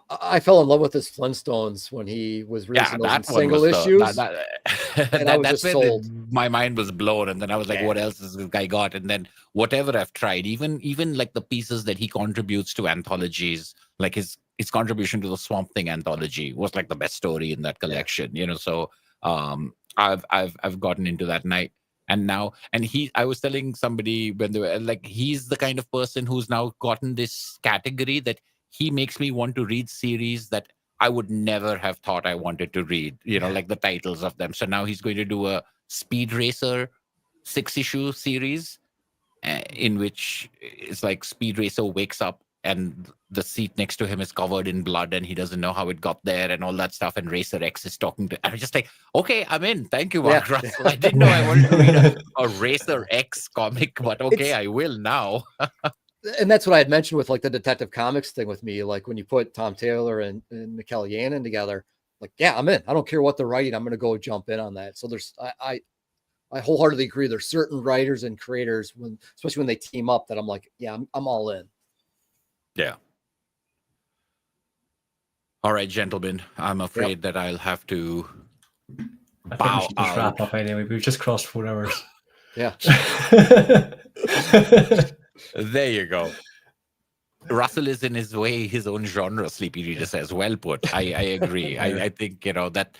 I fell in love with his Flintstones when he was releasing those in single issues. That's where my mind was blown, and then I was like, what else has this guy got? And then whatever I've tried, even like the pieces that he contributes to anthologies, like his contribution to the Swamp Thing anthology was like the best story in that collection, so I've gotten into that night. And I was telling somebody when they were like, he's the kind of person who's now gotten this category that he makes me want to read series that I would never have thought I wanted to read, like the titles of them. So now he's going to do a Speed Racer 6-issue series in which it's like Speed Racer wakes up and the seat next to him is covered in blood and he doesn't know how it got there and all that stuff. And Racer X is talking to, and I'm just like, okay, I'm in. Thank you, Mark Russell. I didn't know I wanted to read a Racer X comic, but okay, I will now. And that's what I had mentioned with like the Detective Comics thing with me. Like when you put Tom Taylor and Mikel Janin together, like, yeah, I'm in. I don't care what they're writing. I'm going to go jump in on that. So I wholeheartedly agree. There's certain writers and creators, especially when they team up, that I'm like, yeah, I'm all in. Yeah. All right, gentlemen. I'm afraid that I'll have to bow think we should just wrap up anyway. We've just crossed 4 hours. Yeah. There you go. Russell is in his own genre, Sleepy Reader says. Well put. I agree. I think, that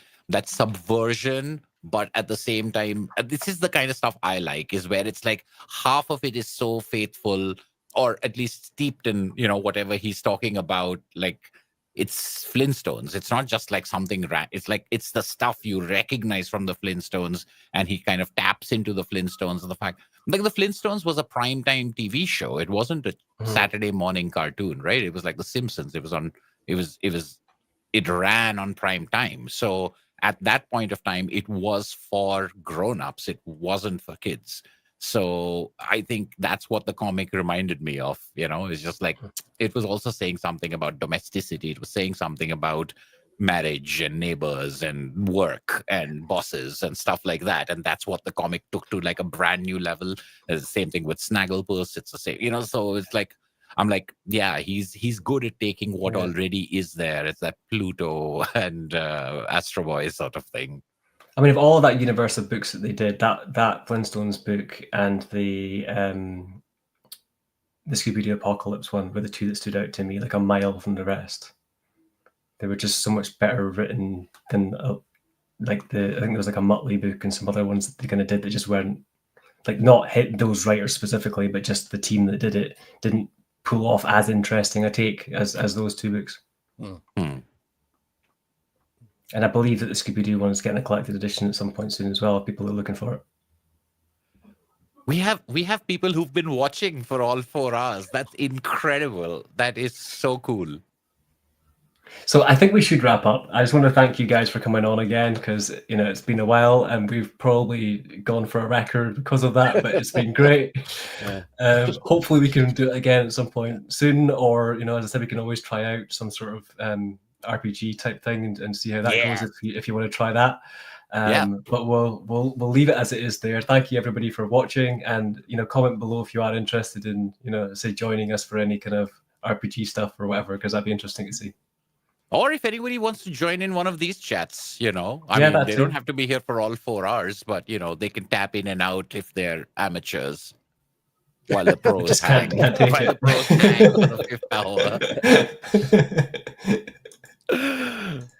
subversion, but at the same time, this is the kind of stuff I like, is where it's like half of it is so faithful, or at least steeped in, whatever he's talking about. Like, it's Flintstones. It's not just like something, it's like, it's the stuff you recognize from the Flintstones, and he kind of taps into the Flintstones and the fact, like, the Flintstones was a primetime TV show. It wasn't a Saturday morning cartoon, right? It was like The Simpsons. It ran on prime time. So at that point of time, it was for grown-ups. It wasn't for kids. So I think that's what the comic reminded me of. It's just like, it was also saying something about domesticity. It was saying something about marriage and neighbors and work and bosses and stuff like that. And that's what the comic took to like a brand new level. It's the same thing with Snagglepuss. It's the same, so it's like, I'm like, yeah, he's good at taking what already is there. It's that Pluto and Astro Boy sort of thing. I mean, of all of that universe of books that they did, that Flintstones book and the Scooby-Doo Apocalypse one were the two that stood out to me like a mile from the rest. They were just so much better written than I think there was like a Muttley book and some other ones that they kind of did that just weren't, like, not hit those writers specifically, but just the team that did it didn't pull off as interesting a take as those two books. Mm-hmm. And I believe that the Scooby-Doo one is getting a collected edition at some point soon as well, if people are looking for it. We have people who've been watching for all 4 hours. That's incredible. That is so cool. So I think we should wrap up. I just want to thank you guys for coming on again, because it's been a while and we've probably gone for a record because of that, but it's been great. Hopefully we can do it again at some point soon, or as I said, we can always try out some sort of RPG type thing and see how that goes if you want to try that. But we'll leave it as it is there. Thank you everybody for watching, and comment below if you are interested in say joining us for any kind of RPG stuff or whatever, because that'd be interesting to see. Or if anybody wants to join in one of these chats, I mean, they don't have to be here for all 4 hours, but they can tap in and out if they're amateurs. While the pros hang. While the pros hang on the 5th hour.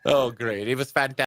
Oh, great. It was fantastic.